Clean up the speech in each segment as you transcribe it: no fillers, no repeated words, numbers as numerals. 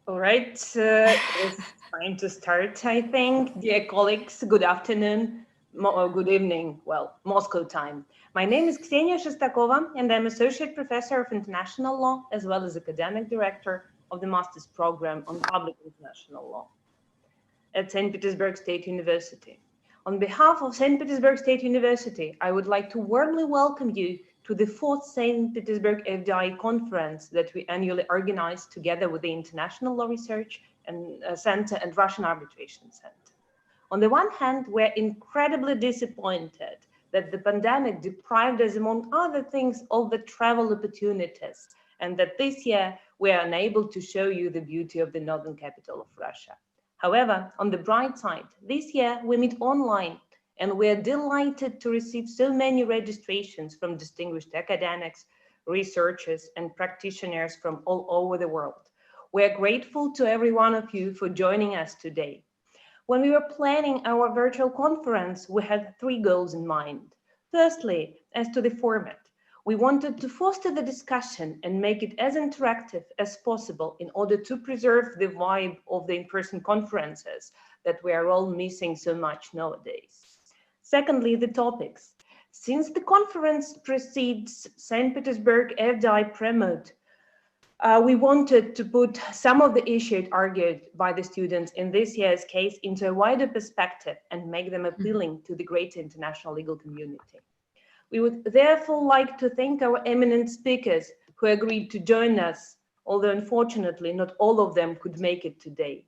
All right, it's time to start, I think. Dear colleagues, good afternoon, or good evening, well, Moscow time. My name is Ksenia Shestakova, and I'm Associate Professor of International Law, as well as Academic Director of the Master's Program on Public International Law at St. Petersburg State University. On behalf of St. Petersburg State University, I would like to warmly welcome you to the fourth St. Petersburg FDI E-Conference that we annually organize together with the International Law Research Center and Russian Arbitration Center. On the one hand, we're incredibly disappointed that the pandemic deprived us, among other things, of the travel opportunities, and that this year we are unable to show you the beauty of the northern capital of Russia. However, on the bright side, this year we meet online, and we are delighted to receive so many registrations from distinguished academics, researchers, and practitioners from all over the world. We are grateful to every one of you for joining us today. When we were planning our virtual conference, we had three goals in mind. Firstly, as to the format, we wanted to foster the discussion and make it as interactive as possible in order to preserve the vibe of the in-person conferences that we are all missing so much nowadays. Secondly, the topics. Since the conference precedes St. Petersburg FDI Promote, we wanted to put some of the issues argued by the students in this year's case into a wider perspective and make them appealing to the greater international legal community. We would therefore like to thank our eminent speakers who agreed to join us, although unfortunately not all of them could make it today.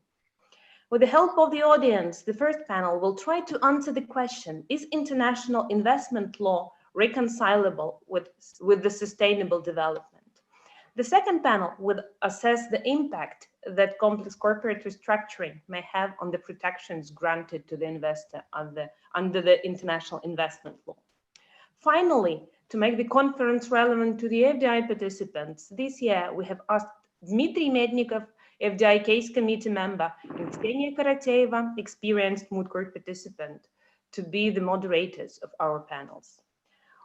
With the help of the audience, the first panel will try to answer the question, is international investment law reconcilable with the sustainable development? The second panel will assess the impact that complex corporate restructuring may have on the protections granted to the investor under the international investment law. Finally, to make the conference relevant to the FDI participants, this year we have asked Dmitry Mednikov, FDI case committee member, and Ksenia Karateeva, experienced moot court participant, to be the moderators of our panels.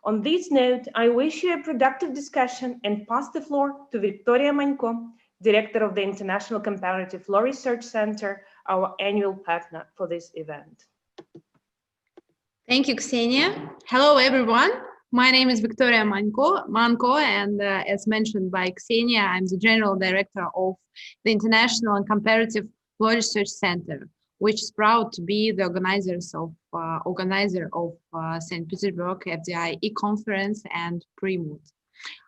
On this note, I wish you a productive discussion and pass the floor to Victoria Manько, Director of the International Comparative Law Research Center, our annual partner for this event. Thank you, Ksenia. Hello, everyone. My name is Victoria Manько, and as mentioned by Ksenia, I'm the General Director of the International and Comparative Law Research Center, which is proud to be the organizer of St. Petersburg FDI E-Conference and Pre-Moot.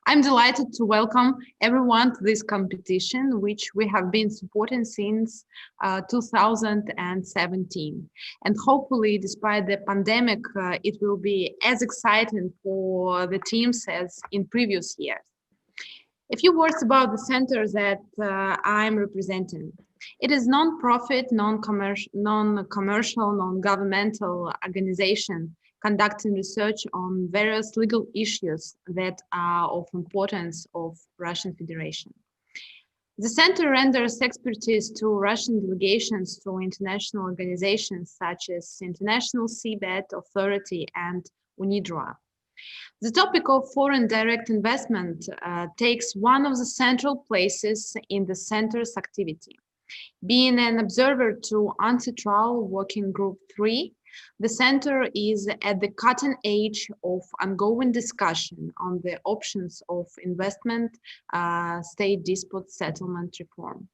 I'm delighted to welcome everyone to this competition, which we have been supporting since 2017. And hopefully, despite the pandemic, it will be as exciting for the teams as in previous years. A few words about the center that I'm representing. It is non-profit, non-commercial, non-governmental organization conducting research on various legal issues that are of importance of Russian Federation. The center renders expertise to Russian delegations to international organizations such as International Seabed Authority and UNIDROIT. The topic of foreign direct investment takes one of the central places in the center's activity. Being an observer to Anti-Trial Working Group 3, the center is at the cutting edge of ongoing discussion on the options of investment state dispute settlement reform.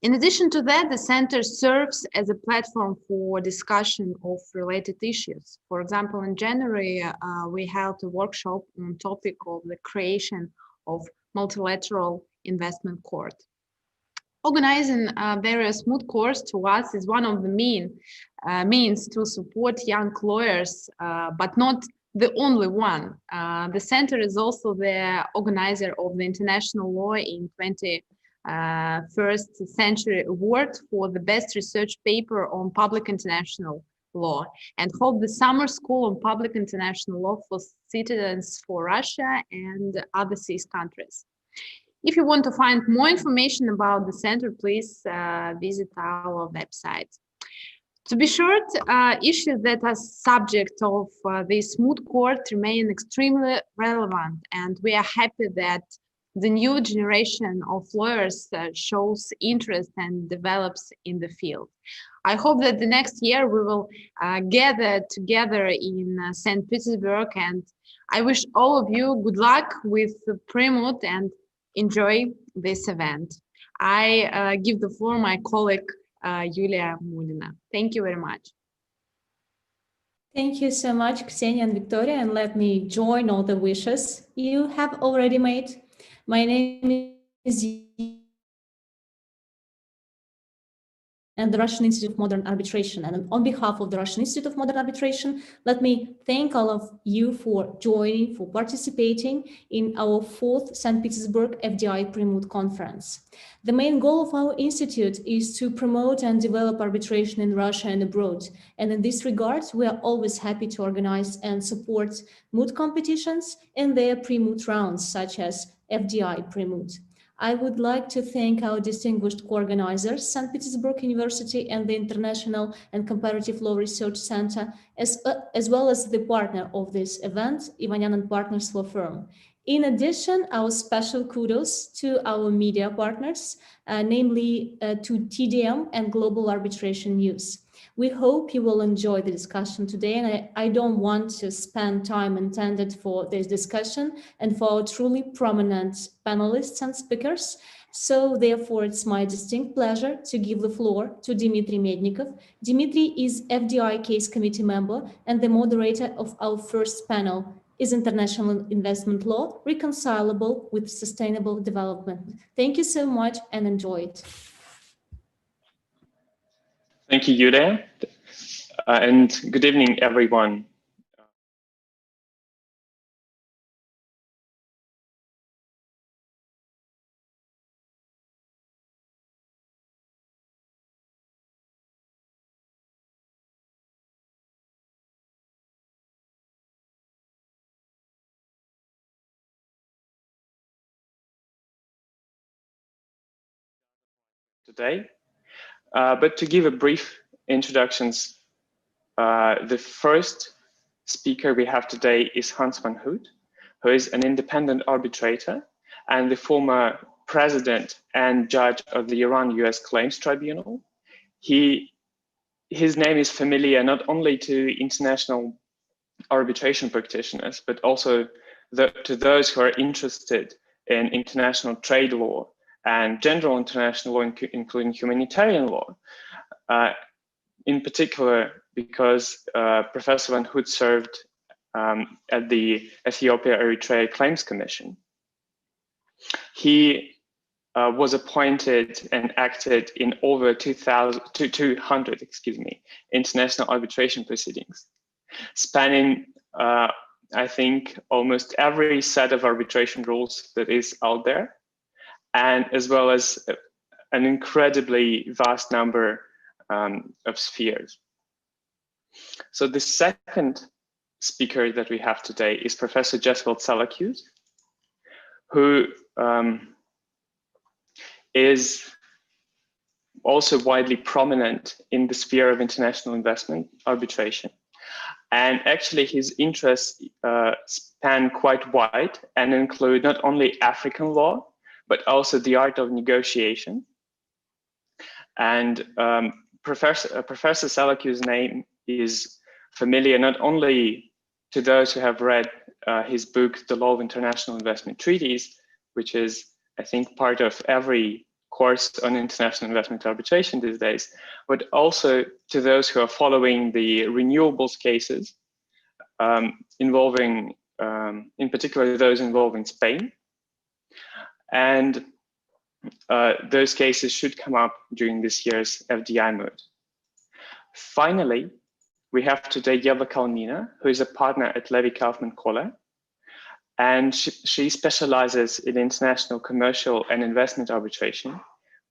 In addition to that, the center serves as a platform for discussion of related issues. For example, in January, we held a workshop on the topic of the creation of multilateral investment court. Organizing various moot courts to us is one of the means to support young lawyers, but not the only one. The center is also the organizer of the International Law in 21st Century Award for the best research paper on public international law, and hold the summer school on public international law for citizens for Russia and other CIS countries. If you want to find more information about the center, please visit our website. To be short, issues that are subject of this moot court remain extremely relevant, and we are happy that the new generation of lawyers shows interest and develops in the field. I hope that the next year we will gather together in St. Petersburg, and I wish all of you good luck with the Pre-Moot and enjoy this event. I give the floor my colleague Yulia Mulina. Thank you very much. Thank you so much, Ksenia and Victoria, and let me join all the wishes you have already made. My name is and the Russian Institute of Modern Arbitration. And on behalf of the Russian Institute of Modern Arbitration, let me thank all of you for joining, for participating in our 4th St. Petersburg FDI Pre-Moot Conference. The main goal of our institute is to promote and develop arbitration in Russia and abroad. And in this regard, we are always happy to organize and support moot competitions and their pre-moot rounds, such as FDI Pre-Moot. I would like to thank our distinguished co-organizers, St. Petersburg University and the International and Comparative Law Research Center, as well as the partner of this event, Ivanyan and Partners Law Firm. In addition, our special kudos to our media partners, namely to TDM and Global Arbitration News. We hope you will enjoy the discussion today, and I don't want to spend time intended for this discussion and for our truly prominent panelists and speakers. So therefore, it's my distinct pleasure to give the floor to Dmitry Mednikov. Dmitry is FDI Case Committee member and the moderator of our first panel, Is International Investment Law Reconcilable with Sustainable Development? Thank you so much and enjoy it. Thank you, Yulia, and good evening, everyone. Today. But to give a brief introductions, the first speaker we have today is Hans van Hout, who is an independent arbitrator and the former president and judge of the Iran-US Claims Tribunal. His name is familiar not only to international arbitration practitioners, but also to those who are interested in international trade law and general international law, including humanitarian law, in particular because Professor Van Hout served at the Ethiopia-Eritrea Claims Commission. He was appointed and acted in over 200 international arbitration proceedings, spanning, I think, almost every set of arbitration rules that is out there, and as well as an incredibly vast number of spheres. So the second speaker that we have today is Professor Jeswald Salakius, who is also widely prominent in the sphere of international investment arbitration. And actually his interests span quite wide and include not only African law, but also the art of negotiation. And Professor Salakius' name is familiar not only to those who have read his book, The Law of International Investment Treaties, which is, I think, part of every course on international investment arbitration these days, but also to those who are following the renewables cases involving, in particular, those involving Spain. And those cases should come up during this year's FDI moot. Finally, we have today Yeva Kalnina, who is a partner at Levy Kaufman Kohler, and she specializes in international commercial and investment arbitration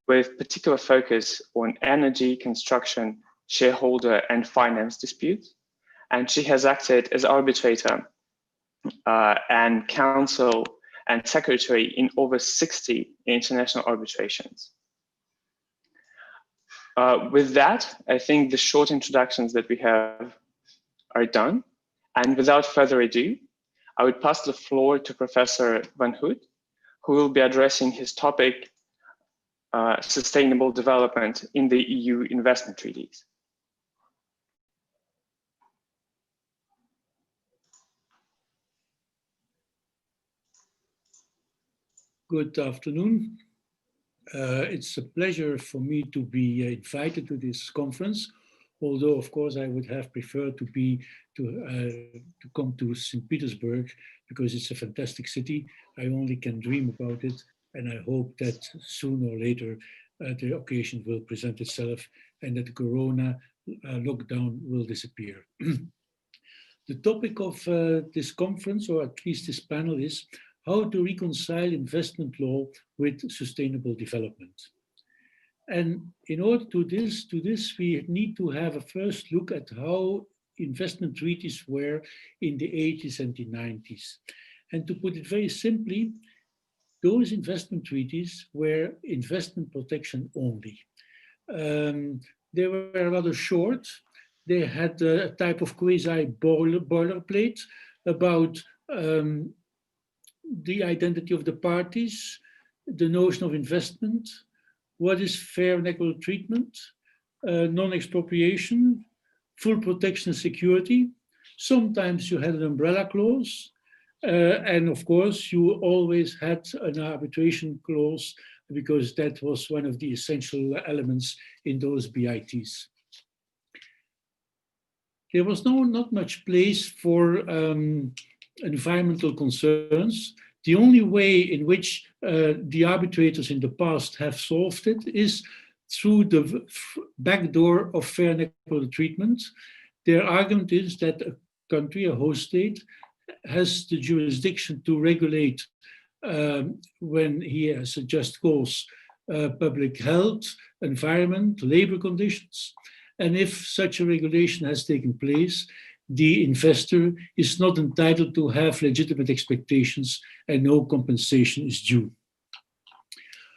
with particular focus on energy, construction, shareholder, and finance disputes. And she has acted as arbitrator and counsel and secretary in over 60 international arbitrations. With that, I think the short introductions that we have are done. And without further ado, I would pass the floor to Professor Van Hout, who will be addressing his topic, sustainable development in the EU investment treaties. Good afternoon. It's a pleasure for me to be invited to this conference, although of course I would have preferred to come to St. Petersburg because it's a fantastic city. I only can dream about it, and I hope that sooner or later the occasion will present itself and that the Corona lockdown will disappear. The topic of this conference, or at least this panel, is how to reconcile investment law with sustainable development. And in order to this, we need to have a first look at how investment treaties were in the 80s and the 90s. And to put it very simply, those investment treaties were investment protection only. They were rather short. They had a type of quasi-boilerplate about the identity of the parties, the notion of investment, what is fair and equal treatment, non-expropriation, full protection and security. Sometimes you had an umbrella clause, and of course you always had an arbitration clause because that was one of the essential elements in those BITs. There was not much place for environmental concerns. The only way in which the arbitrators in the past have solved it is through the back door of fair and equal treatment. Their argument is that a country, a host state, has the jurisdiction to regulate when he has a just cause, public health, environment, labor conditions. And if such a regulation has taken place, the investor is not entitled to have legitimate expectations and no compensation is due.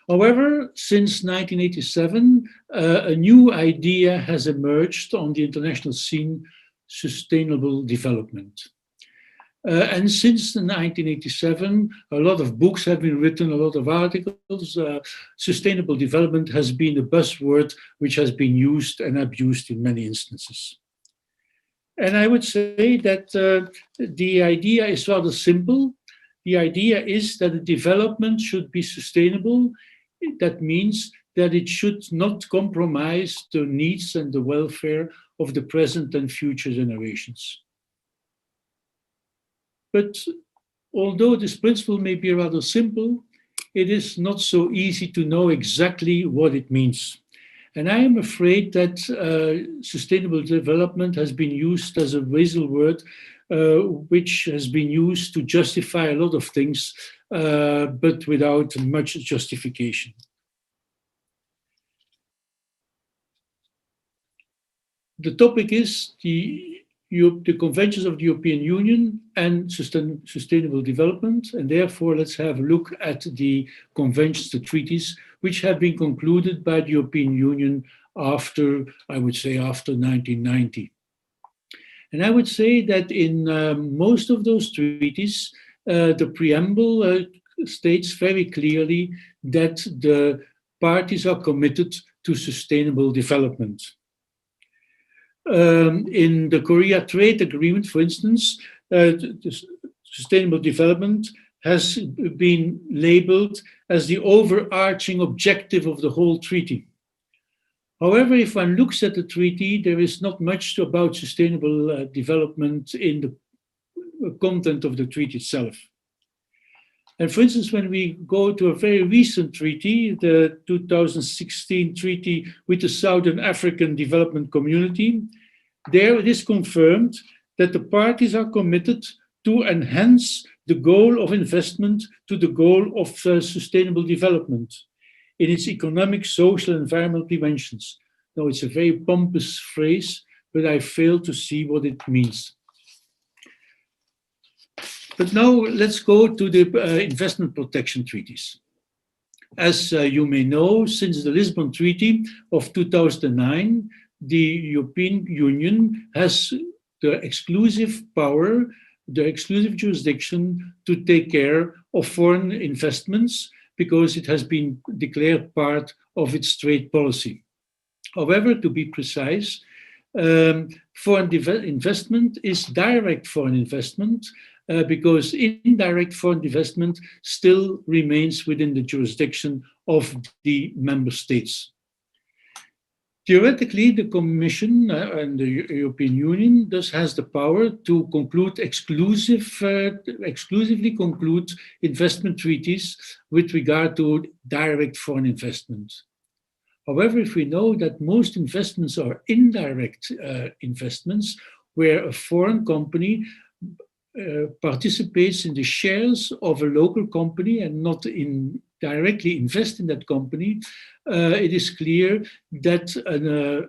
However, since 1987, a new idea has emerged on the international scene, sustainable development. And since 1987, a lot of books have been written, a lot of articles. Sustainable development has been a buzzword which has been used and abused in many instances. And I would say that the idea is rather simple. The idea is that the development should be sustainable. That means that it should not compromise the needs and the welfare of the present and future generations. But although this principle may be rather simple, it is not so easy to know exactly what it means. And I am afraid that sustainable development has been used as a weasel word, which has been used to justify a lot of things, but without much justification. The topic is the conventions of the European Union and sustainable development, and therefore let's have a look at the conventions, the treaties, which have been concluded by the European Union after, I would say, after 1990. And I would say that in most of those treaties, the preamble states very clearly that the parties are committed to sustainable development. In the Korea Trade Agreement, for instance, sustainable development has been labeled as the overarching objective of the whole treaty. However, if one looks at the treaty, there is not much about sustainable development in the content of the treaty itself. And for instance, when we go to a very recent treaty, the 2016 treaty with the Southern African Development Community, there it is confirmed that the parties are committed to enhance the goal of investment to the goal of sustainable development in its economic, social, and environmental dimensions. Now, it's a very pompous phrase, but I fail to see what it means. But now let's go to the investment protection treaties. As you may know, since the Lisbon Treaty of 2009, the European Union has the exclusive power the exclusive jurisdiction to take care of foreign investments because it has been declared part of its trade policy. However, to be precise, foreign investment is direct foreign investment because indirect foreign investment still remains within the jurisdiction of the member states. Theoretically, the Commission and the European Union thus has the power to conclude exclusively conclude investment treaties with regard to direct foreign investment. However, if we know that most investments are indirect investments, where a foreign company participates in the shares of a local company and not directly invest in that company, it is clear that an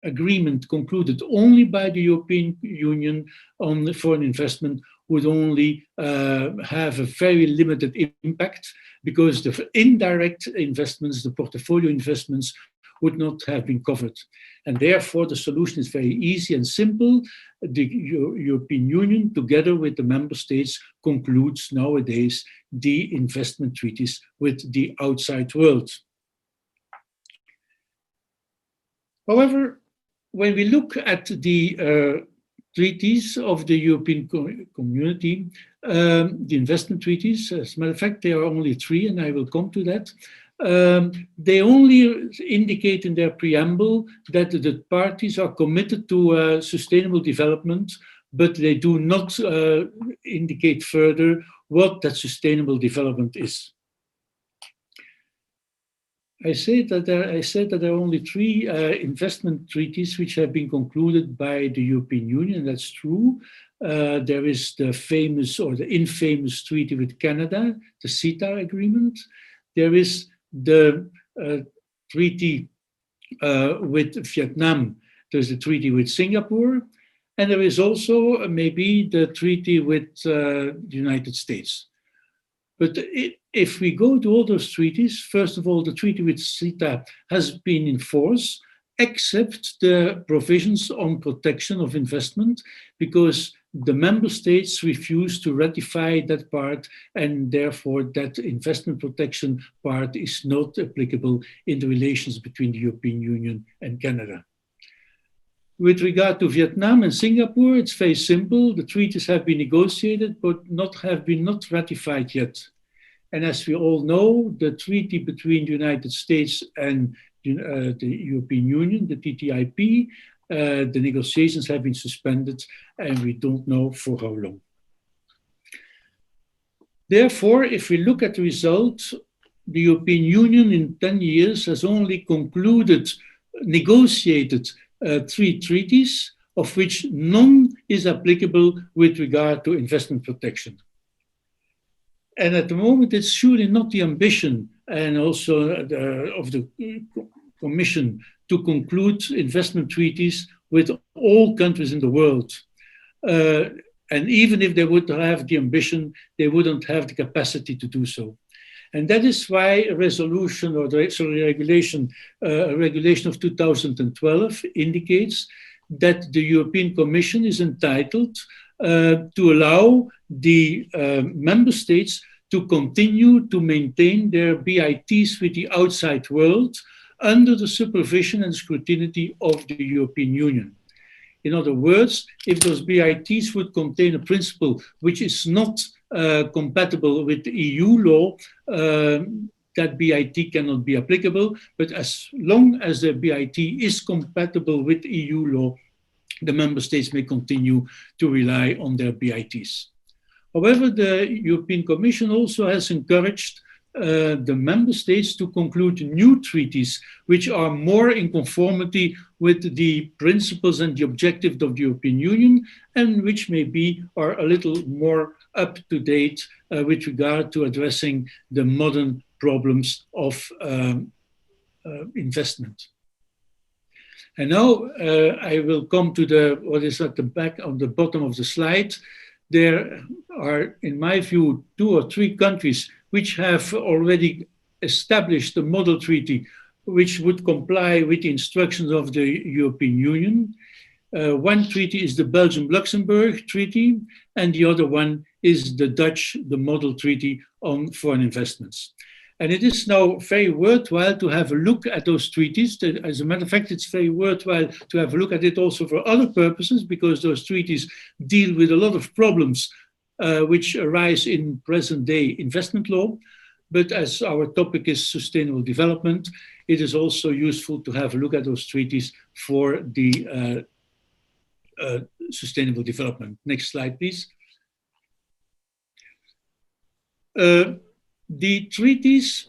agreement concluded only by the European Union on foreign investment would only have a very limited impact, because the indirect investments, the portfolio investments, would not have been covered. And therefore, the solution is very easy and simple. The European Union, together with the member states, concludes nowadays the investment treaties with the outside world. However, when we look at the treaties of the European Community, the investment treaties, as a matter of fact, there are only 3, and I will come to that. They only indicate in their preamble that the parties are committed to sustainable development, but they do not indicate further what that sustainable development is. I said that there are only 3 investment treaties which have been concluded by the European Union. That's true. There is the famous or the infamous treaty with Canada, the CETA agreement. There is the treaty with Vietnam. There's the treaty with Singapore. And there is also maybe the treaty with the United States. But if we go to all those treaties, first of all, the treaty with CETA has been in force, except the provisions on protection of investment, because the member states refuse to ratify that part, and therefore that investment protection part is not applicable in the relations between the European Union and Canada. With regard to Vietnam and Singapore, it's very simple. The treaties have been negotiated, but have been not ratified yet. And as we all know, the treaty between the United States and the European Union, the TTIP, the negotiations have been suspended, and we don't know for how long. Therefore, if we look at the result, the European Union in 10 years has only negotiated 3 treaties, of which none is applicable with regard to investment protection. And at the moment, it's surely not the ambition and also of the Commission to conclude investment treaties with all countries in the world. And even if they would have the ambition, they wouldn't have the capacity to do so. And that is why a resolution or the regulation of 2012 indicates that the European Commission is entitled to allow the member states to continue to maintain their BITs with the outside world under the supervision and scrutiny of the European Union. In other words, if those BITs would contain a principle which is not compatible with the EU law, that BIT cannot be applicable. But as long as the BIT is compatible with EU law, the member states may continue to rely on their BITs. However, the European Commission also has encouraged the member states to conclude new treaties which are more in conformity with the principles and the objectives of the European Union, and which maybe are a little more up to date with regard to addressing the modern problems of investment. And now I will come to what is at the back on the bottom of the slide. There are, in my view, 2 or 3 countries which have already established a model treaty which would comply with the instructions of the European Union. One treaty is the Belgium-Luxembourg Treaty, and the other one is the Dutch, the Model Treaty on Foreign Investments. And it is now very worthwhile to have a look at those treaties. As a matter of fact, it's very worthwhile to have a look at it also for other purposes, because those treaties deal with a lot of problems which arise in present-day investment law. But as our topic is sustainable development, it is also useful to have a look at those treaties for the sustainable development. Next slide, please. The treaties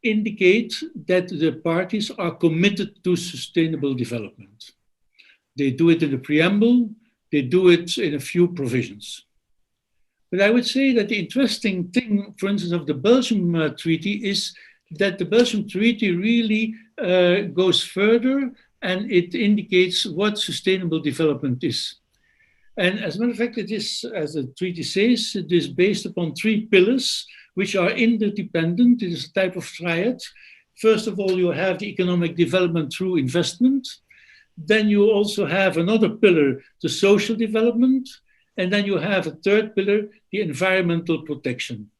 indicate that the parties are committed to sustainable development. They do it in the preamble, they do it in a few provisions. But I would say that the interesting thing, for instance, of the Belgium Treaty is that the Belgium Treaty really goes further, and it indicates what sustainable development is. And as a matter of fact, it is, as the treaty says, it is based upon 3 pillars, which are interdependent. It is a type of triad. First of all, you have the economic development through investment. Then you also have another pillar, the social development. And then you have a third pillar, the environmental protection.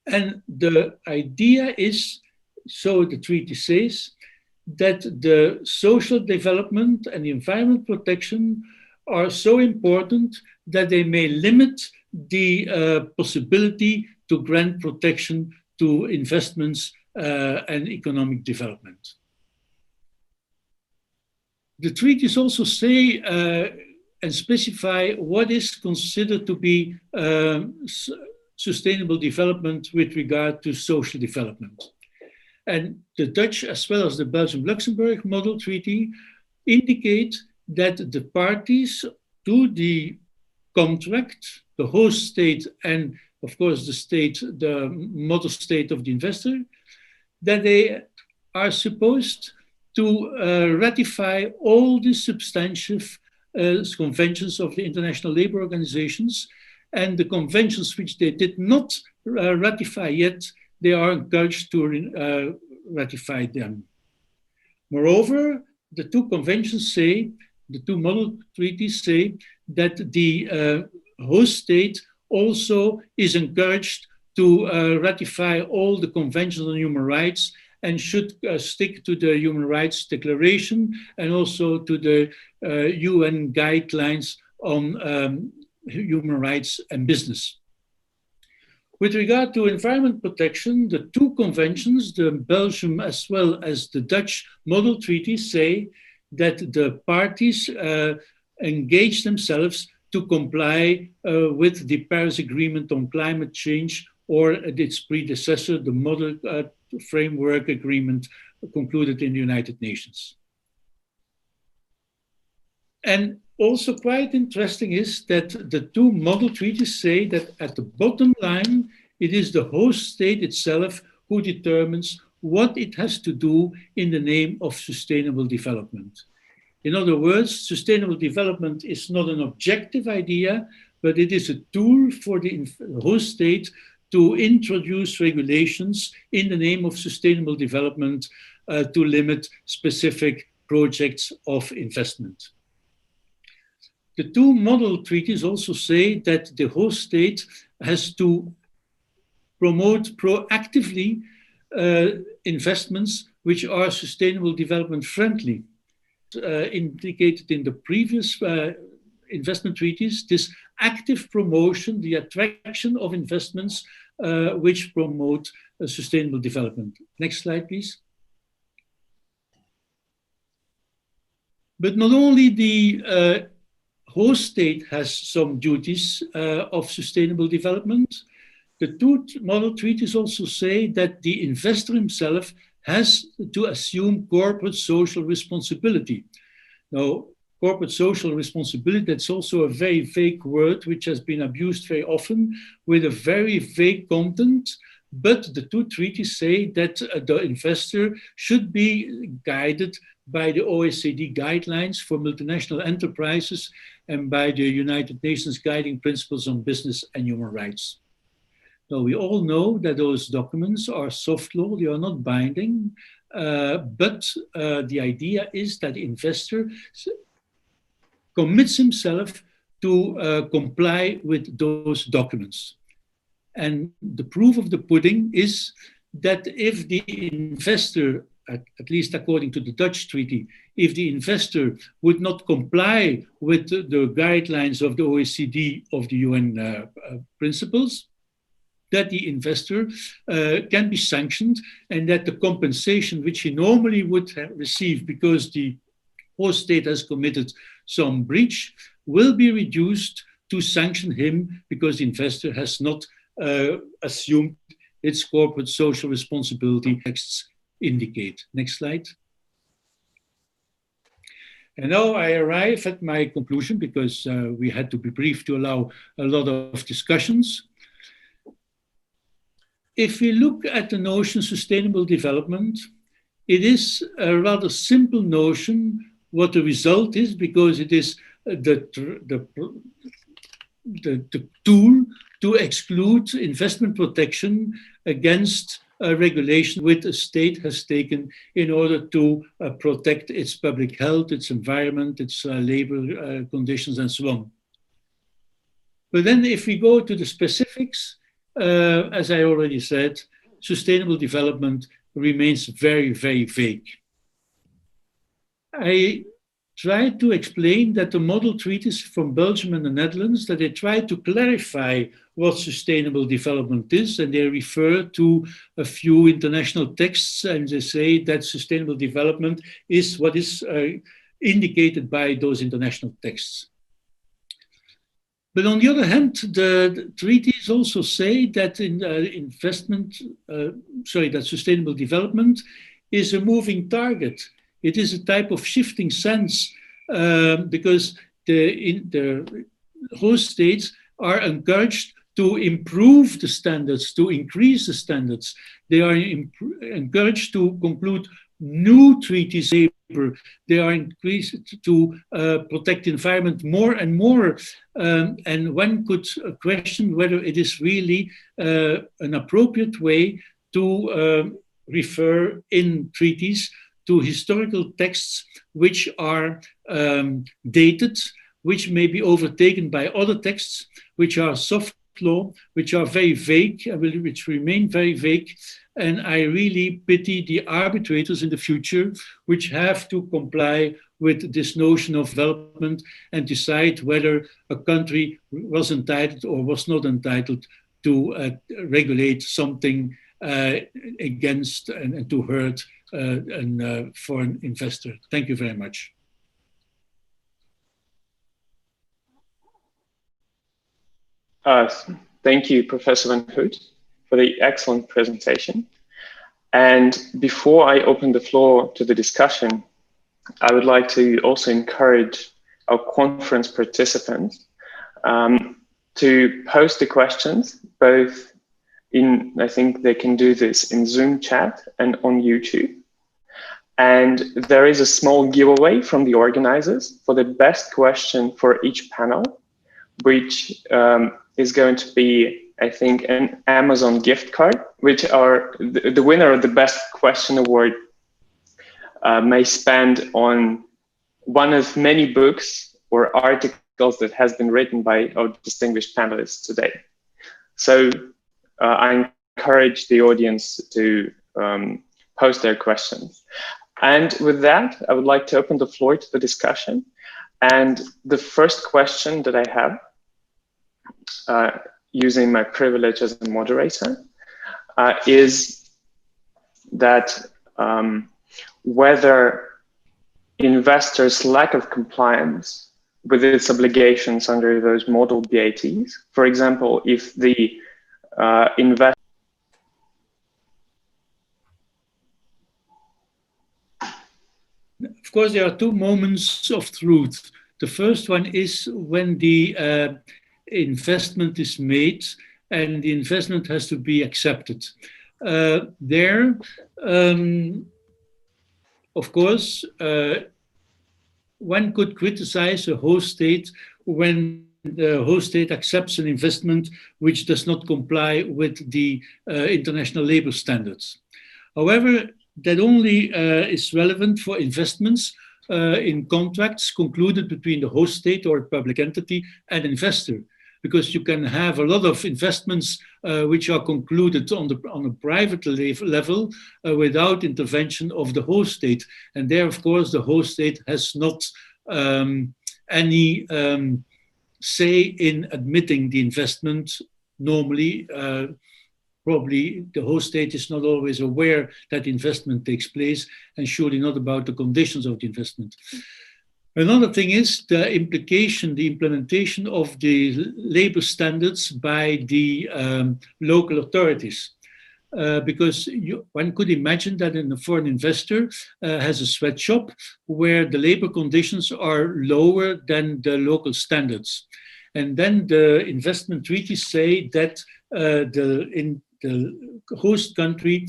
And the idea is, so the treaty says, that the social development and the environment protection are so important that they may limit the possibility to grant protection to investments and economic development. The treaties also say and specify what is considered to be sustainable development with regard to social development. And the Dutch, as well as the Belgium-Luxembourg Model Treaty, indicate that the parties to the contract, the host state and of course the state, the model state of the investor, that they are supposed to ratify all the substantive conventions of the International Labour Organizations, and the conventions which they did not ratify yet, they are encouraged to ratify them. Moreover, the 2 conventions say, the 2 model treaties say that the host state also is encouraged to ratify all the conventions on human rights and should stick to the Human Rights Declaration and also to the UN guidelines on human rights and business. With regard to environment protection, the 2 conventions, the Belgium as well as the Dutch model treaties, say that the parties engage themselves to comply with the Paris Agreement on Climate Change or its predecessor, the Model Framework Agreement concluded in the United Nations. And also quite interesting is that the 2 model treaties say that at the bottom line, it is the host state itself who determines what it has to do in the name of sustainable development. In other words, sustainable development is not an objective idea, but it is a tool for the host state to introduce regulations in the name of sustainable development to limit specific projects of investment. The 2 model treaties also say that the host state has to promote proactively investments which are sustainable development friendly. Indicated in the previous investment treaties, this active promotion, the attraction of investments which promote sustainable development. Next slide, please. But not only the host state has some duties of sustainable development, the 2 model treaties also say that the investor himself has to assume corporate social responsibility. Now, corporate social responsibility, that's also a very vague word which has been abused very often with a very vague content, but the 2 treaties say that the investor should be guided by the OECD guidelines for multinational enterprises and by the United Nations Guiding Principles on Business and Human Rights. Now, we all know that those documents are soft law, they are not binding, but the idea is that the investor commits himself to comply with those documents. And the proof of the pudding is that if the investor, at least according to the Dutch treaty, if the investor would not comply with the guidelines of the OECD of the UN principles, that the investor can be sanctioned, and that the compensation which he normally would receive because the host state has committed some breach will be reduced to sanction him because the investor has not assumed its corporate social responsibility texts indicate. Next slide. And now I arrive at my conclusion because we had to be brief to allow a lot of discussions. If we look at the notion sustainable development, it is a rather simple notion what the result is, because it is the tool to exclude investment protection against regulation which a state has taken in order to protect its public health, its environment, its labor conditions, and so on. But then if we go to the specifics, as I already said, sustainable development remains very, very vague. I tried to explain that the model treaties from Belgium and the Netherlands, that they try to clarify what sustainable development is, and they refer to a few international texts, and they say that sustainable development is what is indicated by those international texts. But on the other hand, the treaties also say that that sustainable development is a moving target. It is a type of shifting sense because the host states are encouraged to improve the standards, to increase the standards. They are encouraged to conclude new treaties. They are increased to protect the environment more and more. And one could question whether it is really an appropriate way to refer in treaties to historical texts which are dated, which may be overtaken by other texts, which are soft law, which are very vague, which remain very vague. And I really pity the arbitrators in the future, which have to comply with this notion of development and decide whether a country was entitled or was not entitled to regulate something against and to hurt a foreign investor. Thank you very much. Thank you, Professor Van Hout, for the excellent presentation. And before I open the floor to the discussion, I would like to also encourage our conference participants to post the questions, both in, I think they can do this in Zoom chat and on YouTube. And there is a small giveaway from the organizers for the best question for each panel, which is going to be, I think, an Amazon gift card, which are the winner of the best question award may spend on one of many books or articles that has been written by our distinguished panelists today. So I encourage the audience to post their questions. And with that, I would like to open the floor to the discussion. And the first question that I have, using my privilege as a moderator, is that whether investors' lack of compliance with its obligations under those model BATs, for example, if the investor Of course, there are two moments of truth. The first one is when the investment is made and the investment has to be accepted. Of course, one could criticize a host state when the host state accepts an investment which does not comply with the international labor standards. However, that only is relevant for investments in contracts concluded between the host state or public entity and investor, because you can have a lot of investments which are concluded on a private level without intervention of the host state. And there, of course, the host state has not any say in admitting the investment. Normally, probably the host state is not always aware that investment takes place, and surely not about the conditions of the investment. Another thing is the implementation of the labor standards by the local authorities. Because one could imagine that a foreign investor has a sweatshop where the labor conditions are lower than the local standards. And then the investment treaties say that in the host country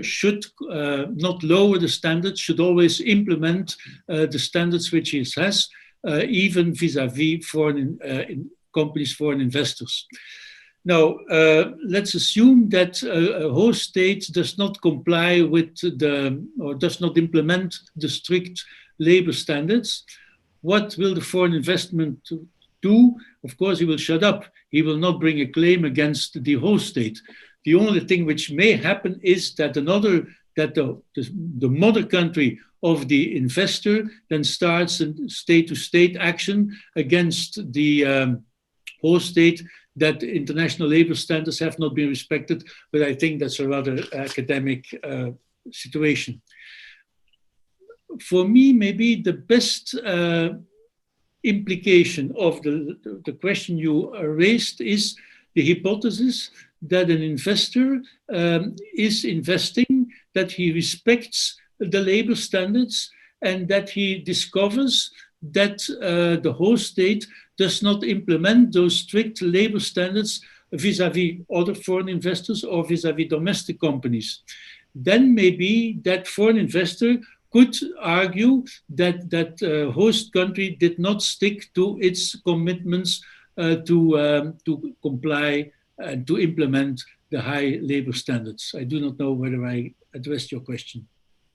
should not lower the standards, should always implement the standards which it has, even vis-à-vis foreign companies, foreign investors. Now, let's assume that a host state does not comply with or does not implement the strict labor standards. What will the foreign investment do? Of course, he will shut up. He will not bring a claim against the host state. The only thing which may happen is that the mother country of the investor then starts a state-to-state action against the host state, that international labor standards have not been respected, but I think that's a rather academic situation. For me, maybe the best implication of the question you raised is the hypothesis that an investor is investing, that he respects the labor standards, and that he discovers that the host state does not implement those strict labor standards vis-à-vis other foreign investors or vis-à-vis domestic companies. Then maybe that foreign investor could argue that host country did not stick to its commitments to comply and to implement the high labor standards. I do not know whether I addressed your question.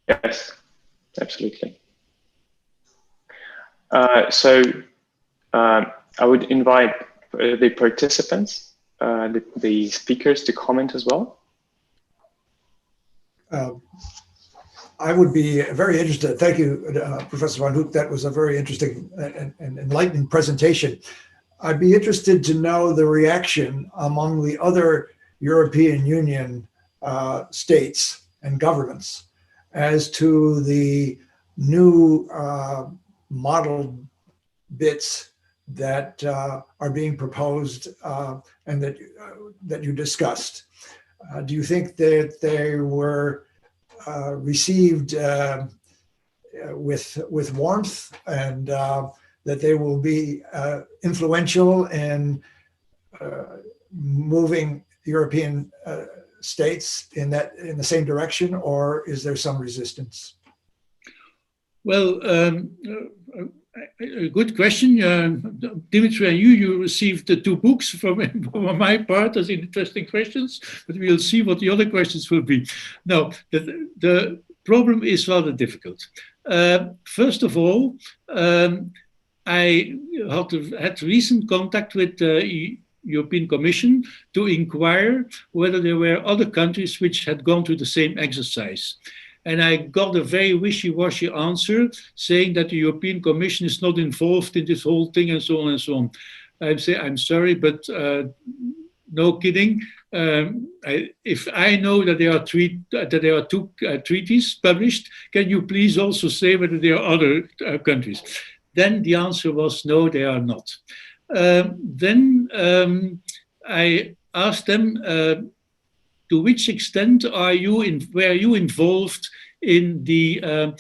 Yes, absolutely. I would invite the participants, the speakers, to comment as well. I would be very interested. Thank you, Professor Van Hoek. That was a very interesting and enlightening presentation. I'd be interested to know the reaction among the other European Union states and governments as to the new model bits that are being proposed and that you discussed. Do you think that they were received with warmth, and that they will be influential in moving European states in the same direction, or is there some resistance? Well, a good question. Dimitri, and you received the 2 books from my part as interesting questions, but we'll see what the other questions will be. Now, the problem is rather difficult. First of all, I had recent contact with the European Commission to inquire whether there were other countries which had gone through the same exercise. And I got a very wishy-washy answer saying that the European Commission is not involved in this whole thing, and so on and so on. I say, I'm sorry, but no kidding. If I know that there are 2 treaties published, can you please also say whether there are other countries? Then the answer was no, they are not. Then I asked them, to which extent were you involved in the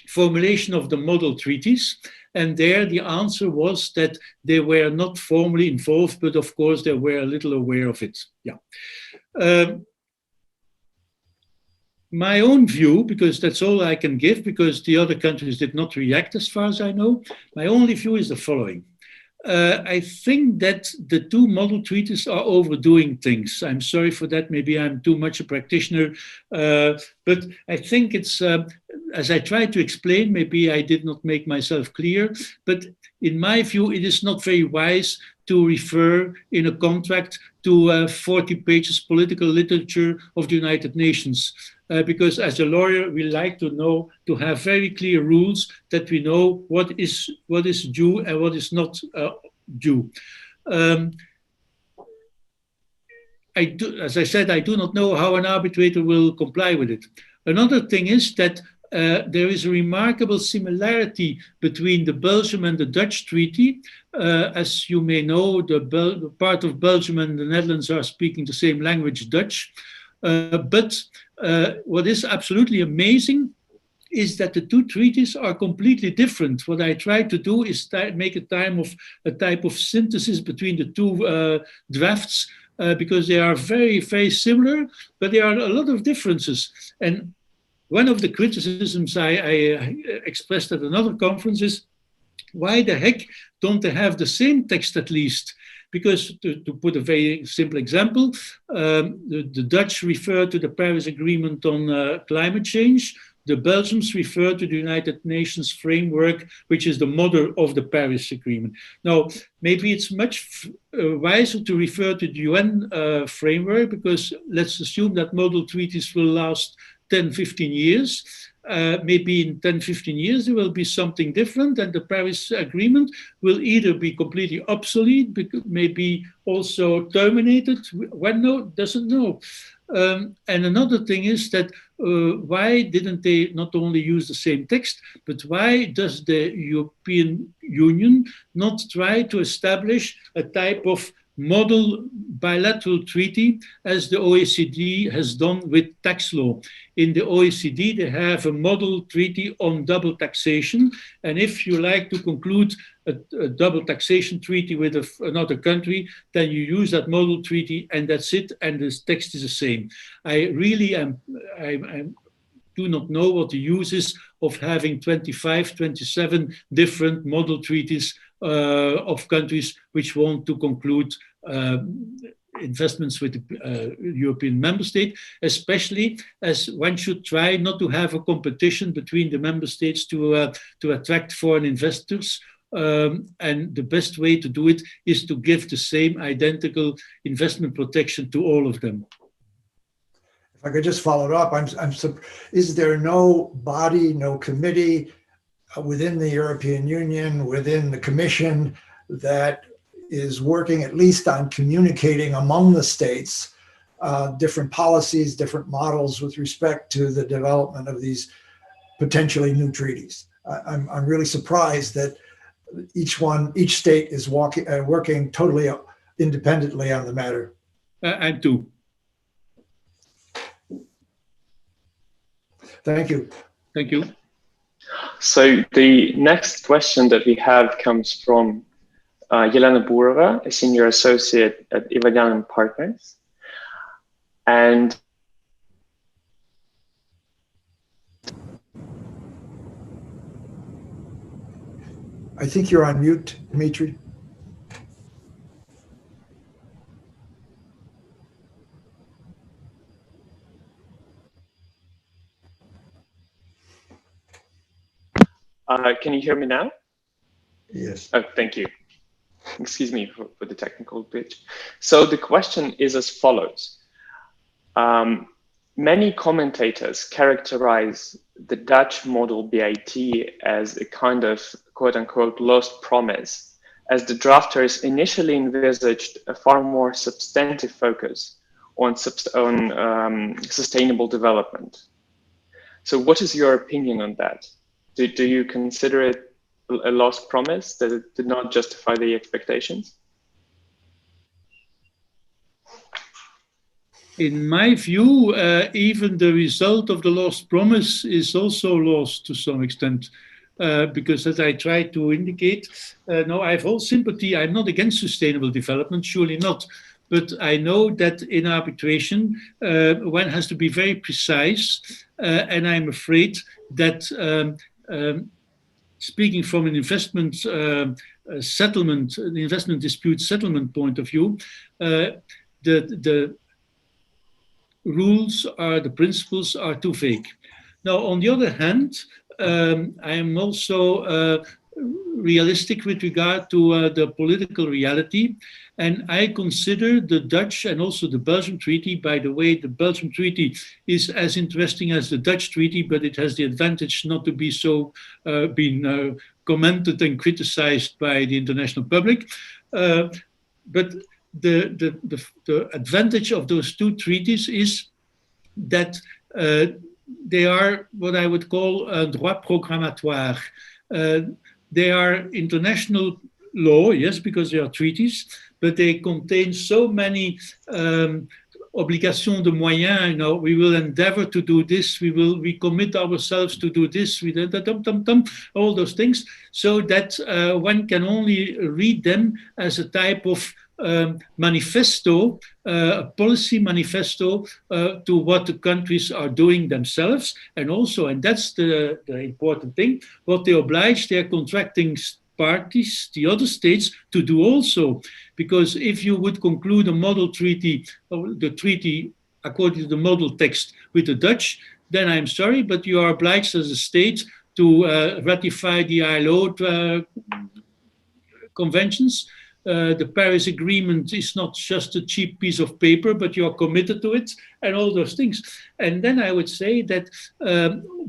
formulation of the model treaties? And there the answer was that they were not formally involved, but of course they were a little aware of it. Yeah. My own view, because that's all I can give, because the other countries did not react as far as I know, my only view is the following. I think that the two model treaties are overdoing things. I'm sorry for that. Maybe I'm too much a practitioner, but I think it's, as I tried to explain, maybe I did not make myself clear, but in my view, it is not very wise to refer in a contract to 40 pages political literature of the United Nations. Because as a lawyer, we like to know, to have very clear rules that we know what is due and what is not due. As I said, I do not know how an arbitrator will comply with it. Another thing is that there is a remarkable similarity between the Belgium and the Dutch treaty. As you may know, the part of Belgium and the Netherlands are speaking the same language, Dutch. But what is absolutely amazing is that the two treaties are completely different. What I try to do is make a type of synthesis between the two drafts because they are very, very similar, but there are a lot of differences. And one of the criticisms I expressed at another conference is, why the heck don't they have the same text at least? Because to put a very simple example, the Dutch refer to the Paris Agreement on climate change. The Belgians refer to the United Nations framework, which is the mother of the Paris Agreement. Now, maybe it's much wiser to refer to the UN framework, because let's assume that model treaties will last 10, 15 years. Maybe in 10, 15 years, there will be something different, and the Paris Agreement will either be completely obsolete, maybe also terminated. When no, doesn't know. And another thing is that why didn't they not only use the same text, but why does the European Union not try to establish a type of model bilateral treaty as the OECD has done with tax law? In the OECD, they have a model treaty on double taxation. And if you like to conclude a double taxation treaty with another country, then you use that model treaty and that's it. And the text is the same. I really do not know what the use is of having 25, 27 different model treaties of countries which want to conclude investments with the European member state, especially as one should try not to have a competition between the member states to attract foreign investors. And the best way to do it is to give the same identical investment protection to all of them. If I could just follow it up, is there no body, no committee within the European Union, within the Commission, that is working at least on communicating among the states different policies, different models with respect to the development of these potentially new treaties? I'm really surprised that each state is working totally independently on the matter. I do. Thank you. Thank you. So the next question that we have comes from Yelena Burova, a senior associate at Ivanian Partners. And I think you're on mute, Dmitry. can you hear me now? Yes. Oh, thank you. Excuse me for the technical glitch. So the question is as follows. Many commentators characterize the Dutch model BIT as a kind of quote-unquote lost promise, as the drafters initially envisaged a far more substantive focus on sustainable development. So what is your opinion on that? Do you consider it a lost promise, that it did not justify the expectations? In my view, even the result of the lost promise is also lost to some extent. Because as I try to indicate, no, I have all sympathy. I'm not against sustainable development, surely not. But I know that in arbitration, one has to be very precise. And I'm afraid that speaking from an investment settlement, the investment dispute settlement point of view, the rules are, the principles are too vague. Now, on the other hand, I am also realistic with regard to the political reality. And I consider the Dutch and also the Belgian treaty, by the way, the Belgian treaty is as interesting as the Dutch treaty, but it has the advantage not to be so been commented and criticized by the international public. But the advantage of those two treaties is that they are what I would call droit programmatoire. They are international law, yes, because they are treaties, but they contain so many obligations de moyens. You know, we will endeavor to do this. We commit ourselves to do this. All those things, so that one can only read them as a type of manifesto, a policy manifesto to what the countries are doing themselves, and also, and that's the important thing, what they oblige their contracting parties, the other states, to do also. Because if you would conclude a model treaty, or the treaty according to the model text with the Dutch, then I'm sorry, but you are obliged as a state to ratify the ILO conventions. The Paris Agreement is not just a cheap piece of paper, but you are committed to it, and all those things. And then I would say that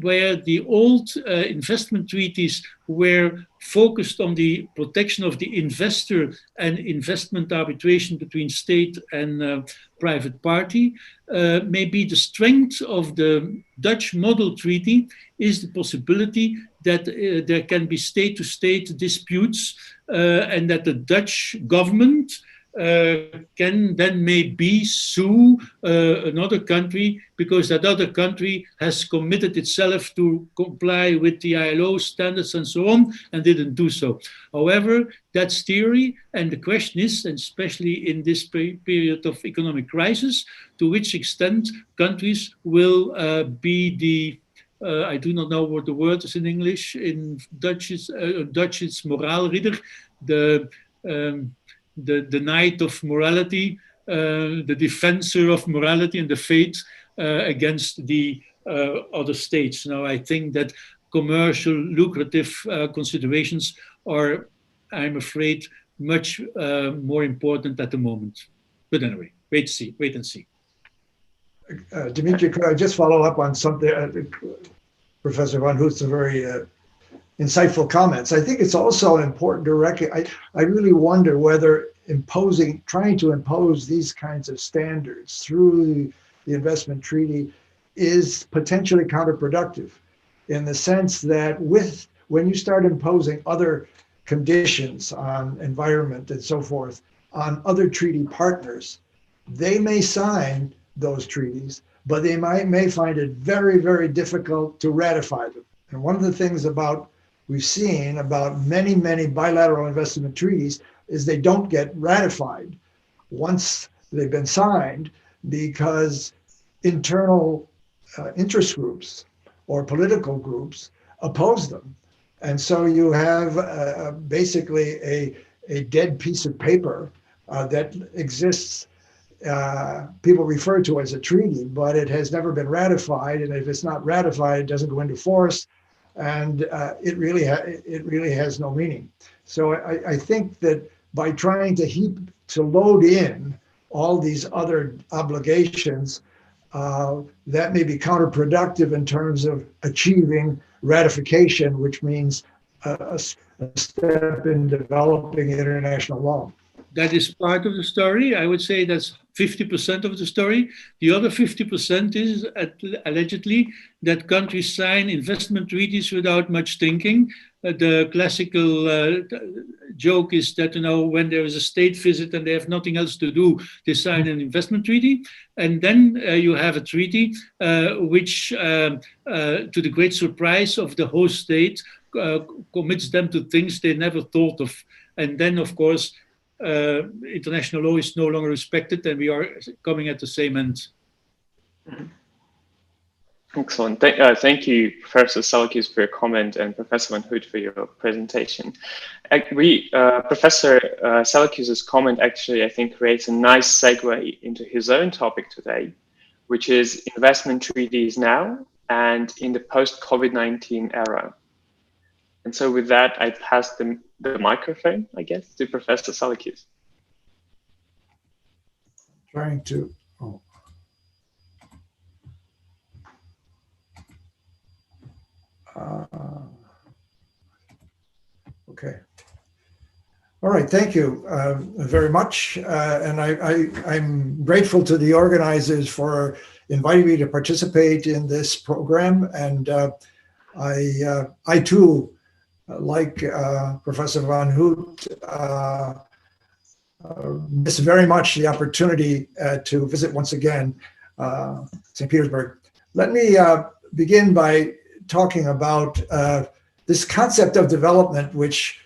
where the old investment treaties were focused on the protection of the investor and investment arbitration between state and private party, maybe the strength of the Dutch model treaty is the possibility that there can be state-to-state disputes, and that the Dutch government can then maybe sue another country because that other country has committed itself to comply with the ILO standards and so on, and didn't do so. However, that's theory, and the question is, and especially in this period of economic crisis, to which extent countries will be the I do not know what the word is in English. In Dutch, it's moraalridder, the knight of morality, the defensor of morality and the faith against the other states. Now, I think that commercial, lucrative considerations are, I'm afraid, much more important at the moment. But anyway, wait and see. Dimitri, could I just follow up on something? Professor Van Hoofd's very insightful comments. I think it's also important to recognize, I really wonder whether trying to impose these kinds of standards through the investment treaty is potentially counterproductive, in the sense that when you start imposing other conditions on environment and so forth on other treaty partners, they may sign those treaties, but they may find it very, very difficult to ratify them. And one of the things we've seen about many, many bilateral investment treaties is they don't get ratified once they've been signed, because internal interest groups or political groups oppose them. And so you have basically a dead piece of paper that exists, people refer to as a treaty, but it has never been ratified. And if it's not ratified, it doesn't go into force. And it really has no meaning. So I think that by trying to load in all these other obligations, that may be counterproductive in terms of achieving ratification, which means a step in developing international law. That is part of the story. I would say that's 50% of the story. The other 50% is allegedly that countries sign investment treaties without much thinking. The classical joke is that, when there is a state visit and they have nothing else to do, they sign an investment treaty. And then you have a treaty which, to the great surprise of the host state, commits them to things they never thought of. And then, of course, international law is no longer respected, and we are coming at the same end. Excellent. Thank you, Professor Salakis, for your comment, and Professor Van Hout for your presentation. Professor Salakis' comment actually, I think, creates a nice segue into his own topic today, which is investment treaties now and in the post-COVID-19 era. And so with that, I pass the microphone, I guess, to Professor Salakis. Trying to, okay. All right, thank you very much. And I'm grateful to the organizers for inviting me to participate in this program. And I too, like Professor Van Hout, miss very much the opportunity to visit once again St. Petersburg. Let me begin by talking about this concept of development, which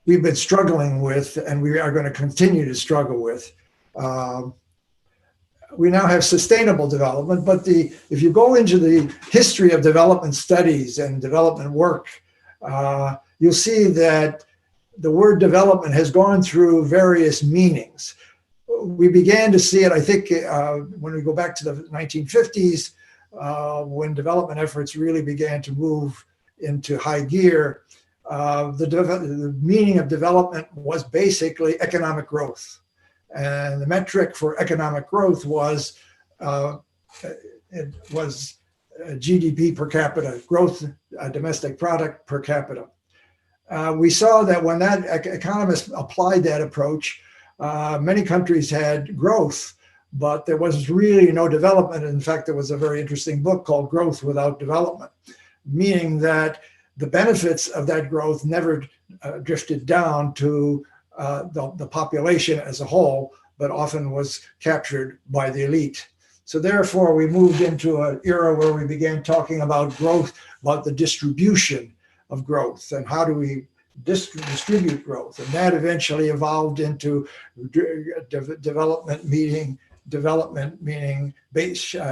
we've been struggling with, and we are going to continue to struggle with. We now have sustainable development, but if you go into the history of development studies and development work, you'll see that the word development has gone through various meanings. We began to see it, I think, when we go back to the 1950s, when development efforts really began to move into high gear. The meaning of development was basically economic growth. And the metric for economic growth was GDP per capita, gross domestic product per capita. We saw that when that economists applied that approach, many countries had growth, but there was really no development. In fact, there was a very interesting book called Growth Without Development, meaning that the benefits of that growth never drifted down to the population as a whole, but often was captured by the elite. So therefore, we moved into an era where we began talking about growth, about the distribution of growth and how do we distribute growth. And that eventually evolved into development meaning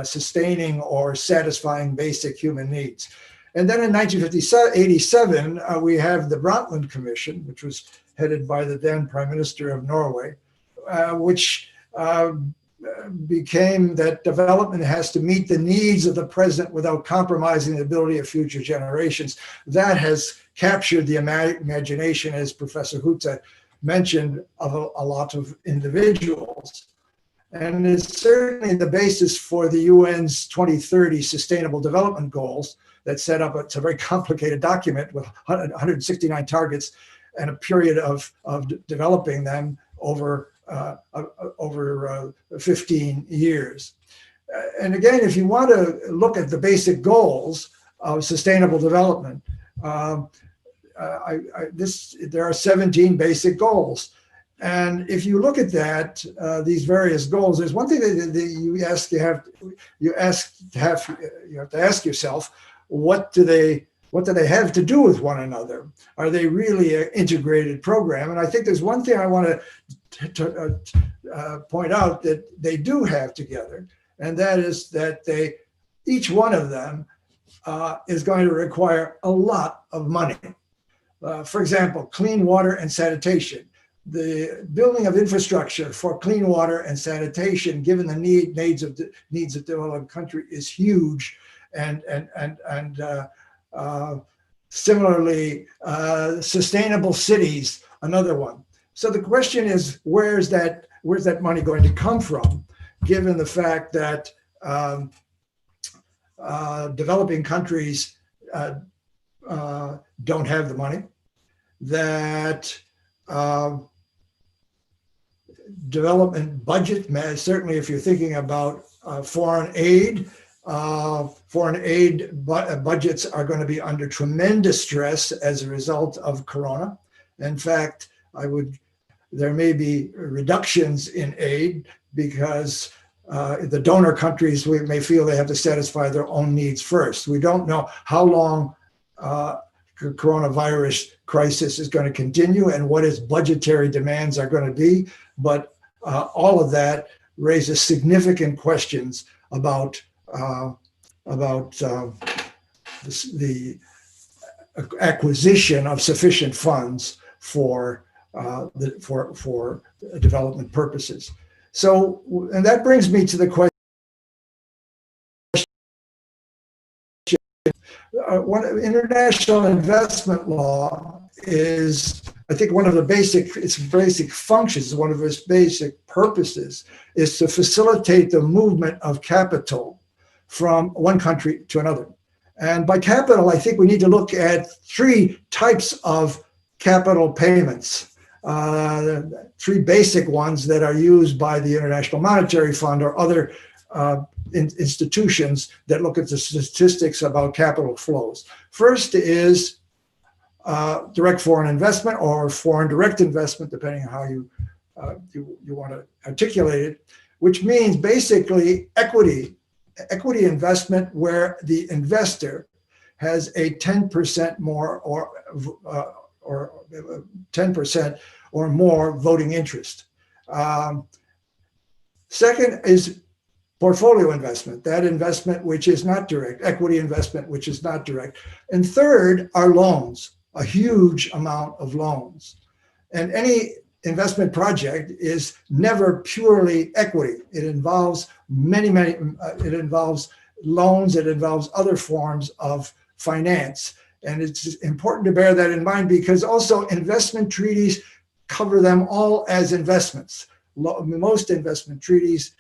sustaining or satisfying basic human needs. And then in 1987, we have the Brundtland Commission, which was headed by the then Prime Minister of Norway, which became that development has to meet the needs of the present without compromising the ability of future generations. That has captured the imagination, as Professor Hout mentioned, of a lot of individuals. And it's certainly the basis for the UN's 2030 Sustainable Development Goals that set up, it's a very complicated document with 169 targets and a period of developing them over 15 years. And again, if you want to look at the basic goals of sustainable development, there are 17 basic goals. And if you look at that, these various goals, there's one thing that you have to ask yourself, what do they have to do with one another? Are they really an integrated program? And I think there's one thing I want to point out that they do have together, and that is that each one of them is going to require a lot of money. For example, clean water and sanitation. The building of infrastructure for clean water and sanitation, given the needs of developing country, is huge, and similarly, sustainable cities, another one. So the question is, where's that money going to come from, given the fact that developing countries don't have the money, that development budget, certainly if you're thinking about foreign aid budgets are going to be under tremendous stress as a result of Corona. In fact, there may be reductions in aid because the donor countries may feel they have to satisfy their own needs first. We don't know how long coronavirus crisis is going to continue and what its budgetary demands are going to be, but all of that raises significant questions about about the acquisition of sufficient funds for development purposes. So, and that brings me to the question. International investment law is, I think, one of the basic functions, one of its basic purposes is to facilitate the movement of capital from one country to another. And by capital, I think we need to look at three types of capital payments. Three basic ones that are used by the International Monetary Fund or other institutions that look at the statistics about capital flows. First is direct foreign investment or foreign direct investment, depending on how you want to articulate it, which means basically equity investment where the investor has a 10% more or 10% or more voting interest. Second is portfolio investment, that investment which is not direct, equity investment which is not direct. And third are loans, a huge amount of loans. And any investment project is never purely equity. It involves it involves loans, it involves other forms of finance. And it's important to bear that in mind because also investment treaties cover them all as investments. Most investment treaties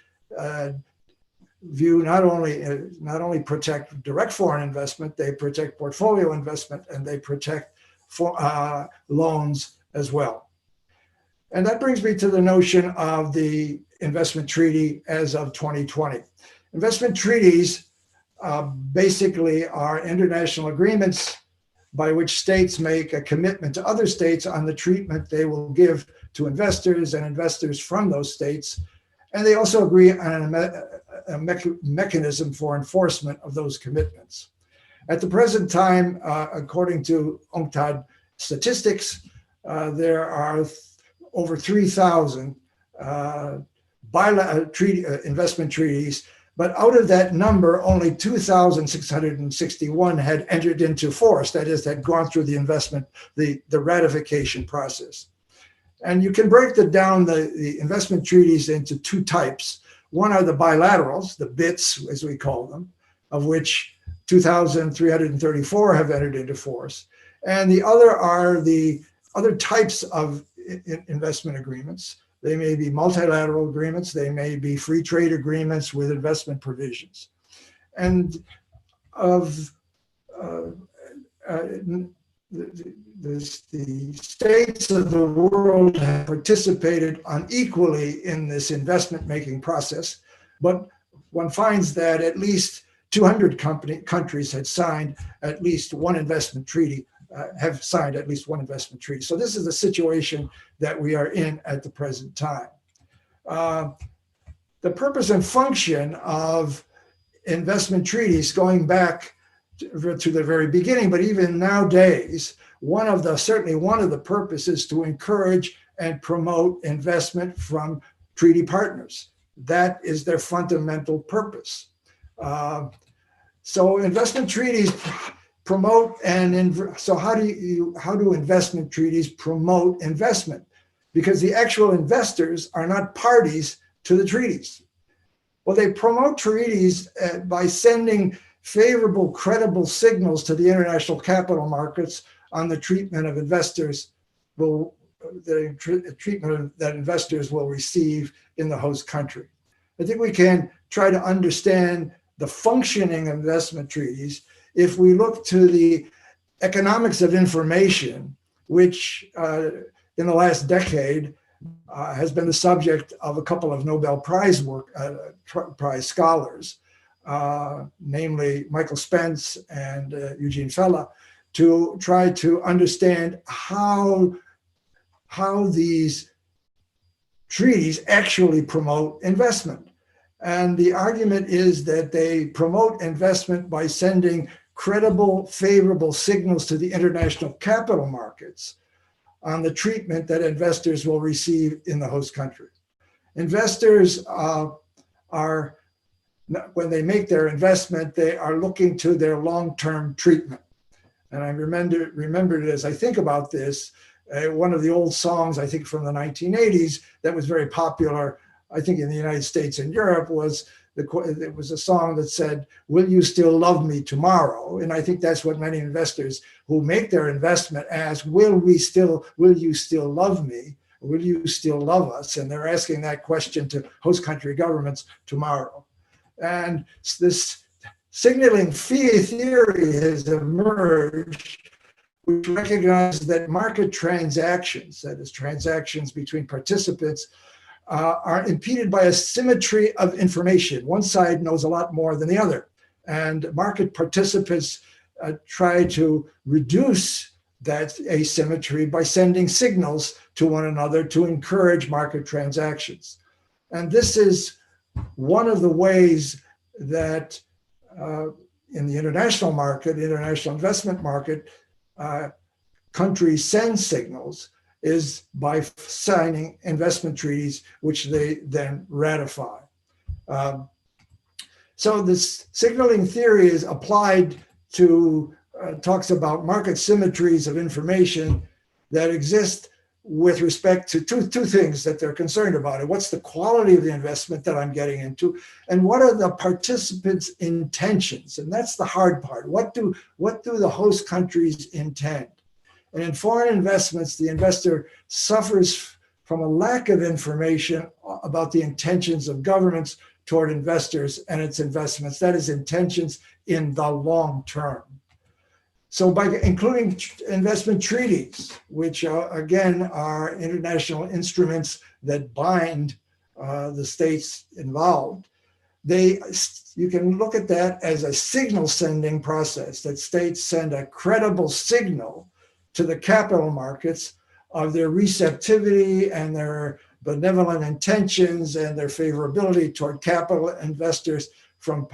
view not only protect direct foreign investment, they protect portfolio investment and they protect loans as well. And that brings me to the notion of the investment treaty as of 2020. Investment treaties basically are international agreements by which states make a commitment to other states on the treatment they will give to investors and investors from those states. And they also agree on a mechanism for enforcement of those commitments. At the present time, according to UNCTAD statistics, there are over 3,000 investment treaties, but out of that number, only 2,661 had entered into force, that is, had gone through the ratification process. And you can break down the investment treaties into two types. One are the bilaterals, the BITs, as we call them, of which 2,334 have entered into force. And the other are the other types of investment agreements. They may be multilateral agreements, they may be free trade agreements with investment provisions. And of the states of the world have participated unequally in this investment-making process, but one finds that at least 200 countries had signed at least one investment treaty, have signed at least one investment treaty. So this is the situation that we are in at the present time. The purpose and function of investment treaties going back to the very beginning, but even nowadays, certainly one of the purposes is to encourage and promote investment from treaty partners. That is their fundamental purpose. So investment treaties promote so how do investment treaties promote investment? Because the actual investors are not parties to the treaties. Well, they promote treaties by sending favorable, credible signals to the international capital markets on the treatment of investors, that investors will receive in the host country. I think we can try to understand the functioning of investment treaties if we look to the economics of information, which in the last decade has been the subject of a couple of Nobel Prize scholars, namely Michael Spence and Eugene Fella, to try to understand how these treaties actually promote investment. And the argument is that they promote investment by sending credible, favorable signals to the international capital markets on the treatment that investors will receive in the host country. Investors are when they make their investment, they are looking to their long-term treatment. And I remembered it as I think about this, one of the old songs, I think from the 1980s, that was very popular, I think in the United States and Europe, it was a song that said, "Will you still love me tomorrow?" And I think that's what many investors who make their investment ask, will you still love me? Will you still love us? And they're asking that question to host country governments tomorrow. And this signaling fee theory has emerged, which recognizes that market transactions, that is transactions between participants, are impeded by a symmetry of information. One side knows a lot more than the other. And market participants try to reduce that asymmetry by sending signals to one another to encourage market transactions. And this is one of the ways that in the international market, international investment market, countries send signals is by signing investment treaties, which they then ratify. So this signaling theory is applied to, talks about market symmetries of information that exist with respect to two things that they're concerned about. What's the quality of the investment that I'm getting into? And what are the participants' intentions? And that's the hard part. What do the host countries intend? And in foreign investments, the investor suffers from a lack of information about the intentions of governments toward investors and its investments. That is, intentions in the long term. So by including investment treaties, which again are international instruments that bind the states involved, you can look at that as a signal sending process, that states send a credible signal to the capital markets of their receptivity and their benevolent intentions and their favorability toward capital investors from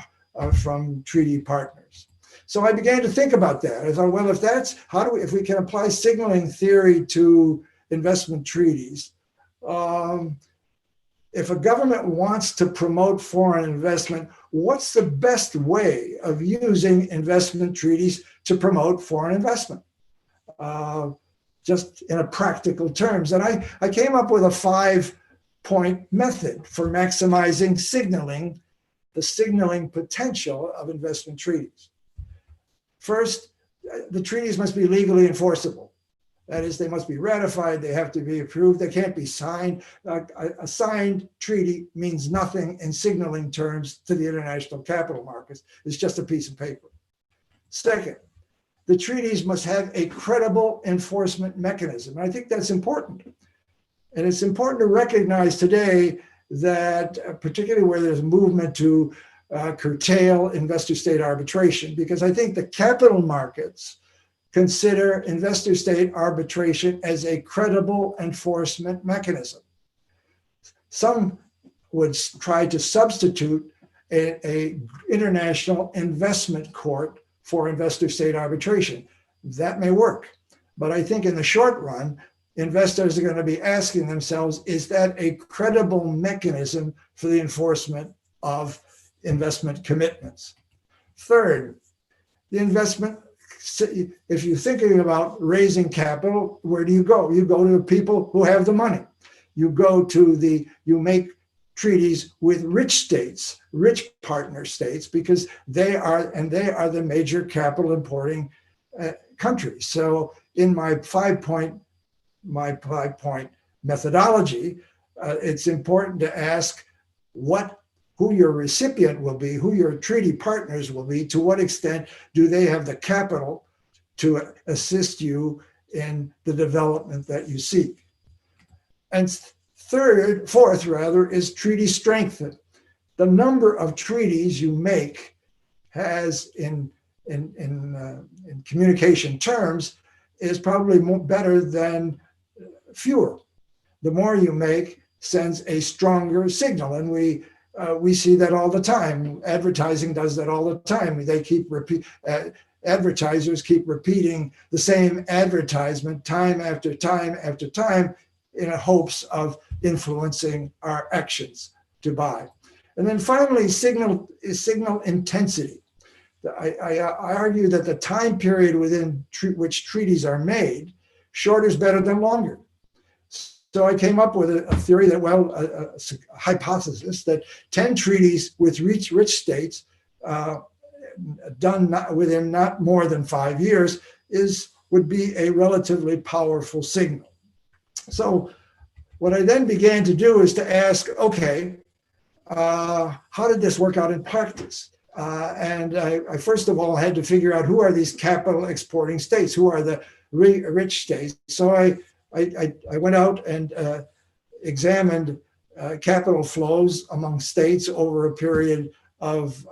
treaty partners. So I began to think about that. I thought, well, if we can apply signaling theory to investment treaties, if a government wants to promote foreign investment, what's the best way of using investment treaties to promote foreign investment? Just in a practical terms. And I came up with a 5-point method for maximizing the signaling potential of investment treaties. First, the treaties must be legally enforceable. That is, they must be ratified, they have to be approved, they can't be signed. A signed treaty means nothing in signaling terms to the international capital markets. It's just a piece of paper. Second, the treaties must have a credible enforcement mechanism. And I think that's important. And it's important to recognize today that, particularly where there's movement to curtail investor-state arbitration, because I think the capital markets consider investor-state arbitration as a credible enforcement mechanism. Some would try to substitute an international investment court for investor-state arbitration. That may work, but I think in the short run, investors are going to be asking themselves, is that a credible mechanism for the enforcement of investment commitments? Thứ, the investment, if you're thinking about raising capital, where do you go? You go to the people who have the money. You make treaties with rich states, rich partner states, because they are the major capital importing countries. So in my five-point methodology, it's important to ask who your recipient will be, who your treaty partners will be, to what extent do they have the capital to assist you in the development that you seek. And fourth, is treaty strength. The number of treaties you make has, in communication terms, is probably better than fewer. The more you make sends a stronger signal, and we see that all the time. Advertising does that all the time. Advertisers keep repeating the same advertisement time after time after time in hopes of influencing our actions to buy. And then finally, signal intensity. I argue that the time period within which treaties are made, shorter is better than longer. So I came up with a theory that, a hypothesis that 10 treaties with rich states done within not more than 5 years would be a relatively powerful signal. So what I then began to do is to ask, okay, how did this work out in practice? And I first of all had to figure out who are these capital exporting states, who are the rich states. So I went out and examined capital flows among states over a period of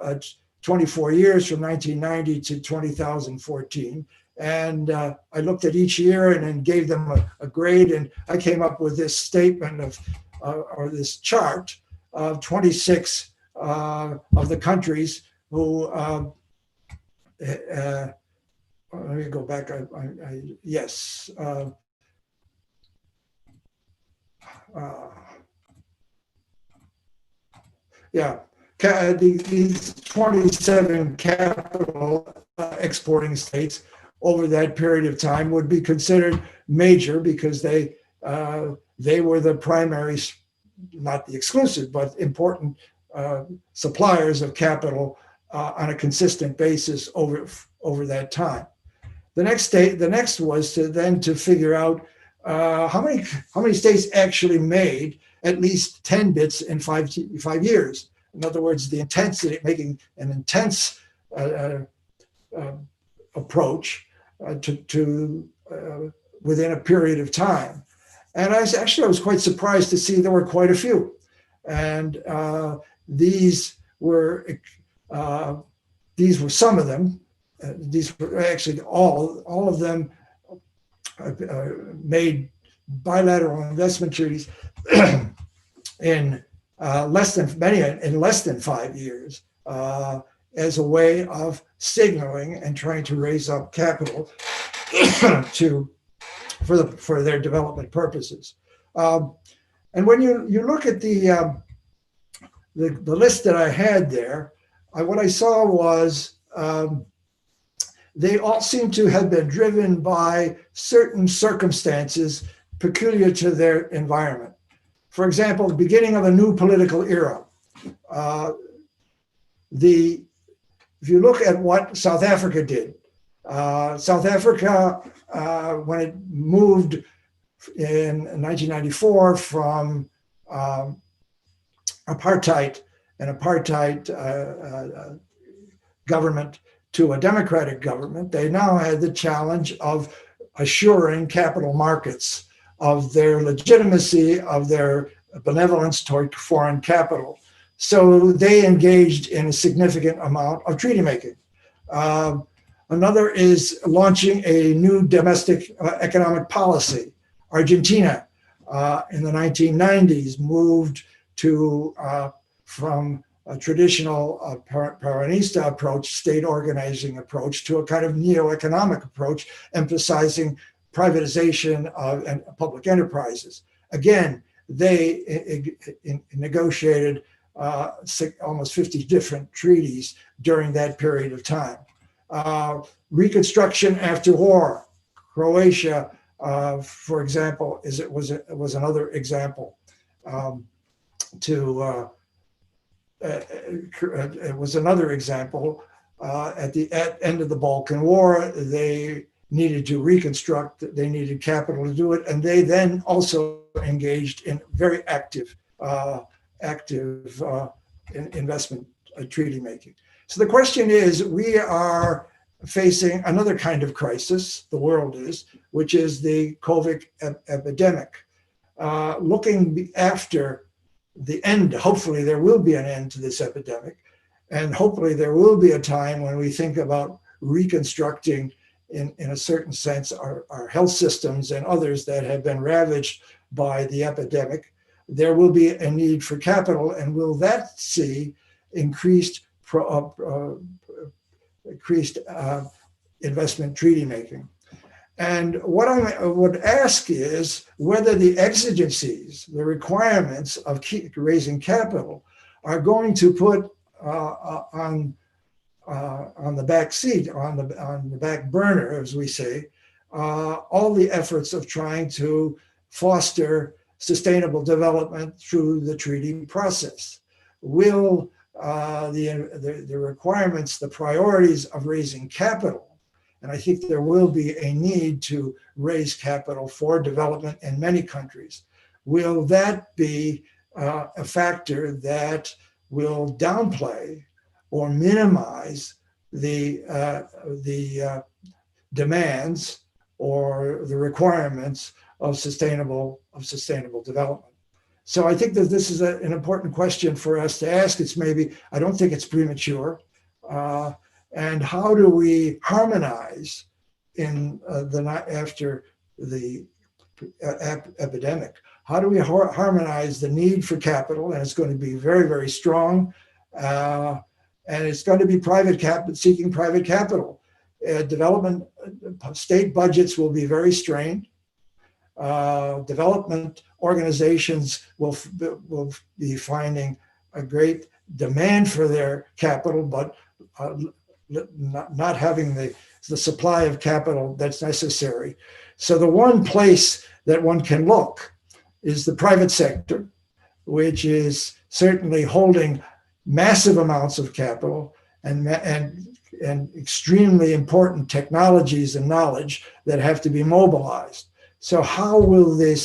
24 years from 1990 to 2014. And I looked at each year and then gave them a grade. And I came up with this statement or this chart of 26 of the countries who, let me go back, yes. Yeah, these 27 capital exporting states over that period of time would be considered major because they were the primary, not the exclusive, but important suppliers of capital on a consistent basis over that time. The next was to figure out how many states actually made at least 10 bits in 5 years. In other words, the intensity, making an intense approach to within a period of time. And I was quite surprised to see there were quite a few. And these were some of them. These were actually all of them made bilateral investment treaties in less than 5 years as a way of signaling and trying to raise up capital for their development purposes. And when you look at the list that I had there, what I saw was they all seem to have been driven by certain circumstances peculiar to their environment. For example, the beginning of a new political era. If you look at what South Africa did, South Africa, when it moved in 1994 from apartheid government to a democratic government, they now had the challenge of assuring capital markets of their legitimacy, of their benevolence toward foreign capital. So they engaged in a significant amount of treaty making. Another is launching a new domestic economic policy. Argentina in the 1990s moved to from a traditional Peronista approach, state organizing approach, to a kind of neo-economic approach, emphasizing privatization of public enterprises. Again, they negotiated almost 50 different treaties during that period of time. Reconstruction after war, Croatia, for example, was another example. It was another example. At the end of the Balkan War, they needed to reconstruct. They needed capital to do it, and they then also engaged in very active investment treaty making. So the question is, we are facing another kind of crisis, the world is, which is the COVID epidemic. Looking after the end, hopefully there will be an end to this epidemic, and hopefully there will be a time when we think about reconstructing, in a certain sense, our health systems and others that have been ravaged by the epidemic. There will be a need for capital, and will that see increased investment treaty making? And what I would ask is whether the exigencies, the requirements of raising capital, are going to put on the back seat, on the back burner, as we say, all the efforts of trying to foster sustainable development through the treaty process. Will the requirements, the priorities of raising capital, and I think there will be a need to raise capital for development in many countries, will that be a factor that will downplay or minimize the demands or the requirements of sustainable development? So I think that this is an important question for us to ask. It's maybe, I don't think it's premature. And how do we harmonize in after the epidemic? How do we harmonize the need for capital? And it's going to be very, very strong. And it's going to be seeking private capital. Development, state budgets will be very strained. Development organizations will be finding a great demand for their capital, but not having the supply of capital that's necessary. So the one place that one can look is the private sector, which is certainly holding massive amounts of capital and extremely important technologies and knowledge that have to be mobilized. So how will the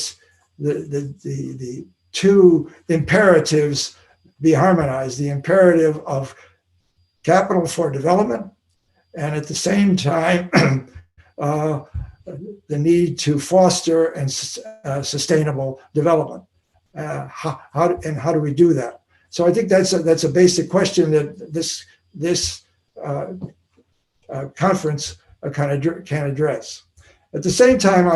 two imperatives be harmonized? The imperative of capital for development, and at the same time, the need to foster and sustainable development. How do we do that? So I think that's a basic question that this conference can address. At the same time,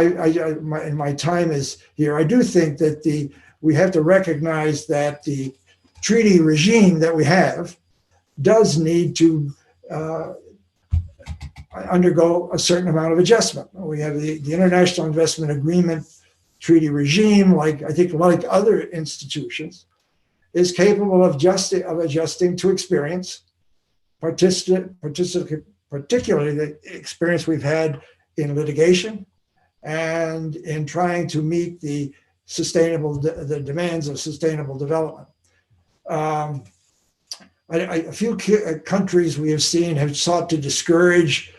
my time is here. I do think that we have to recognize that the treaty regime that we have does need to undergo a certain amount of adjustment. We have the International Investment Agreement treaty regime, like other institutions, is capable of adjusting to experience, particularly the experience we've had in litigation and in trying to meet the demands of sustainable development. A few countries we have seen have sought to disengage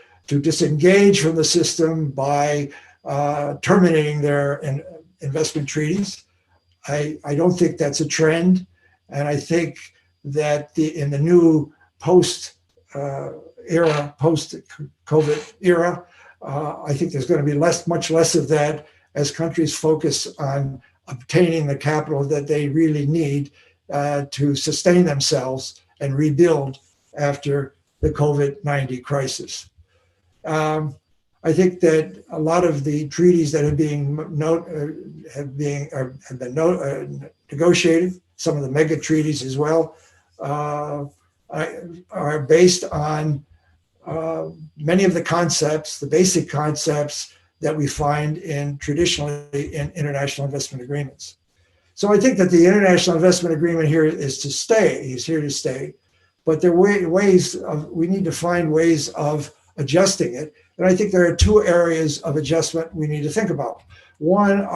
from the system by terminating their investment treaties. I don't think that's a trend. And I think that in the new post-COVID era, I think there's going to be much less of that as countries focus on obtaining the capital that they really need to sustain themselves and rebuild after the COVID-19 crisis. I think that a lot of the treaties that have been negotiated, some of the mega treaties as well, are based on many of the concepts, the basic concepts that we find traditionally in international investment agreements. So I think that the international investment agreement here is to stay. He's here to stay, but we need to find ways of adjusting it. And I think there are two areas of adjustment we need to think about. One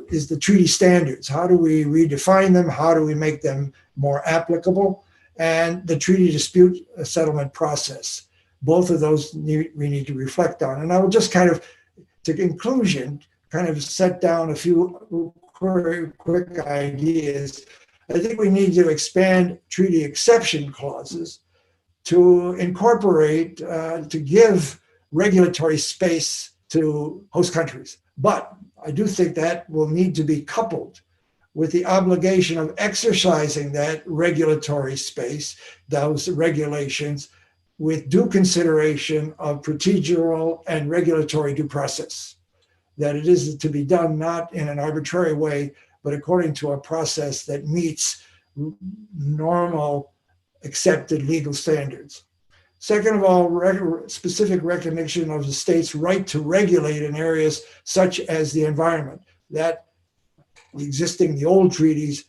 is the treaty standards. How do we redefine them? How do we make them more applicable? And the treaty dispute settlement process. Both of those we need to reflect on. And I will just to conclusion, set down a few quick ideas. I think we need to expand treaty exception clauses to incorporate, to give regulatory space to host countries. But I do think that will need to be coupled with the obligation of exercising that regulatory space, those regulations, with due consideration of procedural and regulatory due process. That it is to be done not in an arbitrary way, but according to a process that meets normal accepted legal standards. Second of all, specific recognition of the state's right to regulate in areas such as the environment. That the old treaties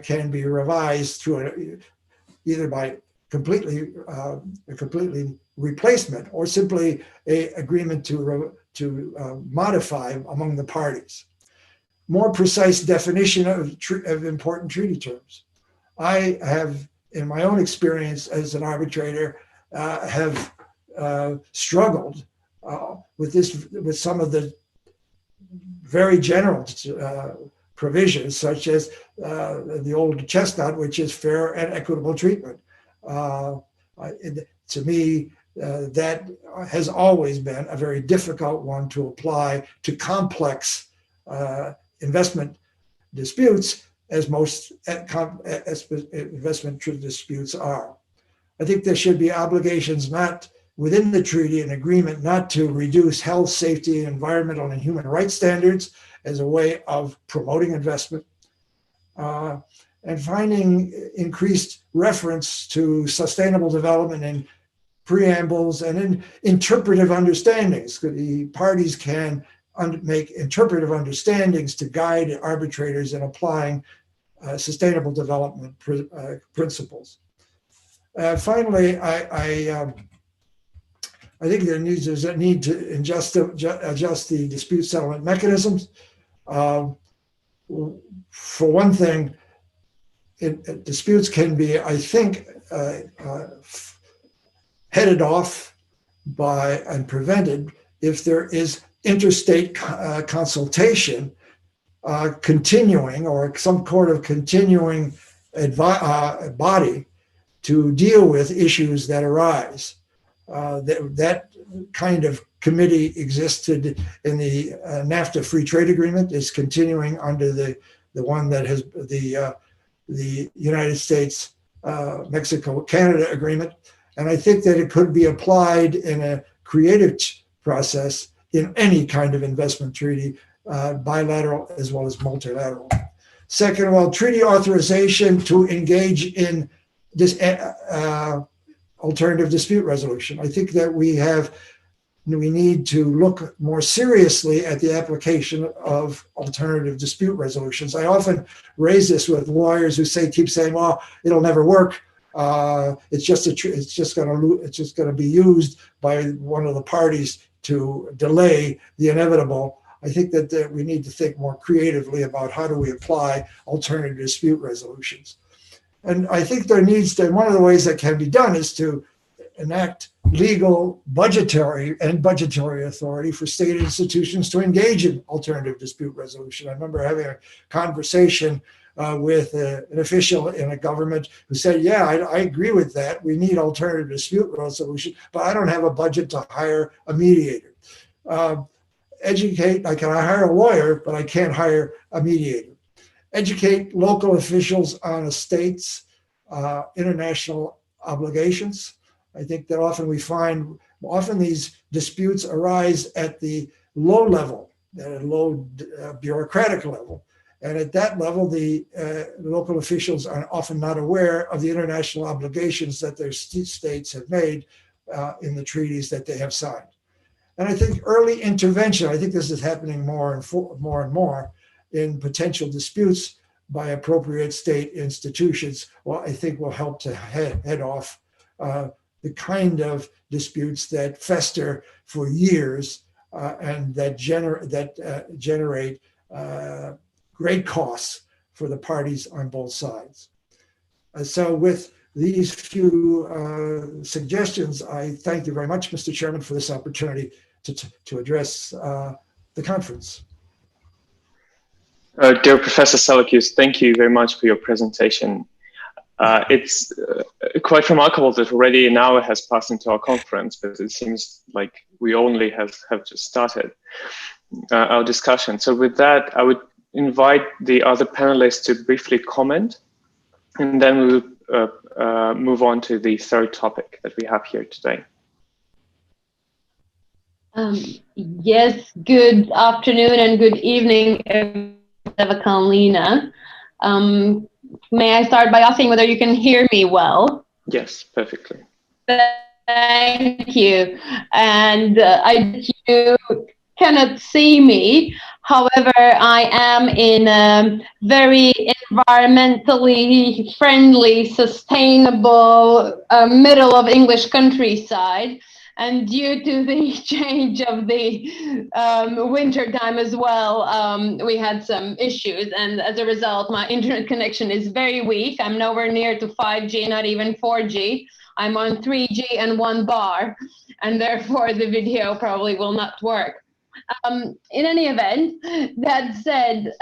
can be revised through either by completely replacement or simply a agreement to modify among the parties. More precise definition of important treaty terms. I have, in my own experience as an arbitrator, have struggled with some of the very general provisions, such as the old chestnut, which is fair and equitable treatment. To me, that has always been a very difficult one to apply to complex investment disputes, as most investment disputes are. I think there should be obligations not within the treaty, an agreement not to reduce health, safety, environmental, and human rights standards as a way of promoting investment. And finding increased reference to sustainable development in preambles and in interpretive understandings. The parties can make interpretive understandings to guide arbitrators in applying sustainable development principles. Finally, I think there's a need to adjust the dispute settlement mechanisms. For one thing, disputes can be, I think, headed off by and prevented if there is interstate consultation continuing, or some sort of continuing body to deal with issues that arise. That kind of committee existed in the NAFTA free trade agreement, is continuing under the one that has the United States, Mexico, Canada agreement. And I think that it could be applied in a creative process in any kind of investment treaty, bilateral as well as multilateral. Second of all, treaty authorization to engage in this alternative dispute resolution. I think that we need to look more seriously at the application of alternative dispute resolutions. I often raise this with lawyers who keep saying, "Well, it'll never work. It's just going to be used by one of the parties to delay the inevitable." I think that we need to think more creatively about how do we apply alternative dispute resolutions. And I think there needs to, one of the ways that can be done is to enact legal, budgetary authority for state institutions to engage in alternative dispute resolution. I remember having a conversation with an official in a government who said, "Yeah, I agree with that. We need alternative dispute resolution, but I don't have a budget to hire a mediator." I can hire a lawyer, but I can't hire a mediator. Educate local officials on a state's international obligations. I think that often these disputes arise at the low level, at a low bureaucratic level. And at that level, the local officials are often not aware of the international obligations that their states have made in the treaties that they have signed. And I think early intervention, I think this is happening more and more in potential disputes by appropriate state institutions, I think will help to head off the kind of disputes that fester for years and that generate great costs for the parties on both sides. So with these few suggestions, I thank you very much, Mr. Chairman, for this opportunity to address the conference. Dear Professor Selakius, thank you very much for your presentation. It's quite remarkable that already an hour has passed into our conference, but it seems like we only have just started our discussion. So with that, I would invite the other panelists to briefly comment, and then we will move on to the third topic that we have here today. Yes, good afternoon and good evening, Karolina. May I start by asking whether you can hear me well? Yes, perfectly. Thank you. And you cannot see me, However, I am in a very environmentally friendly, sustainable middle of English countryside. And due to the change of the winter time as well, we had some issues. And as a result, my internet connection is very weak. I'm nowhere near to 5G, not even 4G. I'm on 3G and 1 bar, and therefore the video probably will not work. In any event, that said,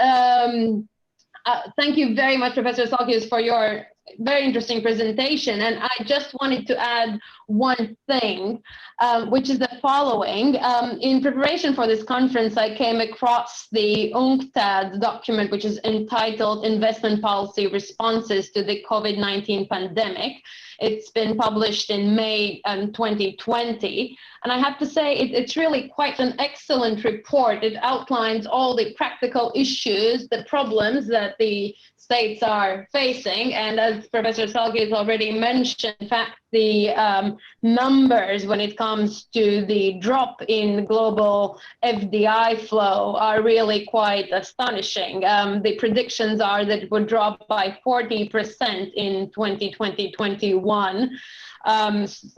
thank you very much, Professor Salkius, for your very interesting presentation. And I just wanted to add one thing, which is the following. In preparation for this conference, I came across the UNCTAD document, which is entitled Investment Policy Responses to the COVID-19 Pandemic. It's been published in May 2020. And I have to say, it's really quite an excellent report. It outlines all the practical issues, the problems that the states are facing. And as Professor Salkius already mentioned, in fact, the numbers when it comes to the drop in global FDI flow are really quite astonishing. The predictions are that it would drop by 40% in 2020-21.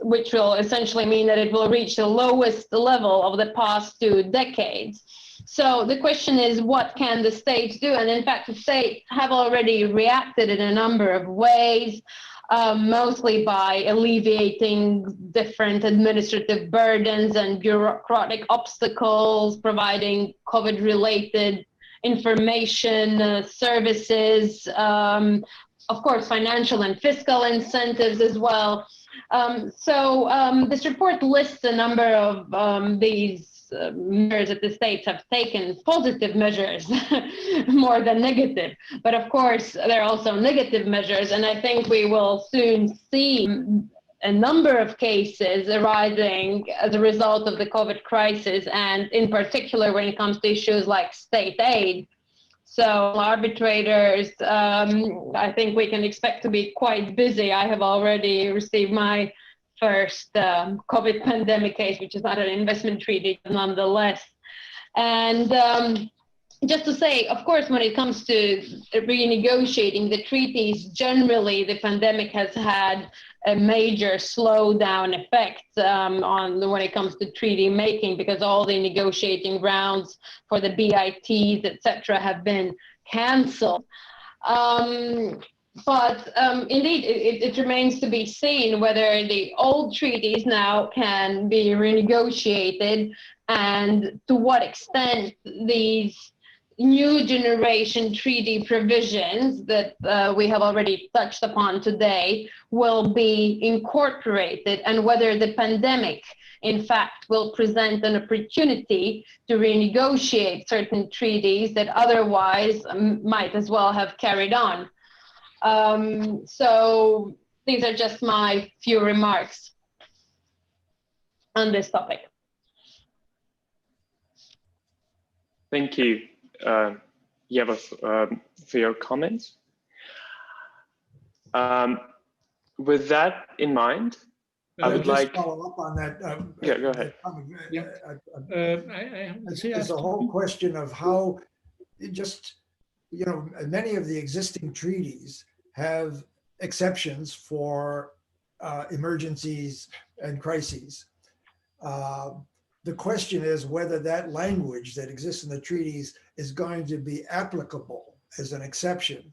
Which will essentially mean that it will reach the lowest level of the past 2 decades. So the question is, what can the states do? And in fact, the states have already reacted in a number of ways, mostly by alleviating different administrative burdens and bureaucratic obstacles, providing COVID-related information, services, of course, financial and fiscal incentives as well. This report lists a number of these measures that the states have taken, positive measures more than negative. But of course, there are also negative measures, and I think we will soon see a number of cases arising as a result of the COVID crisis, and in particular when it comes to issues like state aid. So arbitrators, I think we can expect to be quite busy. I have already received my first COVID pandemic case, which is not an investment treaty, nonetheless. And just to say, of course, when it comes to renegotiating the treaties, generally the pandemic has had a major slowdown effect on when it comes to treaty making, because all the negotiating rounds for the BITs, etc., have been cancelled. But indeed, it remains to be seen whether the old treaties now can be renegotiated, and to what extent these new generation treaty provisions that we have already touched upon today will be incorporated, and whether the pandemic, in fact, will present an opportunity to renegotiate certain treaties that otherwise might as well have carried on. So these are just my few remarks on this topic. Thank you, Yeva, for your comments. With that in mind, I would like to follow up on that. Yeah, go ahead. It's a whole question of how many of the existing treaties have exceptions for emergencies and crises. The question is whether that language that exists in the treaties is going to be applicable as an exception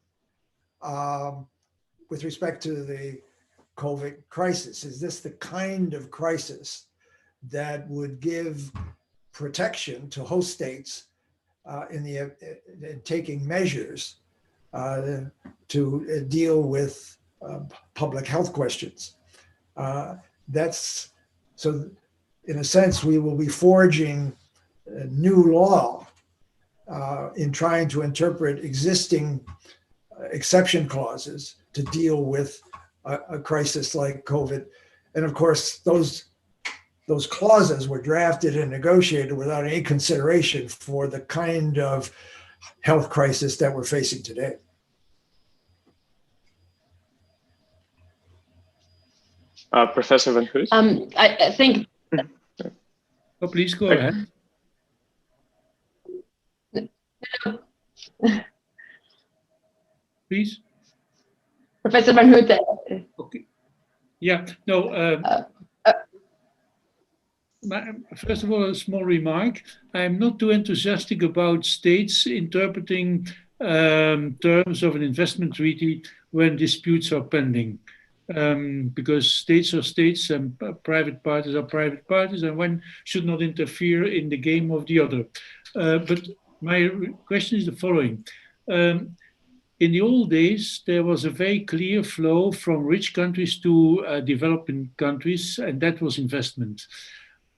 with respect to the COVID crisis. Is this the kind of crisis that would give protection to host states in taking measures to deal with public health questions? So in a sense, we will be forging a new law in trying to interpret existing exception clauses to deal with a crisis like COVID. And of course, those clauses were drafted and negotiated without any consideration for the kind of health crisis that we're facing today. Professor Van Hoos? I think... Oh, please go ahead. Please. Professor Van Houten. Okay. Yeah. No. First of all, a small remark. I'm not too enthusiastic about states interpreting terms of an investment treaty when disputes are pending. Because states are states and private parties are private parties, and one should not interfere in the game of the other. But my question is the following. In the old days, there was a very clear flow from rich countries to developing countries, and that was investment.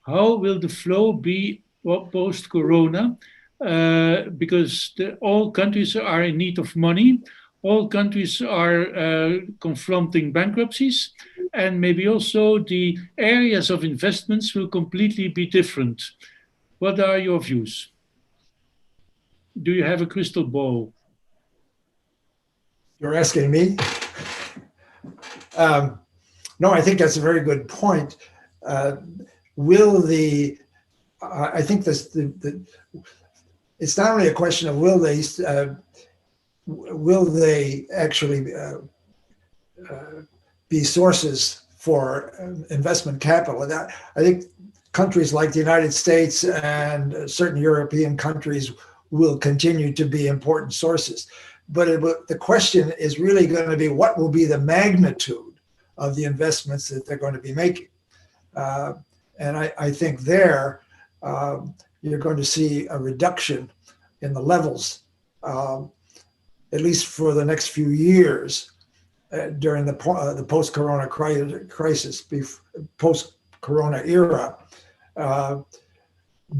How will the flow be post-corona? Because all countries are in need of money. All countries are confronting bankruptcies, and maybe also the areas of investments will completely be different. What are your views? Do you have a crystal ball? You're asking me? No, I think that's a very good point. I think this, it's not only a question of will they actually be sources for investment capital. And I think countries like the United States and certain European countries will continue to be important sources. But the question is really going to be what will be the magnitude of the investments that they're going to be making. And I think there you're going to see a reduction in the levels, at least for the next few years during the post-corona crisis, post-corona era,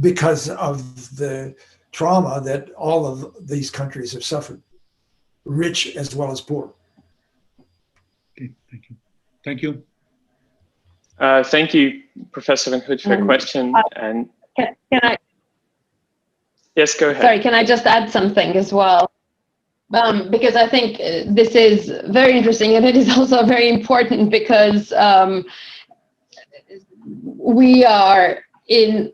because of the trauma that all of these countries have suffered, rich as well as poor. Okay, thank you. Thank you. Thank you, Professor Van Houten, for your question. And can I? Yes, go ahead. Sorry, can I just add something as well? Because I think this is very interesting, and it is also very important because we are in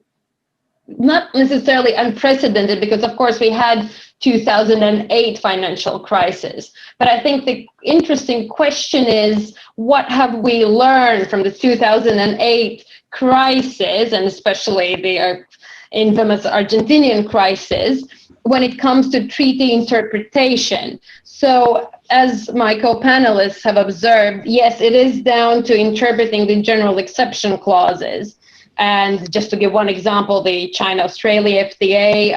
not necessarily unprecedented, because of course we had 2008 financial crisis. But I think the interesting question is, what have we learned from the 2008 crisis, and especially the infamous Argentinian crisis, when it comes to treaty interpretation? So as my co-panelists have observed, yes, it is down to interpreting the general exception clauses. And just to give one example, the China-Australia FDA,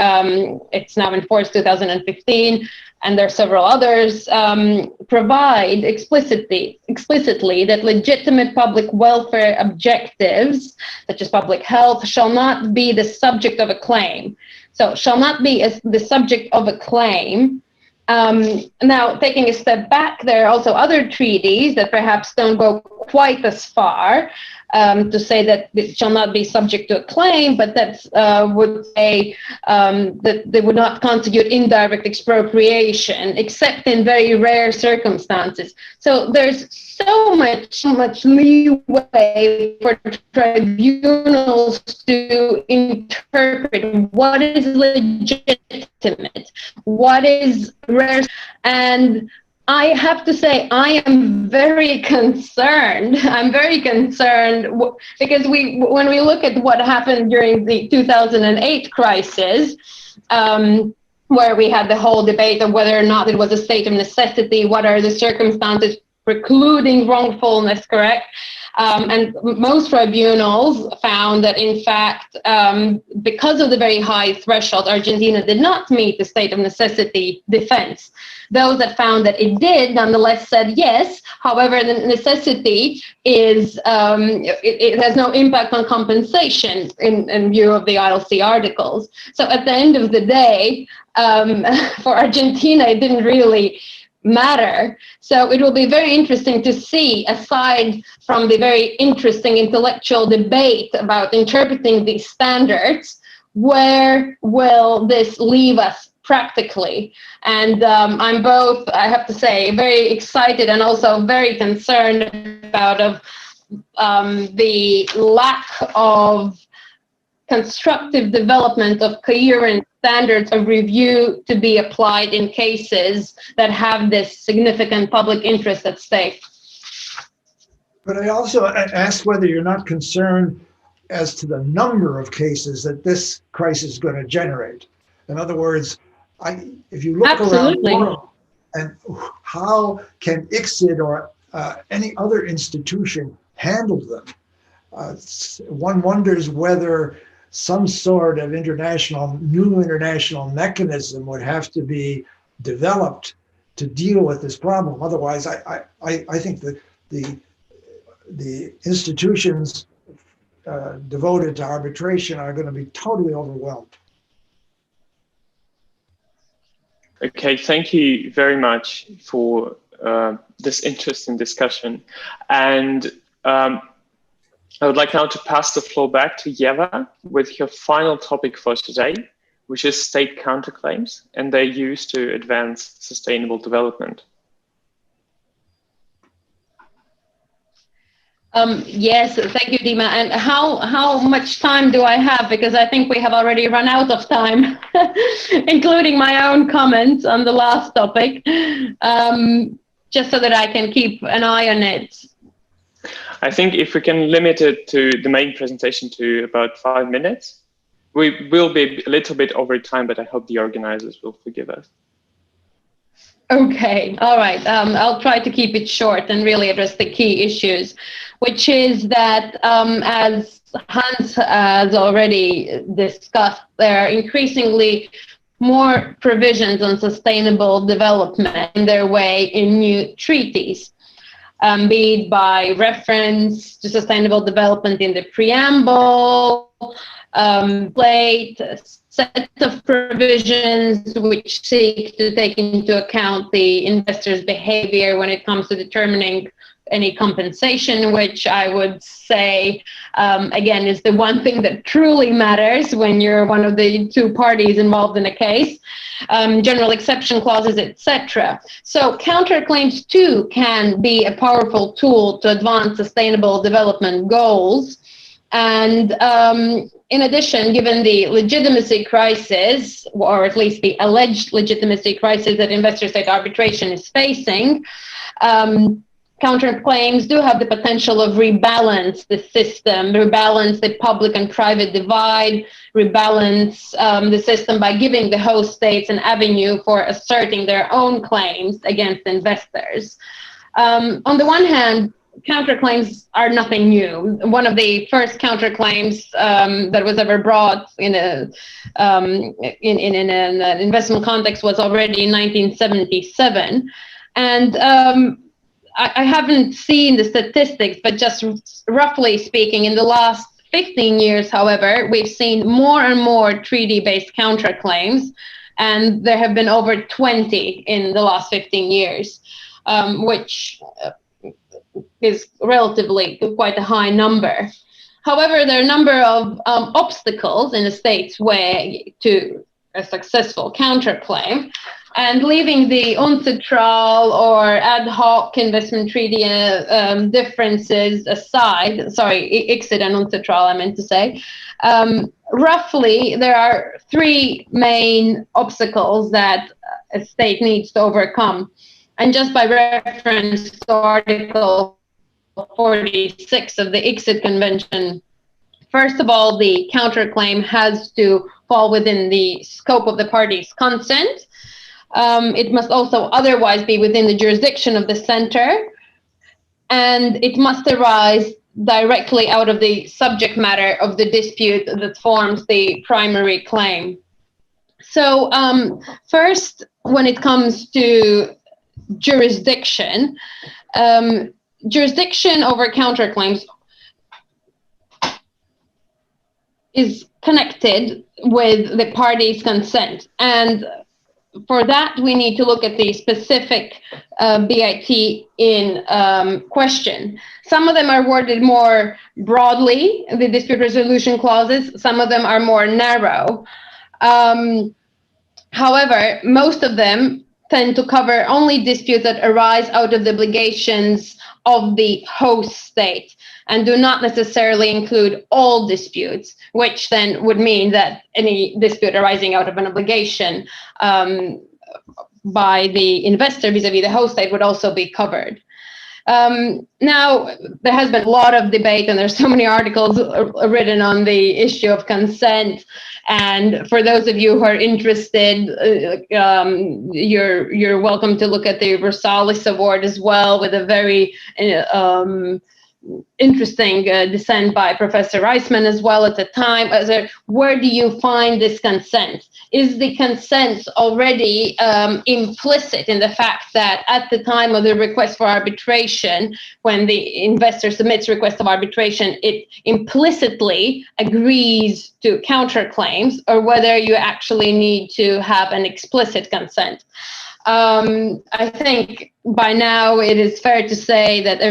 it's now in force 2015, and there are several others, provide explicitly that legitimate public welfare objectives, such as public health, shall not be the subject of a claim. So shall not be the subject of a claim. Now, taking a step back, there are also other treaties that perhaps don't go quite as far to say that it shall not be subject to a claim, but that would say that they would not constitute indirect expropriation, except in very rare circumstances. So there's so much leeway for tribunals to interpret what is legitimate, what is rare, and I have to say, I am very concerned. I'm very concerned because when we look at what happened during the 2008 crisis, where we had the whole debate of whether or not it was a state of necessity, what are the circumstances precluding wrongfulness, correct? And most tribunals found that, in fact, because of the very high threshold, Argentina did not meet the state of necessity defense. Those that found that it did, nonetheless, said yes. However, the necessity is, it has no impact on compensation in view of the ILC articles. So at the end of the day, for Argentina, it didn't really matter. So it will be very interesting to see, aside from the very interesting intellectual debate about interpreting these standards, where will this leave us practically? And I'm both, I have to say, very excited and also very concerned about the lack of constructive development of coherent standards of review to be applied in cases that have this significant public interest at stake. But I also ask whether you're not concerned as to the number of cases that this crisis is going to generate. In other words, if you look around the world, and how can ICSID or any other institution handle them? One wonders whether some sort of new international mechanism would have to be developed to deal with this problem. Otherwise, I think that the institutions devoted to arbitration are going to be totally overwhelmed. Okay, thank you very much for this interesting discussion. And I would like now to pass the floor back to Yeva with your final topic for today, which is state counterclaims and their use to advance sustainable development. Yes, thank you, Dima. And how much time do I have? Because I think we have already run out of time, including my own comments on the last topic, just so that I can keep an eye on it. I think if we can limit it to the main presentation to about 5 minutes, we will be a little bit over time, but I hope the organizers will forgive us. Okay, all right. I'll try to keep it short and really address the key issues, which is that, as Hans has already discussed, there are increasingly more provisions on sustainable development in their way in new treaties, be it by reference to sustainable development in the preamble, set of provisions which seek to take into account the investor's behavior when it comes to determining any compensation, which I would say, again, is the one thing that truly matters when you're one of the two parties involved in a case, general exception clauses, etc. So counterclaims too can be a powerful tool to advance sustainable development goals. And in addition, given the legitimacy crisis, or at least the alleged legitimacy crisis that investor-state arbitration is facing, counterclaims do have the potential of rebalance the system, rebalance the public and private divide, rebalance the system by giving the host states an avenue for asserting their own claims against investors. On the one hand, counterclaims are nothing new. One of the first counterclaims that was ever brought in an investment context was already in 1977. And I haven't seen the statistics, but just roughly speaking, in the last 15 years, however, we've seen more and more treaty-based counterclaims, and there have been over 20 in the last 15 years, which is relatively quite a high number. However, there are a number of obstacles in the state's way to a successful counterclaim, and leaving the UNCITRAL or ad hoc investment treaty differences aside, sorry, ICSID and UNCITRAL I meant to say, roughly there are three main obstacles that a state needs to overcome. And just by reference to Article 46 of the ICSID Convention, first of all, the counterclaim has to fall within the scope of the party's consent. It must also otherwise be within the jurisdiction of the center, and it must arise directly out of the subject matter of the dispute that forms the primary claim. So first, when it comes to jurisdiction, jurisdiction over counterclaims is connected with the party's consent, and for that we need to look at the specific BIT in question. Some of them are worded more broadly, the dispute resolution clauses, some of them are more narrow. However, most of them tend to cover only disputes that arise out of the obligations of the host state. and do not necessarily include all disputes, which then would mean that any dispute arising out of an obligation by the investor vis-a-vis the host state would also be covered. Now, there has been a lot of debate, and there's so many articles written on the issue of consent. And for those of you who are interested, you're welcome to look at the Rosales Award as well, with a very interesting dissent by Professor Reisman as well at the time. Where do you find this consent? Is the consent already implicit in the fact that at the time of the request for arbitration, when the investor submits request of arbitration, it implicitly agrees to counterclaims, or whether you actually need to have an explicit consent? I think by now it is fair to say that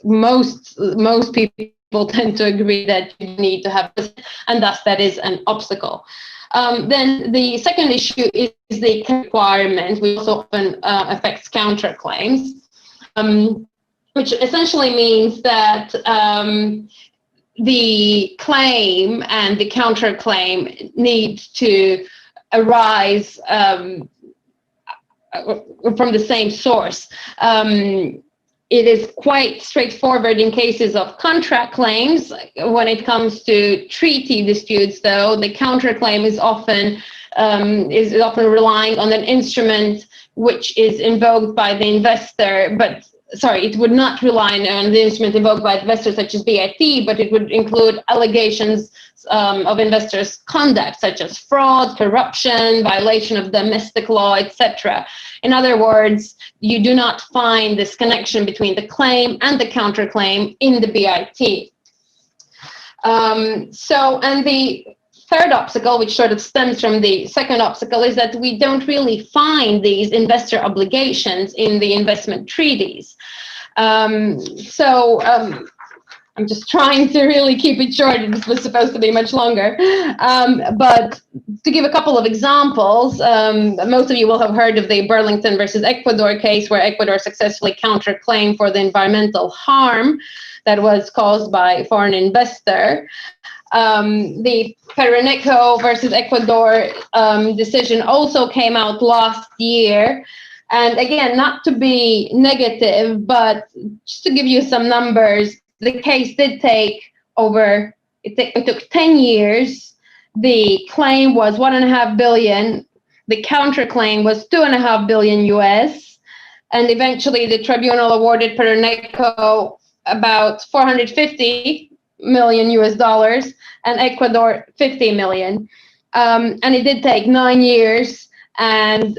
most people tend to agree that you need to have this, and thus that is an obstacle. Then the second issue is the requirement, which also often affects counterclaims, which essentially means that the claim and the counterclaim need to arise from the same source. It is quite straightforward in cases of contract claims. When it comes to treaty disputes, though, the counterclaim is often relying on an instrument which is invoked by the investor, but sorry, it would not rely on the instrument invoked by investors such as BIT, but it would include allegations of investors' conduct, such as fraud, corruption, violation of domestic law, etc. In other words, you do not find this connection between the claim and the counterclaim in the BIT. And the third obstacle, which sort of stems from the second obstacle, is that we don't really find these investor obligations in the investment treaties. I'm just trying to really keep it short. This was supposed to be much longer. But to give a couple of examples, most of you will have heard of the Burlington versus Ecuador case, where Ecuador successfully counterclaimed for the environmental harm that was caused by a foreign investor. The Peroneco versus Ecuador decision also came out last year. And again, not to be negative, but just to give you some numbers, the case did take it took 10 years. The claim was $1.5 billion. The counterclaim was $2.5 billion US. And eventually the tribunal awarded Peroneco about $450 million US, and Ecuador 50 million. And it did take 9 years and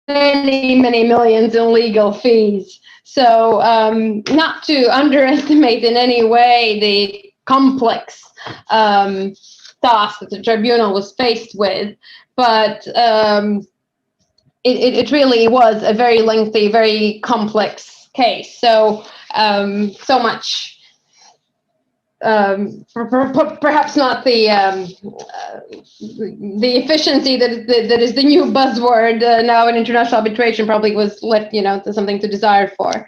many millions in legal fees. So not to underestimate in any way the complex task that the tribunal was faced with, but it really was a very lengthy, very complex case. So so much. Perhaps not the efficiency that is the new buzzword now in international arbitration, probably was left, to something to desire for.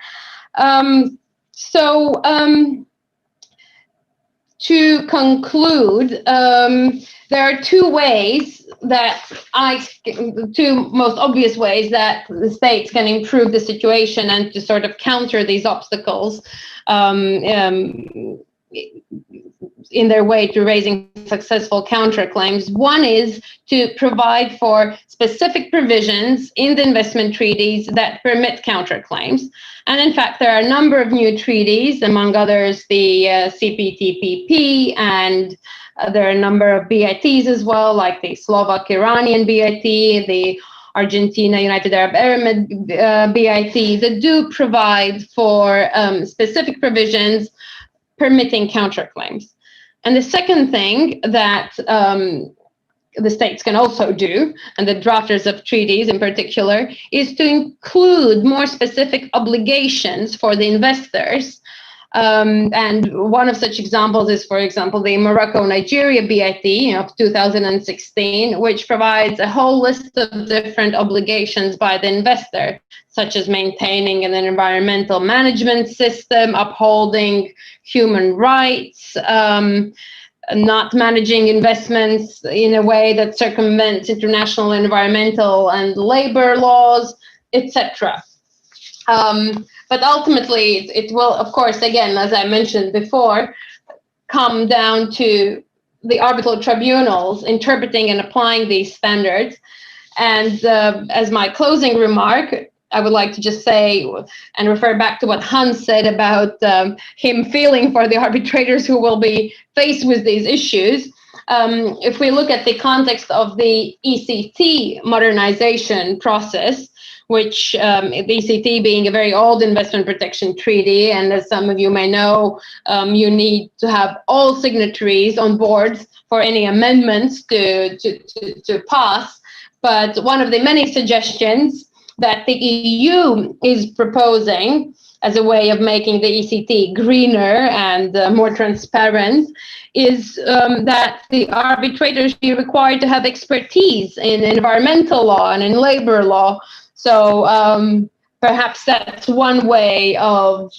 To conclude, there are two most obvious ways that the states can improve the situation and to sort of counter these obstacles in their way to raising successful counterclaims. One is to provide for specific provisions in the investment treaties that permit counterclaims. And in fact, there are a number of new treaties, among others, the CPTPP, and there are a number of BITs as well, like the Slovak-Iranian BIT, the Argentina-United Arab Emirates BIT, that do provide for specific provisions permitting counterclaims. And the second thing that the states can also do, and the drafters of treaties in particular, is to include more specific obligations for the investors And one of such examples is, for example, the Morocco-Nigeria BIT of 2016, which provides a whole list of different obligations by the investor, such as maintaining an environmental management system, upholding human rights, not managing investments in a way that circumvents international environmental and labor laws, etc. But ultimately, it will, of course, again, as I mentioned before, come down to the arbitral tribunals interpreting and applying these standards. And as my closing remark, I would like to just say and refer back to what Hans said about him feeling for the arbitrators who will be faced with these issues. If we look at the context of the ECT modernization process, which the ECT being a very old investment protection treaty, and as some of you may know, you need to have all signatories on board for any amendments to pass. But one of the many suggestions that the EU is proposing as a way of making the ECT greener and more transparent is that the arbitrators be required to have expertise in environmental law and in labor law. So perhaps that's one way of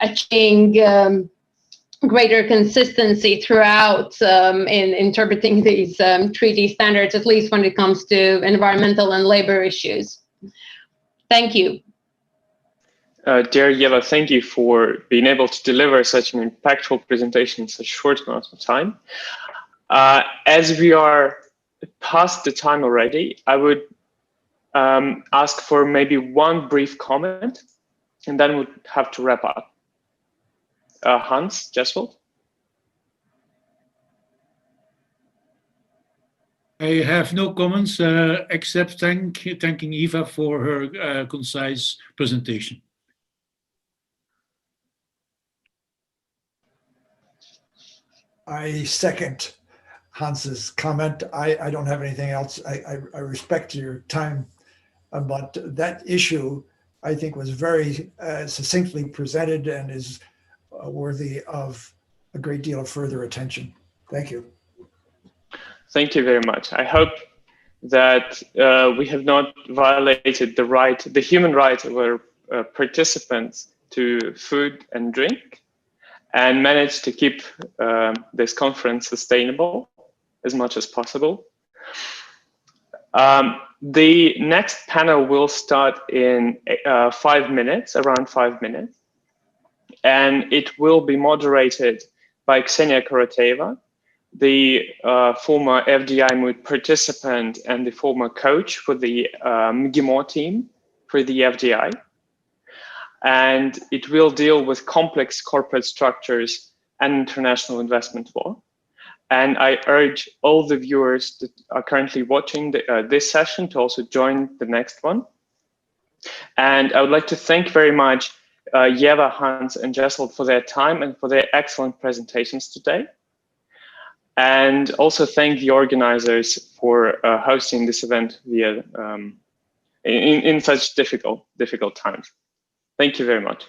achieving greater consistency throughout in interpreting these treaty standards, at least when it comes to environmental and labor issues. Thank you. Dear Yeva, thank you for being able to deliver such an impactful presentation in such a short amount of time. As we are past the time already, I would ask for maybe one brief comment, and then we'll have to wrap up. Hans Jeswold? I have no comments except thanking Eva for her concise presentation. I second Hans's comment. I don't have anything else. I respect your time, but that issue I think was very succinctly presented and is worthy of a great deal of further attention. Thank you. Thank you very much. I hope that we have not violated the human right of our participants to food and drink, and managed to keep this conference sustainable as much as possible. The next panel will start in 5 minutes, around 5 minutes. And it will be moderated by Ksenia Koroteva, the former FDI mood participant and the former coach for the MGIMO team for the FDI. And it will deal with complex corporate structures and international investment law. And I urge all the viewers that are currently watching this session to also join the next one. And I would like to thank very much Yeva, Hans, and Jeswold for their time and for their excellent presentations today. And also thank the organizers for hosting this event via in such difficult times. Thank you very much.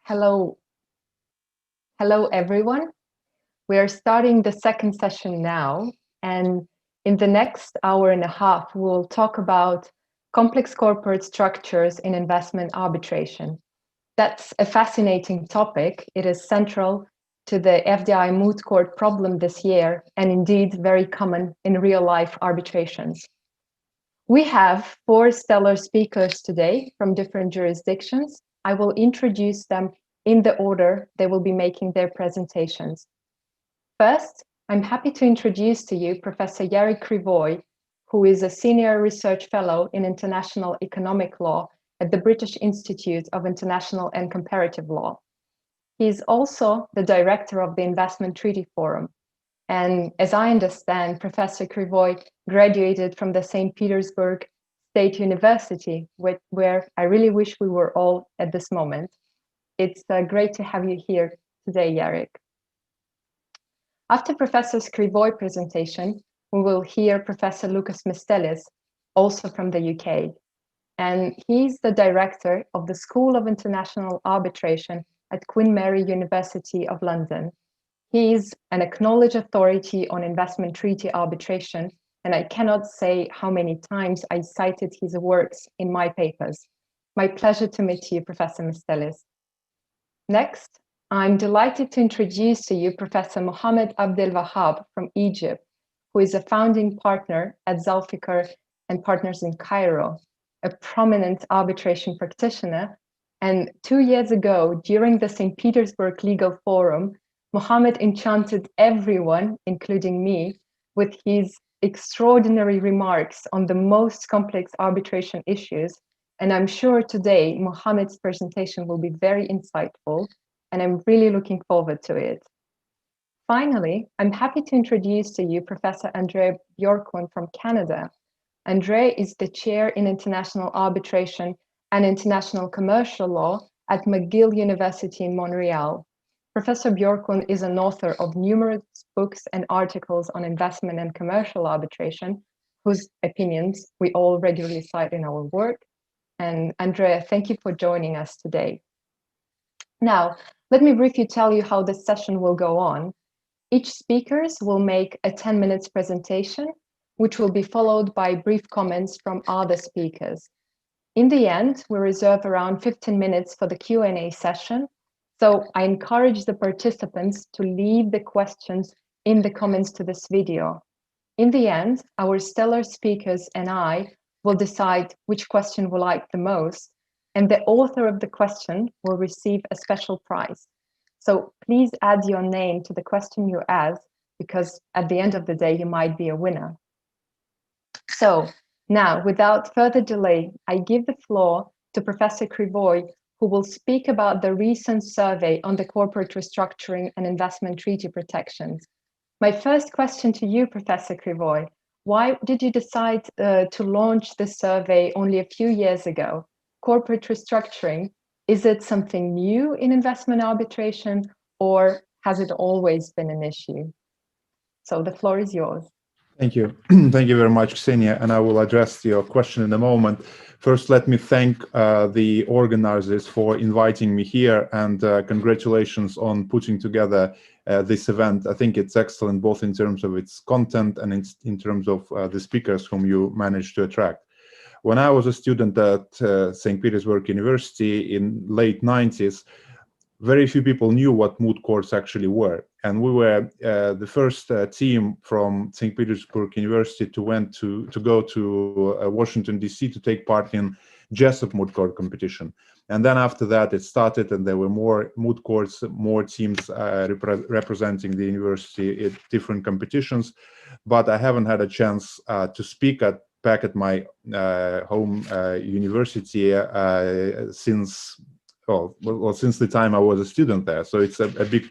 Hello, everyone. We are starting the second session now, and in the next hour and a half, we'll talk about complex corporate structures in investment arbitration. That's a fascinating topic. It is central to the FDI moot court problem this year, and indeed very common in real-life arbitrations. We have 4 stellar speakers today from different jurisdictions. I will introduce them in the order they will be making their presentations. First, I'm happy to introduce to you Professor Yari Krivoy, who is a Senior Research Fellow in International Economic Law at the British Institute of International and Comparative Law. He is also the Director of the Investment Treaty Forum. And as I understand, Professor Krivoy graduated from the St. Petersburg State University, where I really wish we were all at this moment. It's great to have you here today, Jarek. After Professor Krivoy's presentation, we will hear Professor Lucas Mistelis, also from the UK. And he's the director of the School of International Arbitration at Queen Mary University of London. He is an acknowledged authority on investment treaty arbitration, and I cannot say how many times I cited his works in my papers. My pleasure to meet you, Professor Mistelis. Next, I'm delighted to introduce to you Professor Mohammed Abdel Wahab from Egypt, who is a founding partner at Zulfikar and Partners in Cairo, a prominent arbitration practitioner. And 2 years ago, during the St. Petersburg Legal Forum, Mohammed enchanted everyone, including me, with his extraordinary remarks on the most complex arbitration issues. And I'm sure today Mohammed's presentation will be very insightful, and I'm really looking forward to it. Finally, I'm happy to introduce to you Professor Andre Bjorkman from Canada. Andre is the chair in international arbitration and international commercial law at McGill University in Montreal. Professor Bjorkman is an author of numerous books and articles on investment and commercial arbitration, whose opinions we all regularly cite in our work. And Andrea, thank you for joining us today. Now, let me briefly tell you how this session will go on. Each speaker will make a 10 minutes presentation, which will be followed by brief comments from other speakers. In the end, we reserve around 15 minutes for the Q&A session. So I encourage the participants to leave the questions in the comments to this video. In the end, our stellar speakers and I will decide which question we like the most, and the author of the question will receive a special prize. So please add your name to the question you ask, because at the end of the day, you might be a winner. So now, without further delay, I give the floor to Professor Krivoy, who will speak about the recent survey on the corporate restructuring and investment treaty protections. My first question to you, Professor Krivoy, why did you decide to launch this survey only a few years ago? Corporate restructuring, is it something new in investment arbitration, or has it always been an issue? So the floor is yours. Thank you. Thank you very much, Ksenia, and I will address your question in a moment. First, let me thank the organizers for inviting me here, and congratulations on putting together this event. I think it's excellent, both in terms of its content and in terms of the speakers whom you managed to attract. When I was a student at St. Petersburg University in late 90s, very few people knew what moot courts actually were. And we were the first team from St. Petersburg University to go to Washington, D.C. to take part in Jessup moot court competition. And then after that, it started, and there were more moot courts, more teams representing the university at different competitions. But I haven't had a chance to speak back at my home university since the time I was a student there. So it's a big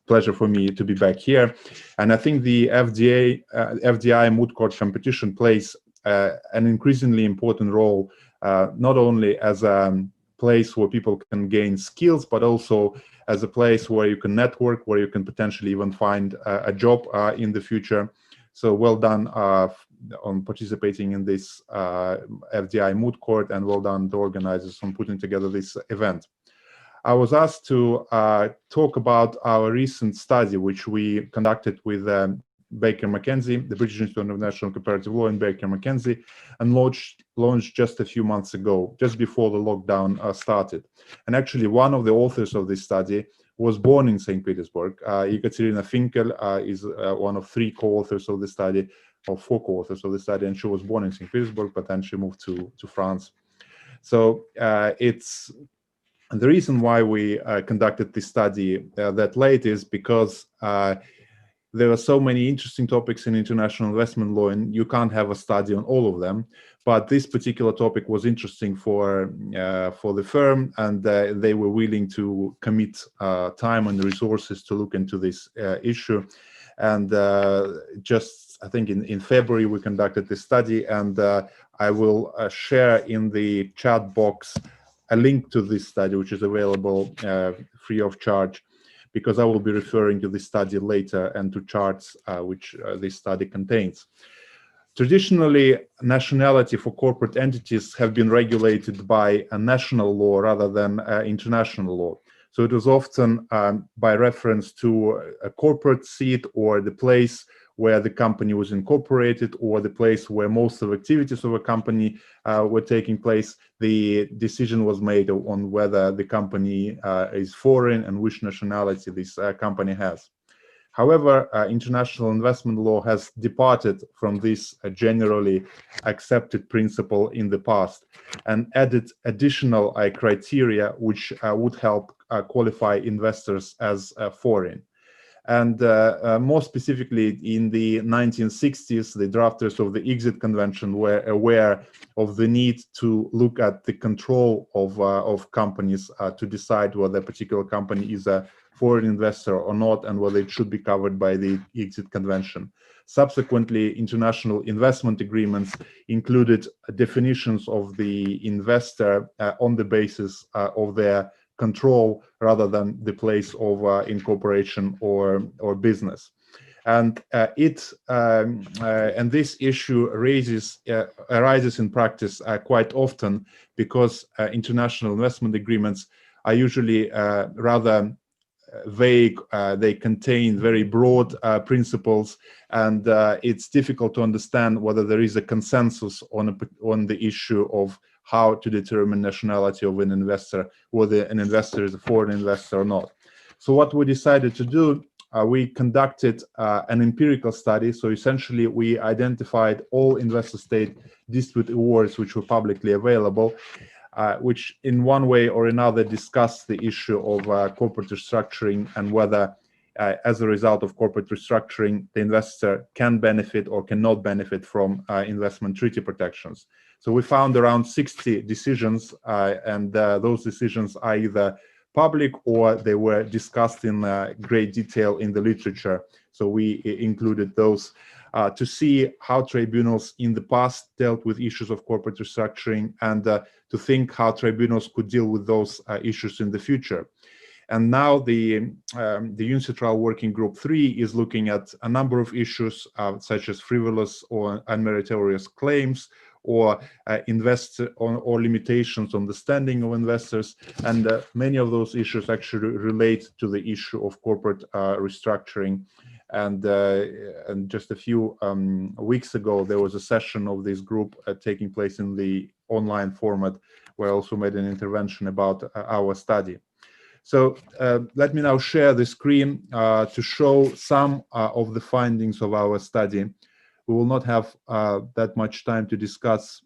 pleasure for me to be back here. And I think the FDI moot court competition plays an increasingly important role, not only as a place where people can gain skills, but also as a place where you can network, where you can potentially even find a job in the future. So well done on participating in this FDI moot court, and well done to organizers on putting together this event. I was asked to talk about our recent study, which we conducted with Baker McKenzie, the British Institute of National Comparative Law in Baker McKenzie, and launched just a few months ago, just before the lockdown started. And actually, one of the authors of this study was born in St. Petersburg. Ekaterina Finkel is one of 3 co-authors of the study, or 4 co-authors of the study, and she was born in St. Petersburg, but then she moved to France. So it's the reason why we conducted this study that late is because there are so many interesting topics in international investment law, and you can't have a study on all of them. But this particular topic was interesting for the firm, and they were willing to commit time and resources to look into this issue. And just, I think in February, we conducted this study, and I will share in the chat box a link to this study, which is available free of charge, because I will be referring to this study later and to charts which this study contains. Traditionally, nationality for corporate entities have been regulated by a national law rather than international law. So it was often by reference to a corporate seat or the place where the company was incorporated or the place where most of the activities of a company were taking place. The decision was made on whether the company is foreign and which nationality this company has. However, international investment law has departed from this generally accepted principle in the past and added additional criteria which would help qualify investors as foreign. And more specifically, in the 1960s, the drafters of the Exit Convention were aware of the need to look at the control of companies to decide whether a particular company is a foreign investor or not, and whether it should be covered by the Exit Convention. Subsequently, international investment agreements included definitions of the investor on the basis of their control rather than the place of incorporation or business. And and this issue arises in practice quite often because international investment agreements are usually rather vague. They contain very broad principles, and it's difficult to understand whether there is a consensus on the issue of how to determine nationality of an investor, whether an investor is a foreign investor or not. So what we decided to do, we conducted an empirical study. So essentially, we identified all investor-state dispute awards which were publicly available, which in one way or another discuss the issue of corporate restructuring and whether as a result of corporate restructuring, the investor can benefit or cannot benefit from investment treaty protections. So we found around 60 decisions, and those decisions are either public or they were discussed in great detail in the literature. So we included those to see how tribunals in the past dealt with issues of corporate restructuring, and to think how tribunals could deal with those issues in the future. And now the UNCITRAL Working Group 3 is looking at a number of issues such as frivolous or unmeritorious claims, or or limitations on the standing of investors, and many of those issues actually relate to the issue of corporate restructuring. And just a few weeks ago, there was a session of this group taking place in the online format, where I also made an intervention about our study. So let me now share the screen to show some of the findings of our study. We will not have that much time to discuss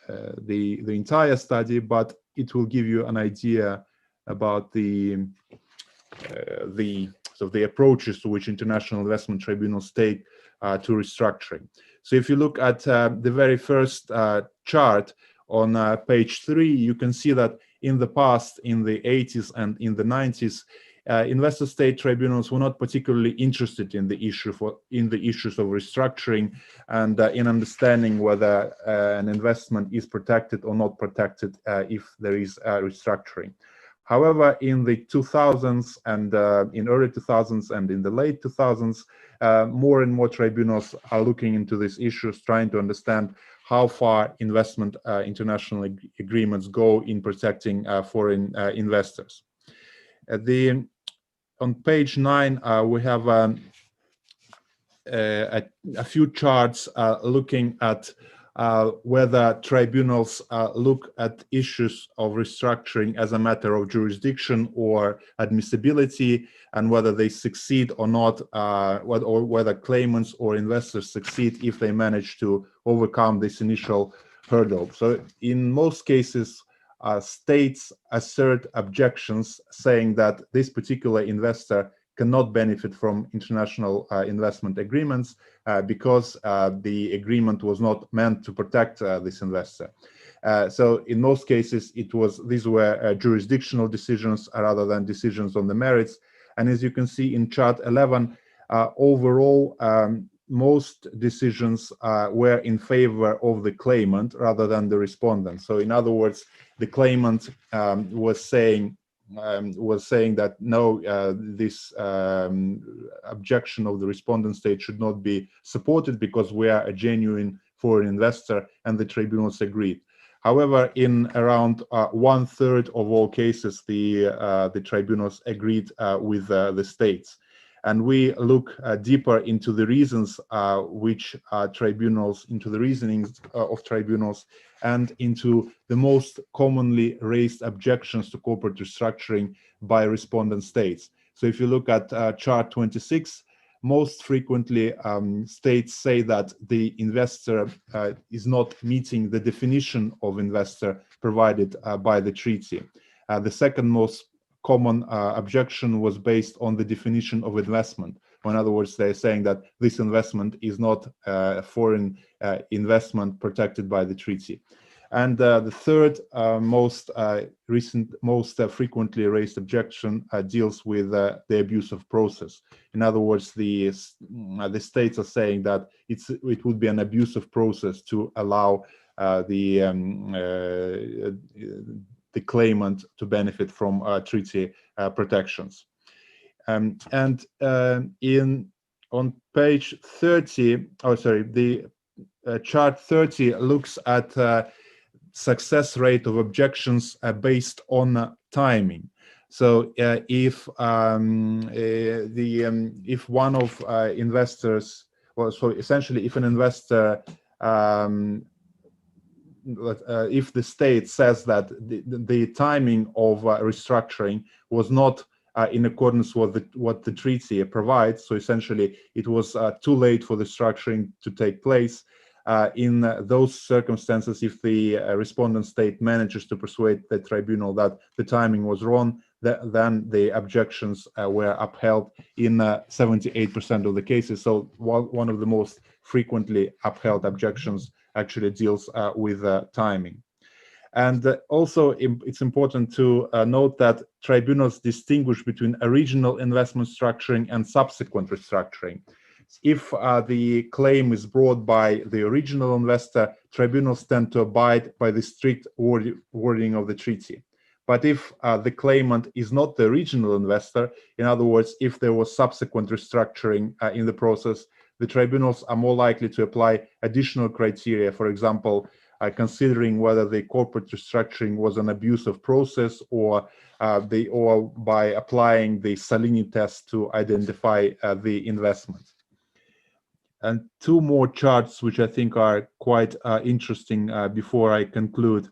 the entire study, but it will give you an idea about the approaches to which international investment tribunals take to restructuring. So if you look at the very first chart on page 3, you can see that in the past, in the 80s and in the 90s, investor-state tribunals were not particularly interested in the issues of restructuring and in understanding whether an investment is protected or not protected if there is restructuring. However, in the 2000s and in early 2000s and in the late 2000s, more and more tribunals are looking into these issues, trying to understand how far investment international agreements go in protecting foreign investors. On page 9, we have a few charts looking at whether tribunals look at issues of restructuring as a matter of jurisdiction or admissibility, and whether they succeed or not, or whether claimants or investors succeed if they manage to overcome this initial hurdle. So in most cases, states assert objections saying that this particular investor cannot benefit from international investment agreements because the agreement was not meant to protect this investor. So in most cases, these were jurisdictional decisions rather than decisions on the merits. And as you can see in chart 11, overall, most decisions were in favor of the claimant rather than the respondent. So in other words, the claimant was saying that no, this objection of the respondent state should not be supported because we are a genuine foreign investor, and the tribunals agreed. However, in around 1/3 of all cases, the tribunals agreed with the states. And we look deeper into the reasons into the reasonings of tribunals, and into the most commonly raised objections to corporate restructuring by respondent states. So if you look at chart 26, most frequently states say that the investor is not meeting the definition of investor provided by the treaty. The second most common objection was based on the definition of investment. In other words, they're saying that this investment is not a foreign investment protected by the treaty. And the third most frequently raised objection deals with the abuse of process. In other words, the states are saying that it would be an abuse of process to allow the claimant to benefit from treaty protections. On page 30, the chart 30 looks at success rate of objections based on timing. So if one of investors, so essentially if an investor if the state says that the timing of restructuring was not in accordance with what the treaty provides, so essentially it was too late for the structuring to take place, in those circumstances, if the respondent state manages to persuade the tribunal that the timing was wrong, then the objections were upheld in 78% of the cases. So one of the most frequently upheld objections actually deals with timing. And also it's important to note that tribunals distinguish between original investment structuring and subsequent restructuring. If the claim is brought by the original investor, tribunals tend to abide by the strict wording of the treaty. But if the claimant is not the original investor, in other words, if there was subsequent restructuring in the process, the tribunals are more likely to apply additional criteria, for example, considering whether the corporate restructuring was an abuse of process, or by applying the Salini test to identify the investment. And two more charts, which I think are quite interesting before I conclude.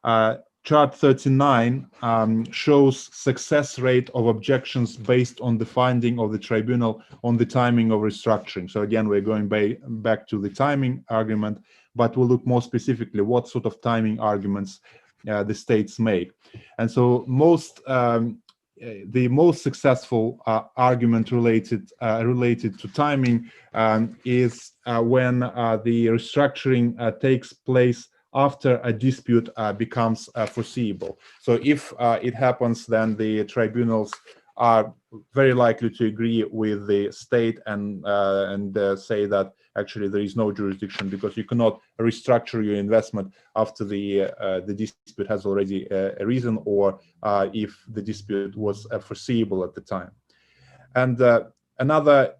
Chart 39 shows success rate of objections based on the finding of the tribunal on the timing of restructuring. So again, we're going back to the timing argument, but we'll look more specifically what sort of timing arguments the states make. And so the most successful argument related to timing is when the restructuring takes place after a dispute becomes foreseeable. So if it happens, then the tribunals are very likely to agree with the state and say that actually there is no jurisdiction, because you cannot restructure your investment after the dispute has already arisen, or if the dispute was foreseeable at the time. And another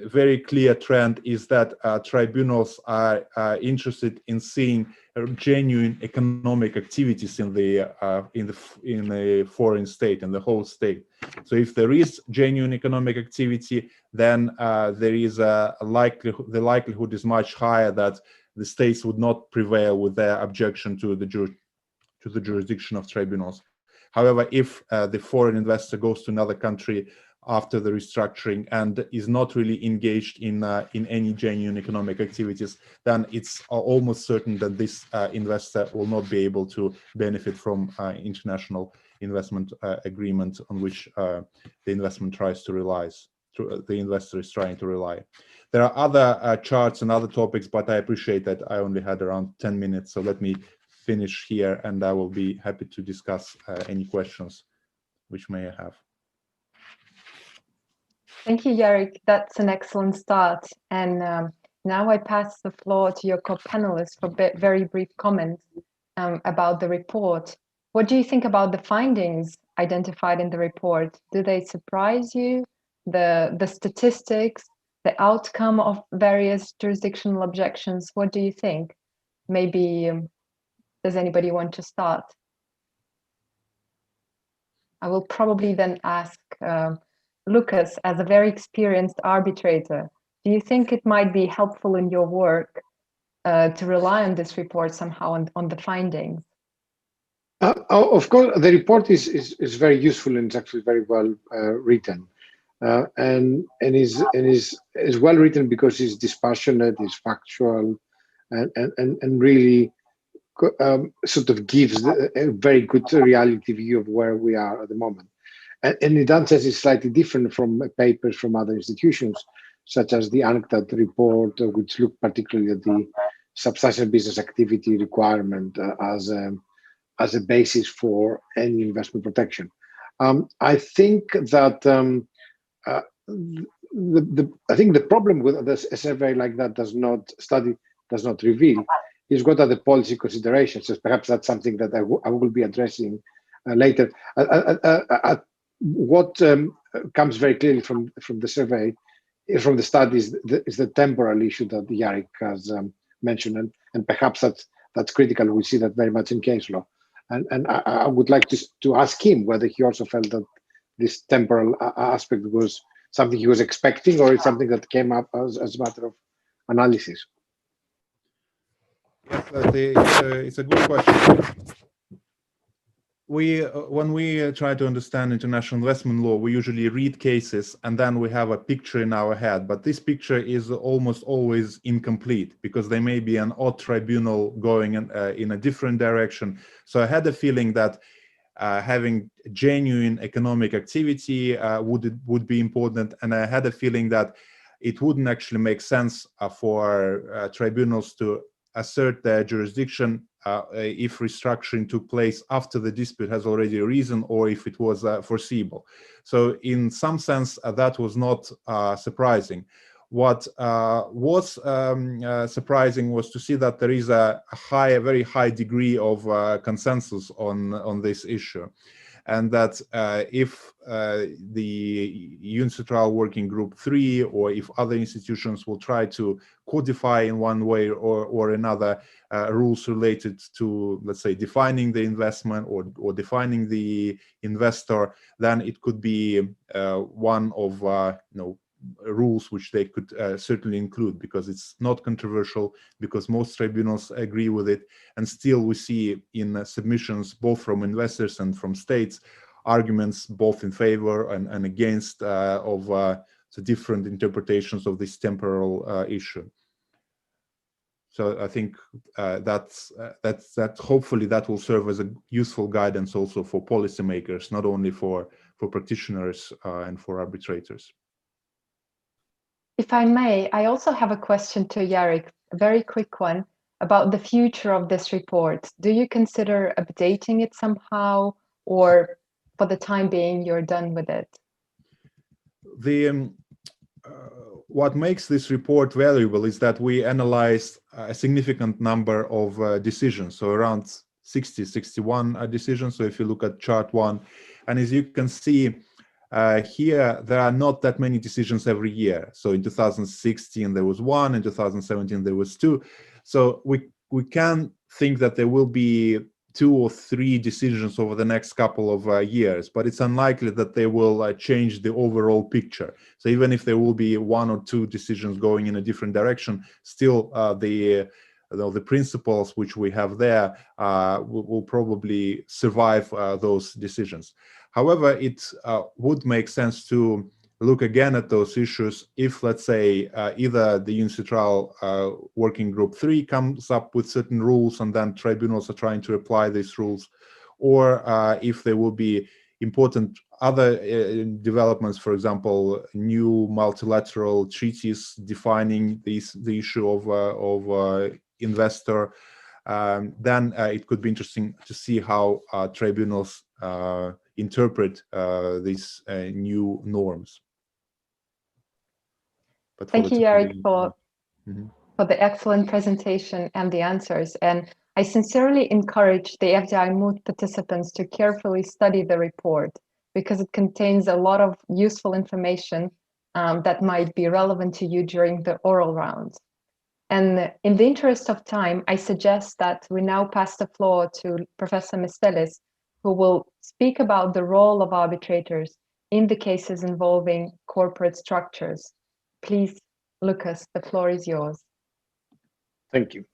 very clear trend is that tribunals are interested in seeing genuine economic activities in the foreign state, in the whole state. So if there is genuine economic activity, then there is the likelihood is much higher that the states would not prevail with their objection to the jurisdiction of tribunals. However, if the foreign investor goes to another country after the restructuring and is not really engaged in any genuine economic activities, then it's almost certain that this investor will not be able to benefit from international investment agreement on which the investment tries to rely. The investor is trying to rely. There are other charts and other topics, but I appreciate that I only had around 10 minutes, so let me finish here, and I will be happy to discuss any questions which may I have. Thank you, Jarek. That's an excellent start. And now I pass the floor to your co-panelists for very brief comments about the report. What do you think about the findings identified in the report? Do they surprise you? The statistics, the outcome of various jurisdictional objections? What do you think? Maybe, does anybody want to start? I will probably then ask Lucas, as a very experienced arbitrator, do you think it might be helpful in your work to rely on this report somehow on the findings? Of course, the report is very useful and it's actually very well written, and is well written because it's dispassionate, it's factual, and really sort of gives a very good reality view of where we are at the moment. And in that sense, it's slightly different from papers from other institutions, such as the UNCTAD report, which looked particularly at the substantial business activity requirement as a basis for any investment protection. I think that I think the problem with a survey like that does not reveal is what are the policy considerations. So perhaps that's something that I will be addressing later. What comes very clearly from the survey, from the studies, is the temporal issue that Jarek has mentioned, and perhaps that's critical. We see that very much in case law, and I would like to ask him whether he also felt that this temporal aspect was something he was expecting, or it's something that came up as a matter of analysis. Yes, it's a good question. When we try to understand international investment law, we usually read cases and then we have a picture in our head. But this picture is almost always incomplete because there may be an odd tribunal going in a different direction. So I had a feeling that having genuine economic activity would be important, and I had a feeling that it wouldn't actually make sense for tribunals to assert their jurisdiction if restructuring took place after the dispute has already arisen or if it was foreseeable. So in some sense, that was not surprising. What was surprising was to see that there is a very high degree of consensus on this issue, and that if the UNCITRAL Working Group 3 or if other institutions will try to codify in one way or another rules related to, let's say, defining the investment or defining the investor, then it could be one of rules which they could certainly include, because it's not controversial, because most tribunals agree with it, and still we see in submissions both from investors and from states arguments both in favor and against of the different interpretations of this temporal issue. So I think that hopefully that will serve as a useful guidance also for policymakers, not only for practitioners and for arbitrators. If I may, I also have a question to Jarek, a very quick one, about the future of this report. Do you consider updating it somehow, or for the time being, you're done with it? What makes this report valuable is that we analyzed a significant number of decisions, so around 61 decisions. So if you look at chart 1, and as you can see, here there are not that many decisions every year. So in 2016 there was one, in 2017 there was two. So we can think that there will be 2 or 3 decisions over the next couple of years, but it's unlikely that they will change the overall picture. So even if there will be 1 or 2 decisions going in a different direction, still the principles which we have there will probably survive those decisions. However, it would make sense to look again at those issues if, let's say, either the UNCITRAL Working Group 3 comes up with certain rules and then tribunals are trying to apply these rules, or if there will be important other developments, for example, new multilateral treaties defining the issue of investor, then it could be interesting to see how tribunals interpret these new norms. But thank you, Jarek, for the excellent presentation and the answers. And I sincerely encourage the FDI Mood participants to carefully study the report, because it contains a lot of useful information that might be relevant to you during the oral rounds. And in the interest of time, I suggest that we now pass the floor to Professor Mistelis, who will speak about the role of arbitrators in the cases involving corporate structures. Please, Lucas, the floor is yours. Thank you.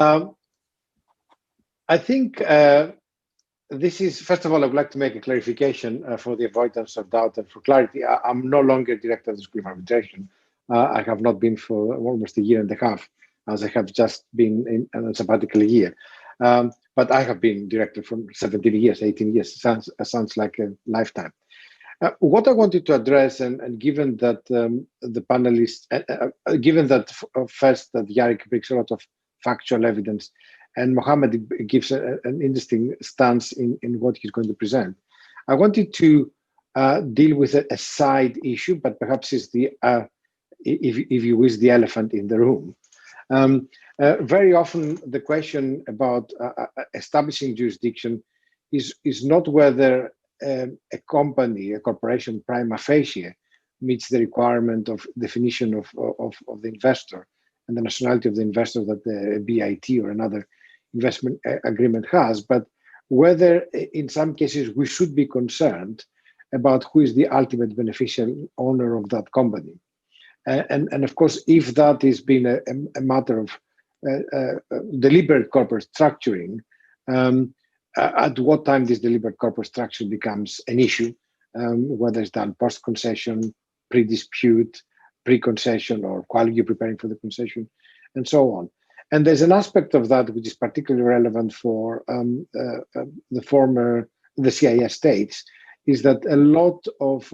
I think this is, first of all, I would like to make a clarification for the avoidance of doubt and for clarity. I'm no longer director of the School of Arbitration. I have not been for almost 1.5 years, as I have just been in a sabbatical year. But I have been director for 17 years, 18 years. Sounds like a lifetime. What I wanted to address, and given that the panelists, given that first that Jarek brings a lot of factual evidence, and Mohammed gives an interesting stance in what he's going to present, I wanted to deal with a side issue, but perhaps is the, if you wish, the elephant in the room. Very often the question about establishing jurisdiction is not whether a company, a corporation prima facie meets the requirement of definition of the investor and the nationality of the investor that the BIT or another investment agreement has, but whether in some cases we should be concerned about who is the ultimate beneficial owner of that company. And of course, if that has been a matter of deliberate corporate structuring, at what time this deliberate corporate structure becomes an issue, whether it's done post-concession, pre-dispute, pre-concession, or while you're preparing for the concession, and so on. And there's an aspect of that which is particularly relevant for the CIS states, is that a lot of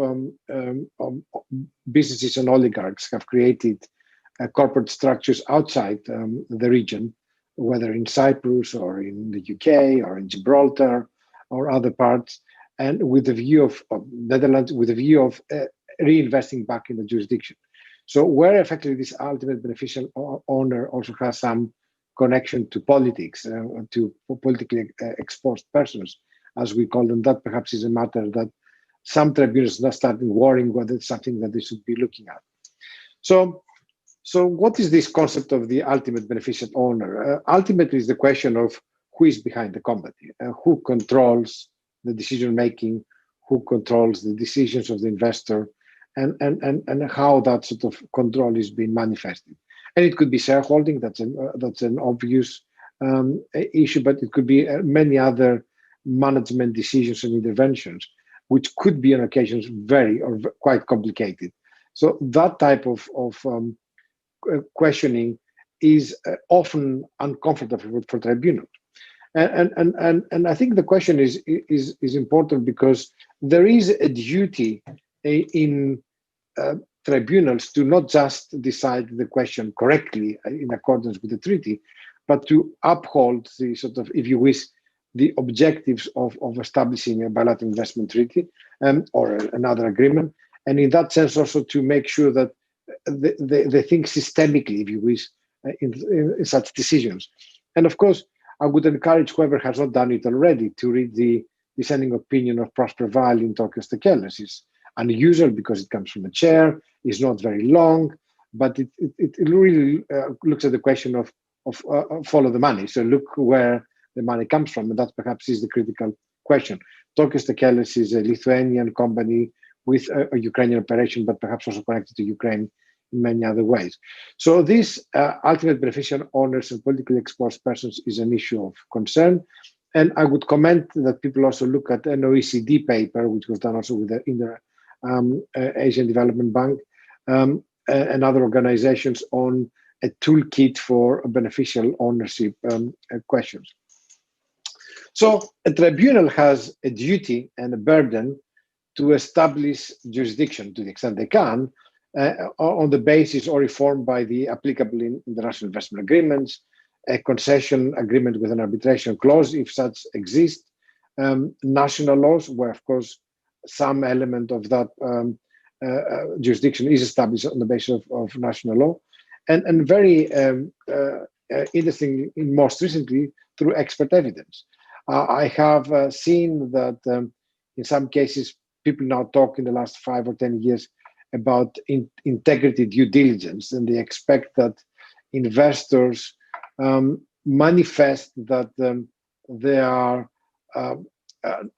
businesses and oligarchs have created corporate structures outside the region, whether in Cyprus or in the UK or in Gibraltar or other parts, and with the view of Netherlands, with the view of reinvesting back in the jurisdiction. So where effectively this ultimate beneficial owner also has some connection to politics, to politically exposed persons, as we call them, that perhaps is a matter that some tribunals are starting worrying whether it's something that they should be looking at. So what is this concept of the ultimate beneficial owner? Ultimately, is the question of who is behind the company, who controls the decision-making, who controls the decisions of the investor, and how that sort of control is being manifested. And it could be shareholding, that's an obvious issue, but it could be many other management decisions and interventions, which could be on occasions very or quite complicated. So that type of questioning is often uncomfortable for tribunals. And I think the question is important because there is a duty in tribunals to not just decide the question correctly in accordance with the treaty, but to uphold the sort of, if you wish, the objectives of establishing a bilateral investment treaty or another agreement. And in that sense, also to make sure that they think systemically, if you wish, in such decisions. And of course, I would encourage whoever has not done it already to read the dissenting opinion of Prosper Val in Tokios Tekeles. It's unusual because it comes from a chair, it's not very long, but it really looks at the question of follow the money. So look where the money comes from, and that perhaps is the critical question. Tokios Tekeles is a Lithuanian company with a Ukrainian operation, but perhaps also connected to Ukraine in many other ways. So this ultimate beneficial owners and politically exposed persons is an issue of concern. And I would comment that people also look at an OECD paper, which was done also with the Asian Development Bank and other organizations on a toolkit for beneficial ownership questions. So a tribunal has a duty and a burden to establish jurisdiction to the extent they can on the basis or reformed by the applicable international investment agreements, a concession agreement with an arbitration clause, if such exist, national laws, where of course some element of that jurisdiction is established on the basis of national law, and very interesting, most recently, through expert evidence. I have seen that in some cases, people now talk in the last 5 or 10 years about integrity due diligence, and they expect that investors manifest that they are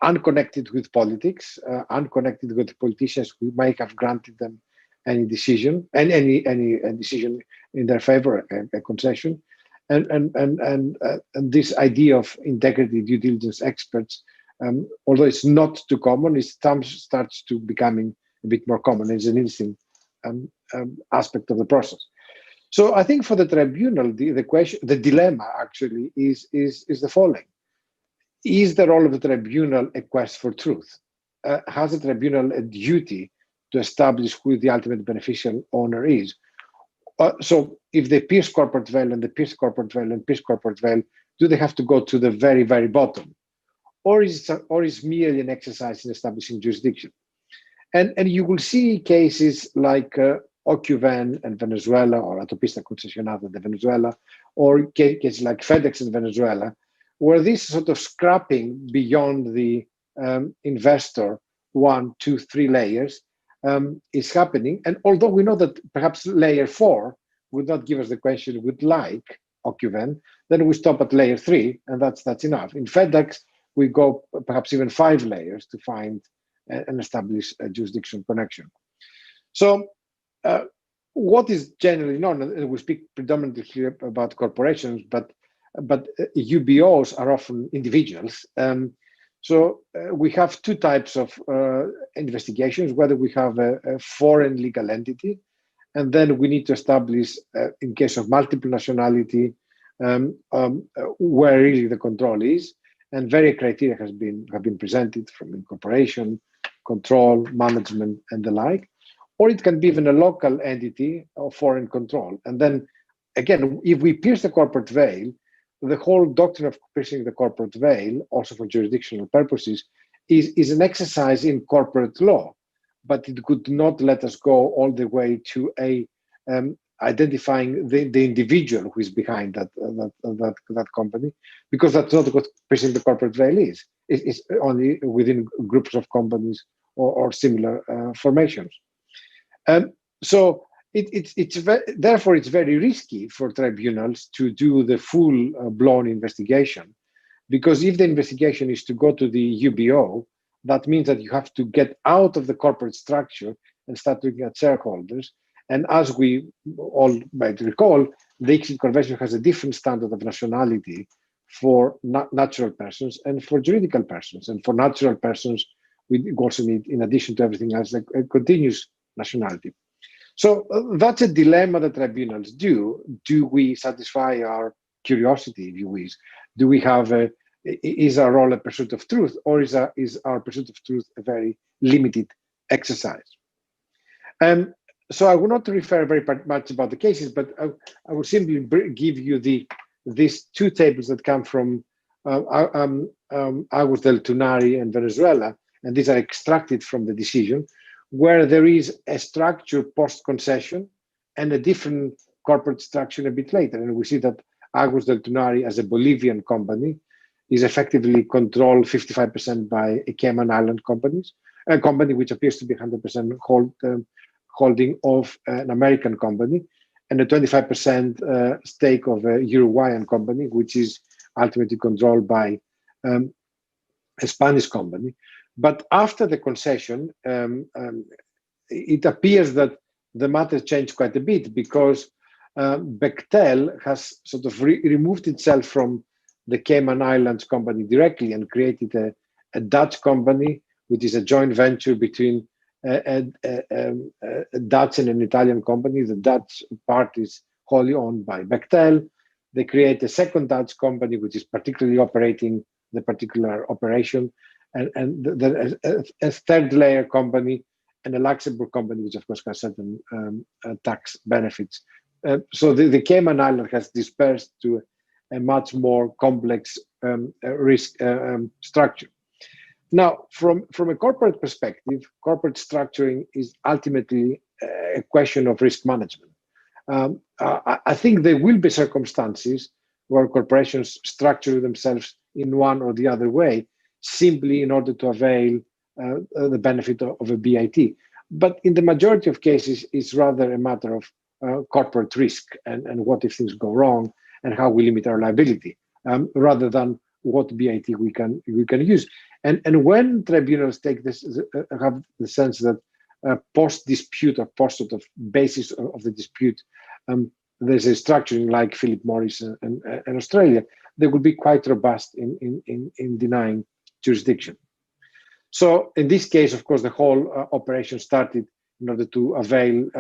unconnected with politics, unconnected with politicians who might have granted them any decision, and any decision in their favor, a concession, and this idea of integrity due diligence experts, although it's not too common, it starts to becoming a bit more common. It's an interesting aspect of the process. So I think for the tribunal, the question, the dilemma actually is the following: is the role of the tribunal a quest for truth? Has the tribunal a duty to establish who the ultimate beneficial owner is? So if they pierce corporate veil and they pierce corporate veil and pierce corporate veil, do they have to go to the very, very bottom? Or is merely an exercise in establishing jurisdiction? And you will see cases like Ocuven and Venezuela, or Autopista Concesionada de Venezuela, or cases like FedEx in Venezuela, where this sort of scrapping beyond the investor 1, 2, 3 layers is happening. And although we know that perhaps layer 4 would not give us the question we would like, Ocuven, then we stop at layer 3, and that's enough. In FedEx, we go perhaps even 5 layers to find and establish a jurisdiction connection. So what is generally known, and we speak predominantly here about corporations, but UBOs are often individuals. So we have 2 types of investigations, whether we have a foreign legal entity, and then we need to establish, in case of multiple nationality, where really the control is, and various criteria have been presented from incorporation, control, management, and the like. Or it can be even a local entity of foreign control. And then, again, if we pierce the corporate veil, the whole doctrine of piercing the corporate veil, also for jurisdictional purposes, is an exercise in corporate law, but it could not let us go all the way to identifying the individual who is behind that company, because that's not what piercing the corporate veil is. It's only within groups of companies or similar formations. So therefore, it's very risky for tribunals to do the full-blown investigation, because if the investigation is to go to the UBO, that means that you have to get out of the corporate structure and start looking at shareholders. And as we all might recall, the Exit Convention has a different standard of nationality for natural persons and for juridical persons. And for natural persons, we also need, in addition to everything else, a continuous nationality. So that's a dilemma that tribunals do. Do we satisfy our curiosity, if you wish? Do we have is our role a pursuit of truth, or is our pursuit of truth a very limited exercise? So I will not refer very much about the cases, but I will simply give you these 2 tables that come from Aguas del Tunari and Venezuela, and these are extracted from the decision, where there is a structure post-concession and a different corporate structure a bit later. And we see that Aguas del Tunari, as a Bolivian company, is effectively controlled 55% by a Cayman Island companies, a company which appears to be 100% holding of an American company, and a 25% stake of a Uruguayan company, which is ultimately controlled by a Spanish company. But after the concession, it appears that the matter changed quite a bit, because Bechtel has sort of removed itself from the Cayman Islands company directly and created a Dutch company, which is a joint venture between a Dutch and an Italian company. The Dutch part is wholly owned by Bechtel. They create a second Dutch company, which is particularly operating the particular operation, and a third layer company, and a Luxembourg company, which of course has certain tax benefits. So the Cayman Island has dispersed to a much more complex risk structure. Now, from a corporate perspective, corporate structuring is ultimately a question of risk management. I think there will be circumstances where corporations structure themselves in one or the other way, simply in order to avail the benefit of a BIT. But in the majority of cases, it's rather a matter of corporate risk and what if things go wrong and how we limit our liability, rather than what BIT we can use. And when tribunals take this, have the sense that post-dispute or post sort of basis of the dispute, there's a structuring like Philip Morris and Australia, they will be quite robust in denying jurisdiction. So in this case, of course, the whole operation started in order to avail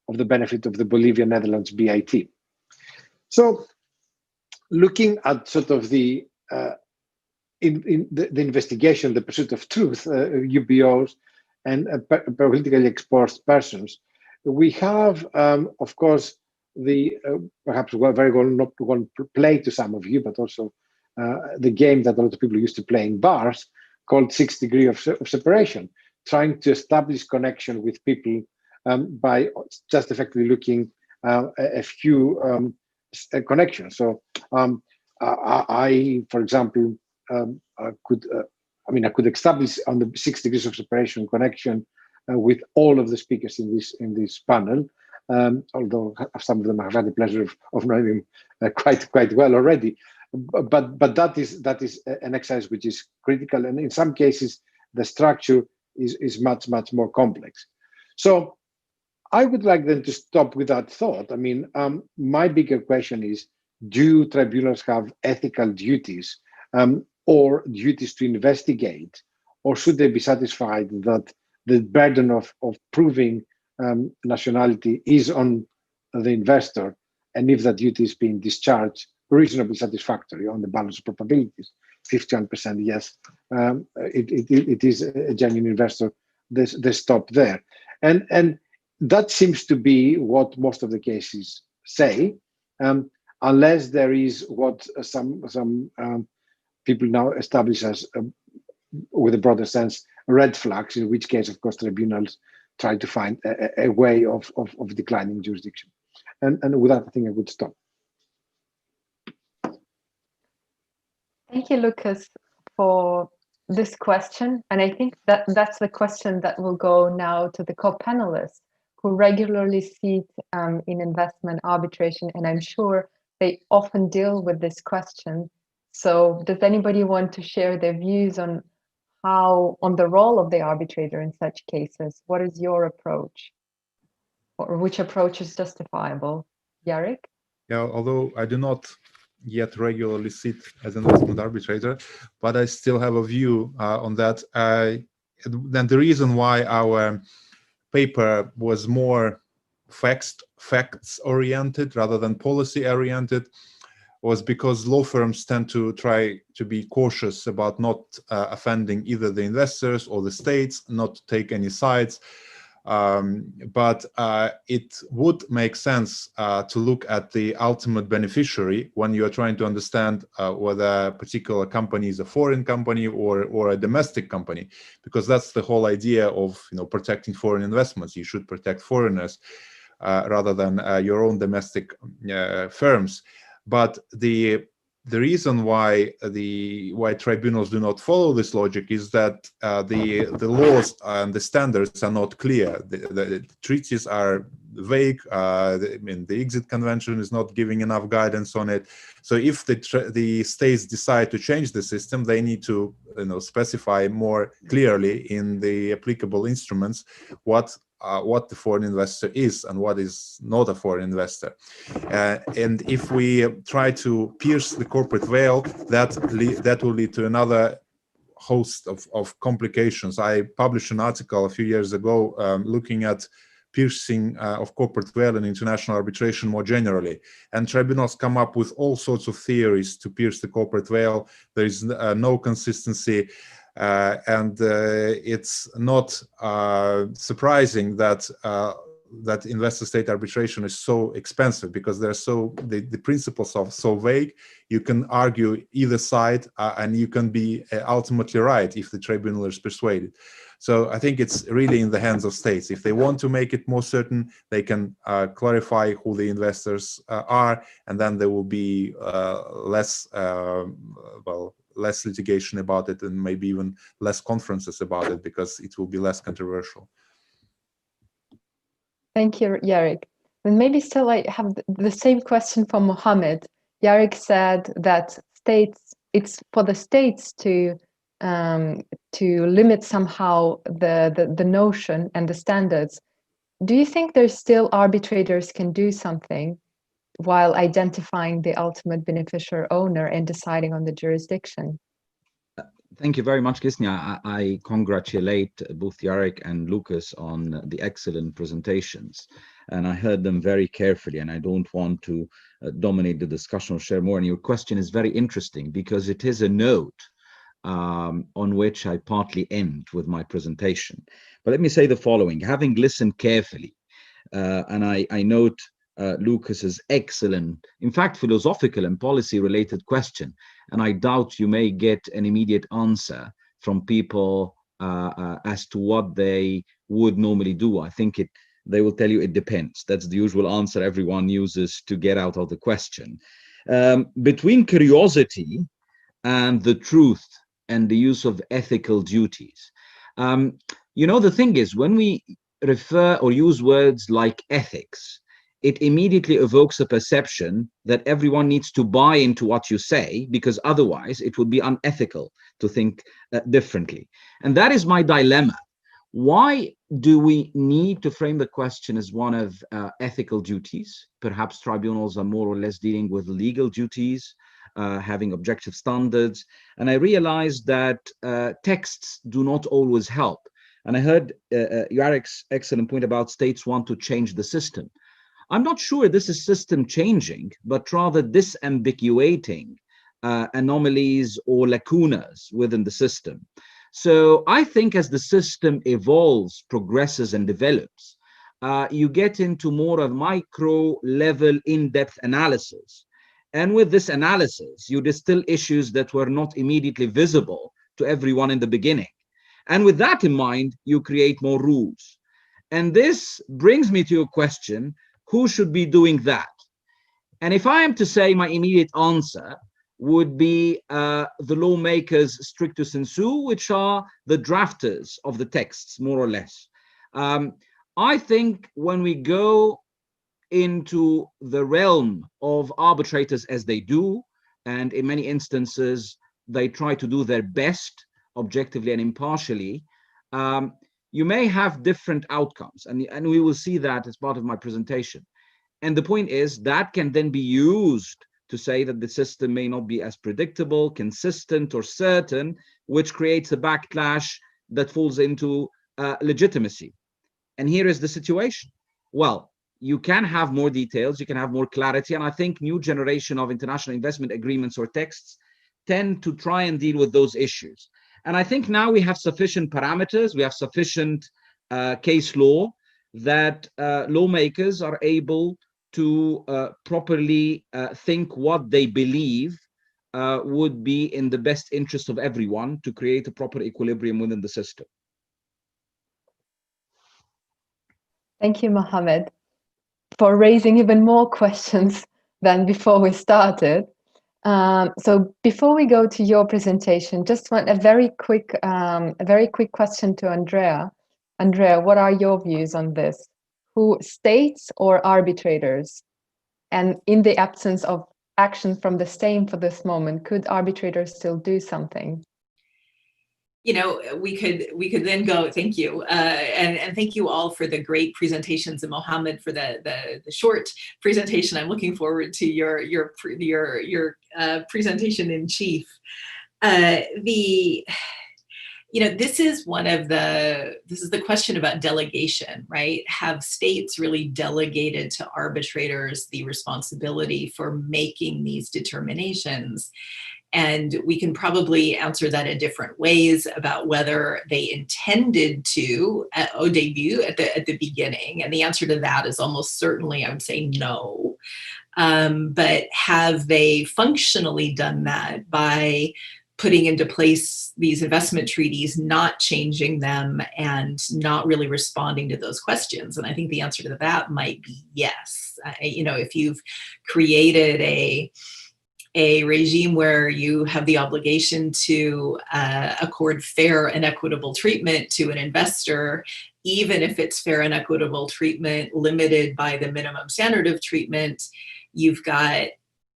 of the benefit of the Bolivia-Netherlands BIT. So looking at sort of the investigation, the pursuit of truth, UBOs and politically exposed persons, we have, of course, the perhaps very well not going to play to some of you, but also the game that a lot of people used to play in bars called 6 Degrees of Separation, trying to establish connection with people by just effectively looking a few connections. So I, for example, I could establish on the 6 Degrees of Separation connection with all of the speakers in this panel, although some of them have had the pleasure of knowing them quite well already. But that is an exercise which is critical, and in some cases the structure is much more complex. So I would like then to stop with that thought. I mean, my bigger question is: do tribunals have ethical duties or duties to investigate, or should they be satisfied that the burden of proving nationality is on the investor, and if that duty is being discharged, reasonably satisfactory on the balance of probabilities, 51% yes, it is a genuine investor, they stop there. And that seems to be what most of the cases say, unless there is what some people now establish as, with a broader sense, red flags, in which case, of course, tribunals try to find a way of declining jurisdiction. And with that, I think I would stop. Thank you, Lucas, for this question. And I think that's the question that will go now to the co-panelists who regularly sit in investment arbitration. And I'm sure they often deal with this question. So does anybody want to share their views on the role of the arbitrator in such cases? What is your approach? Or which approach is justifiable? Jarek? Yeah, although I do not yet regularly sit as an investment arbitrator, but I still have a view on that. Then the reason why our paper was more facts oriented rather than policy oriented was because law firms tend to try to be cautious about not offending either the investors or the states, not to take any sides. But it would make sense to look at the ultimate beneficiary when you are trying to understand whether a particular company is a foreign company or a domestic company, because that's the whole idea of protecting foreign investments. You should protect foreigners rather than your own domestic firms. But the the reason why tribunals do not follow this logic is that the laws and the standards are not clear. The treaties are vague. I mean, the Exit Convention is not giving enough guidance on it. So if the states decide to change the system, they need to specify more clearly in the applicable instruments what the foreign investor is and what is not a foreign investor. And if we try to pierce the corporate veil, that will lead to another host of complications. I published an article a few years ago looking at piercing of corporate veil in international arbitration more generally. And tribunals come up with all sorts of theories to pierce the corporate veil. There is no consistency. And it's not surprising that that investor-state arbitration is so expensive, because the principles are so vague. You can argue either side, and you can be ultimately right if the tribunal is persuaded. So I think it's really in the hands of states. If they want to make it more certain, they can clarify who the investors are, and then there will be less litigation about it, and maybe even less conferences about it, because it will be less controversial. Thank you, Jarek. And maybe still I have the same question for Mohammed. Jarek said that it's for the states to limit somehow the notion and the standards. Do you think there's still arbitrators can do something while identifying the ultimate beneficiary owner and deciding on the jurisdiction? Thank you very much, Ksenia. I congratulate both Jarek and Lucas on the excellent presentations. And I heard them very carefully, and I don't want to dominate the discussion or share more. And your question is very interesting, because it is a note on which I partly end with my presentation. But let me say the following. Having listened carefully, and I note Lucas's excellent, in fact, philosophical and policy-related question, and I doubt you may get an immediate answer from people as to what they would normally do. I think they will tell you it depends. That's the usual answer everyone uses to get out of the question. Between curiosity and the truth and the use of ethical duties, the thing is, when we refer or use words like ethics, it immediately evokes a perception that everyone needs to buy into what you say, because otherwise it would be unethical to think differently. And that is my dilemma. Why do we need to frame the question as one of ethical duties? Perhaps tribunals are more or less dealing with legal duties, having objective standards. And I realized that texts do not always help. And I heard Jarek's excellent point about states want to change the system. I'm not sure this is system changing, but rather disambiguating anomalies or lacunas within the system. So I think as the system evolves, progresses, and develops, you get into more of micro level in-depth analysis. And with this analysis, you distill issues that were not immediately visible to everyone in the beginning. And with that in mind, you create more rules. And this brings me to your question, who should be doing that? And if I am to say, my immediate answer would be the lawmakers stricto sensu, which are the drafters of the texts, more or less. I think when we go into the realm of arbitrators as they do, and in many instances, they try to do their best objectively and impartially, you may have different outcomes, and we will see that as part of my presentation. And the point is that can then be used to say that the system may not be as predictable, consistent, or certain, which creates a backlash that falls into legitimacy. And here is the situation. Well, you can have more details, you can have more clarity, and I think new generation of international investment agreements or texts tend to try and deal with those issues. And I think now we have sufficient parameters, we have sufficient case law that lawmakers are able to properly think what they believe would be in the best interest of everyone to create a proper equilibrium within the system. Thank you, Mohammed, for raising even more questions than before we started. So before we go to your presentation, just want a very quick question to Andrea. Andrea, what are your views on this? Who, states or arbitrators? And in the absence of action from the same for this moment, could arbitrators still do something? You know, we could then go, thank you. And thank you all for the great presentations, and Mohammed for the short presentation. I'm looking forward to your presentation in chief. You know, this is the question about delegation, right? Have states really delegated to arbitrators the responsibility for making these determinations? And we can probably answer that in different ways about whether they intended to au début, at the beginning. And the answer to that is almost certainly, I would say no. But have they functionally done that by putting into place these investment treaties, not changing them, and not really responding to those questions? And I think the answer to that might be yes. You know, if you've created a regime where you have the obligation to accord fair and equitable treatment to an investor, even if it's fair and equitable treatment limited by the minimum standard of treatment, you've got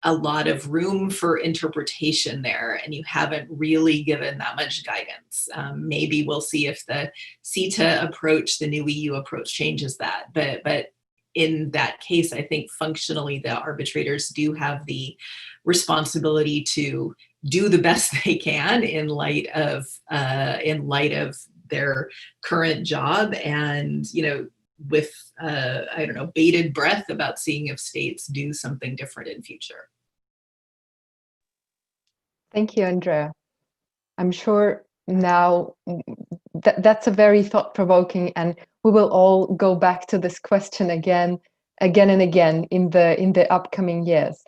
a lot of room for interpretation there, and you haven't really given that much guidance. Maybe we'll see if the CETA approach, the new EU approach, changes that. But in that case, I think functionally the arbitrators do have the responsibility to do the best they can in light of their current job, and, you know, with I don't know, bated breath about seeing if states do something different in future. Thank you, Andrea. I'm sure now that's a very thought-provoking, and we will all go back to this question again and again in the upcoming years.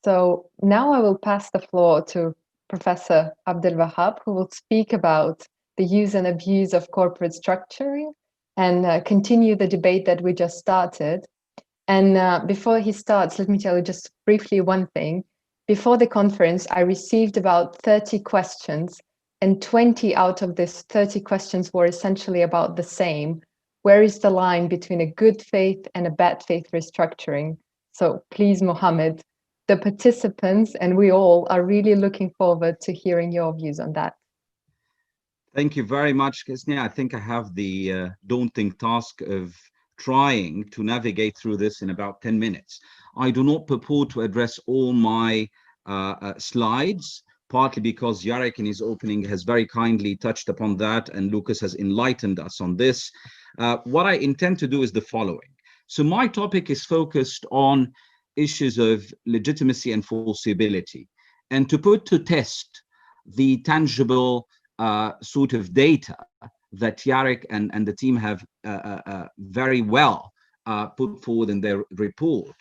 So now I will pass the floor to Professor Abdelwahab, who will speak about the use and abuse of corporate structuring and continue the debate that we just started. And before he starts, let me tell you just briefly one thing. Before the conference, I received about 30 questions, and 20 out of these 30 questions were essentially about the same. Where is the line between a good faith and a bad faith restructuring? So please, Mohammed, the participants and we all are really looking forward to hearing your views on that. Thank you very much, Ksenia. I think I have the daunting task of trying to navigate through this in about 10 minutes. I do not purport to address all my slides, partly because Jarek in his opening has very kindly touched upon that, and Lucas has enlightened us on this. What I intend to do is the following. So my topic is focused on issues of legitimacy and falsibility, and to put to test the tangible sort of data that Jarek and the team have very well put forward in their report.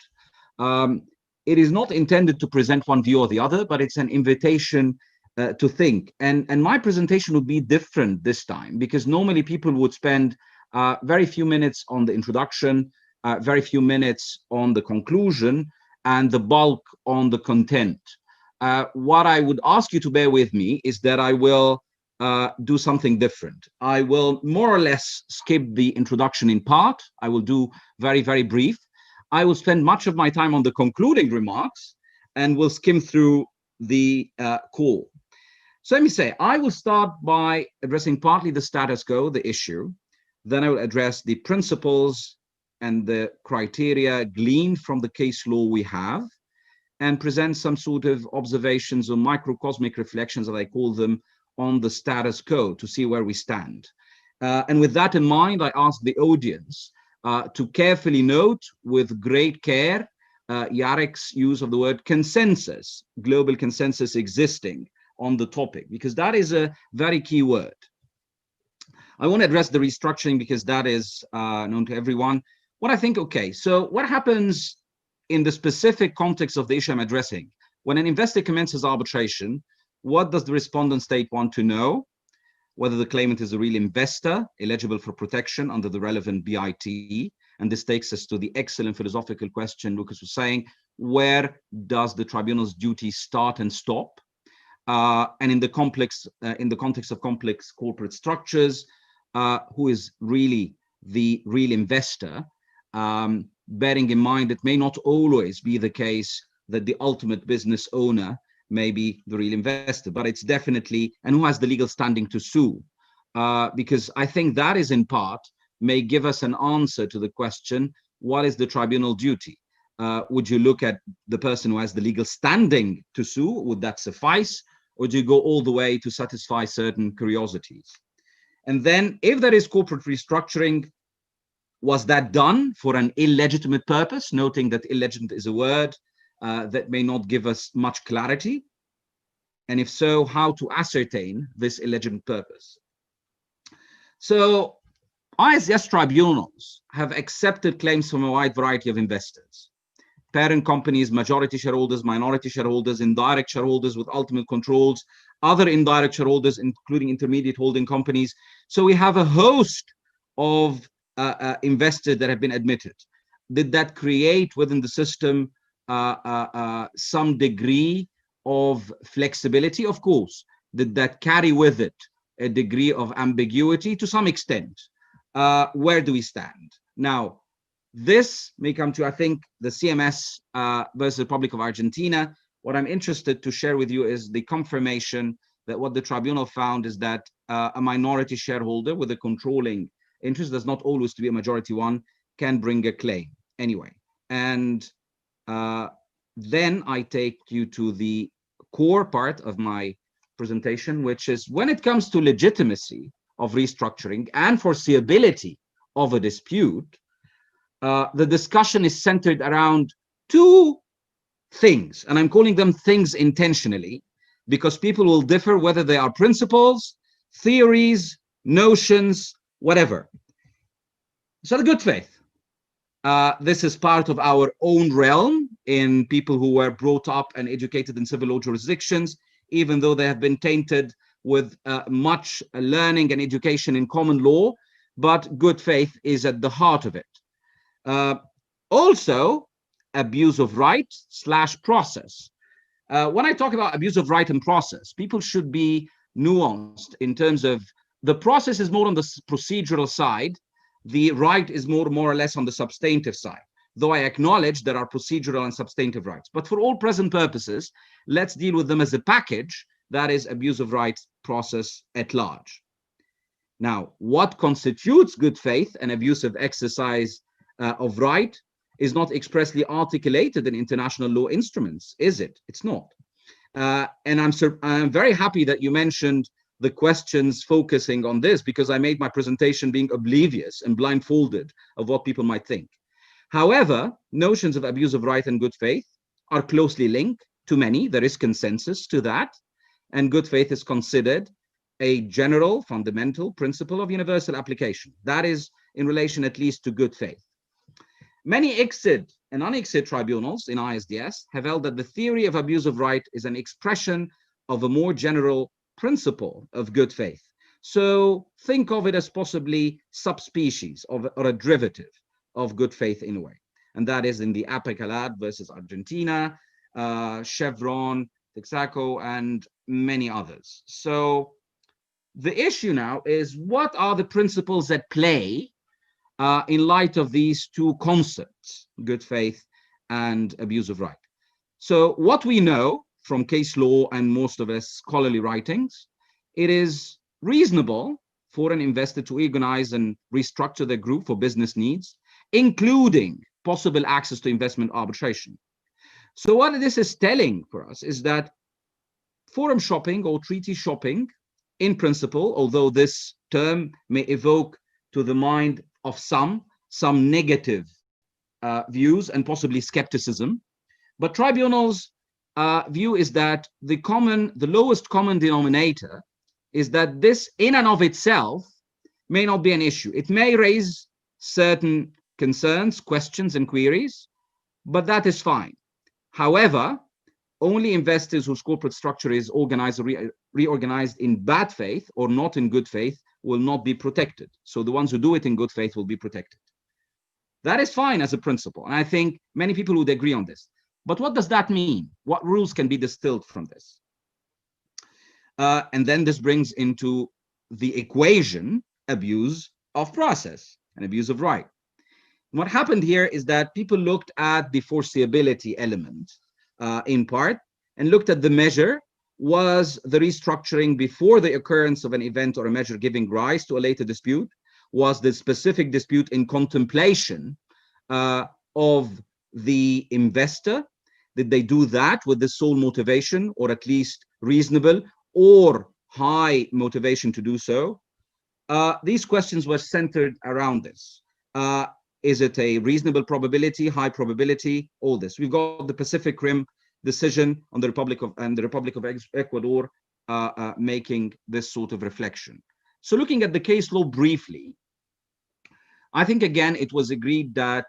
It is not intended to present one view or the other, but it's an invitation to think. And my presentation would be different this time, because normally people would spend very few minutes on the introduction, very few minutes on the conclusion, and the bulk on the content. What I would ask you to bear with me is that I will do something different. I will more or less skip the introduction in part. I will do very, very brief. I will spend much of my time on the concluding remarks, and will skim through the core. So let me say, I will start by addressing partly the status quo, the issue. Then I will address the principles and the criteria gleaned from the case law we have, and present some sort of observations or microcosmic reflections, as I call them, on the status quo to see where we stand. And with that in mind, I ask the audience to carefully note with great care Jarek's use of the word consensus, global consensus existing on the topic, because that is a very key word. I want to address the restructuring because that is known to everyone. What I think, okay, so what happens in the specific context of the issue I'm addressing? When an investor commences arbitration, what does the respondent state want to know? Whether the claimant is a real investor eligible for protection under the relevant BIT. And this takes us to the excellent philosophical question Lucas was saying, where does the tribunal's duty start and stop? And in the context of complex corporate structures, who is really the real investor, bearing in mind it may not always be the case that the ultimate business owner may be the real investor, but it's definitely, and who has the legal standing to sue, because I think that is in part may give us an answer to the question, what is the tribunal duty? Would you look at the person who has the legal standing to sue? Would that suffice? Or do you go all the way to satisfy certain curiosities? And then if there is corporate restructuring, was that done for an illegitimate purpose? Noting that illegitimate is a word that may not give us much clarity. And if so, how to ascertain this illegitimate purpose? So ISDS tribunals have accepted claims from a wide variety of investors. Parent companies, majority shareholders, minority shareholders, indirect shareholders with ultimate controls, other indirect shareholders, including intermediate holding companies. So we have a host of investors that have been admitted. Did that create within the system some degree of flexibility? Of course. Did that carry with it a degree of ambiguity? To some extent. Where do we stand? Now, this may come to, I think, the CMS versus the Republic of Argentina. What I'm interested to share with you is the confirmation that what the tribunal found is that a minority shareholder with a controlling interest, does not always to be a majority one, can bring a claim anyway. And then I take you to the core part of my presentation, which is when it comes to legitimacy of restructuring and foreseeability of a dispute, the discussion is centered around two things, and I'm calling them things intentionally, because people will differ whether they are principles, theories, notions, whatever. So the good faith. This is part of our own realm in people who were brought up and educated in civil law jurisdictions, even though they have been tainted with much learning and education in common law, but good faith is at the heart of it. Also, abuse of right / process. When I talk about abuse of right and process, people should be nuanced in terms of the process is more on the procedural side. The right is more or less on the substantive side, though I acknowledge there are procedural and substantive rights. But for all present purposes, let's deal with them as a package, that is abuse of rights process at large. Now, what constitutes good faith and abusive exercise of right is not expressly articulated in international law instruments, is it? It's not. And I'm very happy that you mentioned the questions focusing on this, because I made my presentation being oblivious and blindfolded of what people might think. However, notions of abuse of right and good faith are closely linked to many. There is consensus to that. And good faith is considered a general fundamental principle of universal application. That is in relation at least to good faith. Many ICSID and un-ICSID tribunals in ISDS have held that the theory of abuse of right is an expression of a more general principle of good faith. So think of it as possibly subspecies of, or a derivative of good faith in a way. And that is in the Apicalad versus Argentina, Chevron, Texaco, and many others. So the issue now is, what are the principles at play in light of these two concepts, good faith and abuse of right? So what we know from case law and most of us scholarly writings, it is reasonable for an investor to organize and restructure their group for business needs, including possible access to investment arbitration. So what this is telling for us is that forum shopping or treaty shopping, in principle, although this term may evoke to the mind of some negative views and possibly skepticism, but tribunals' view is that the lowest common denominator is that this in and of itself may not be an issue. It may raise certain concerns, questions, and queries, but that is fine. However, only investors whose corporate structure is organized or reorganized in bad faith or not in good faith will not be protected. So the ones who do it in good faith will be protected. That is fine as a principle. And I think many people would agree on this. But what does that mean? What rules can be distilled from this? And then this brings into the equation abuse of process and abuse of right. What happened here is that people looked at the foreseeability element in part and looked at the measure. Was the restructuring before the occurrence of an event or a measure giving rise to a later dispute? Was the specific dispute in contemplation of the investor? Did they do that with the sole motivation, or at least reasonable or high motivation to do so? These questions were centered around this. Is it a reasonable probability, high probability, all this? We've got the Pacific Rim decision on the Republic of Ecuador making this sort of reflection. So looking at the case law briefly, I think again it was agreed that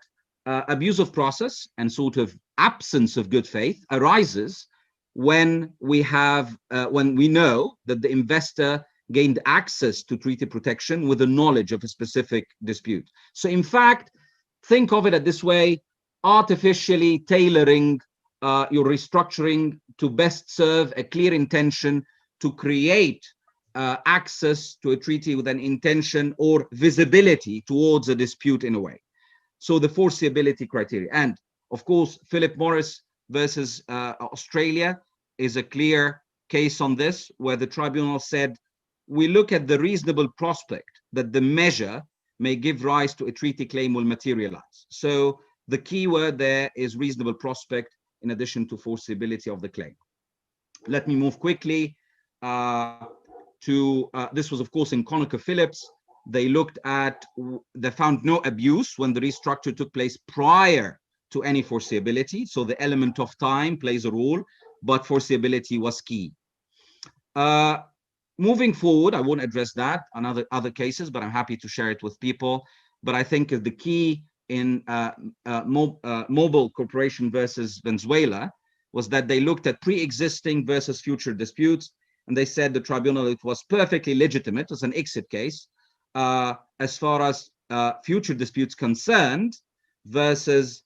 abuse of process and sort of absence of good faith arises when we know that the investor gained access to treaty protection with the knowledge of a specific dispute. So in fact, think of it this way: artificially tailoring your restructuring to best serve a clear intention to create access to a treaty with an intention or visibility towards a dispute in a way. So the foreseeability criteria. And of course, Philip Morris versus Australia is a clear case on this, where the tribunal said, we look at the reasonable prospect that the measure may give rise to a treaty claim will materialize. So the key word there is reasonable prospect, in addition to foreseeability of the claim. Let me move quickly to, this was of course in ConocoPhillips. They looked at, they found no abuse when the restructure took place prior to any foreseeability. So the element of time plays a role, but foreseeability was key. Moving forward, I won't address that on other cases, but I'm happy to share it with people. But I think the key in Mobil Corporation versus Venezuela was that they looked at pre-existing versus future disputes, and they said the tribunal, it was perfectly legitimate as an exit case as far as future disputes concerned versus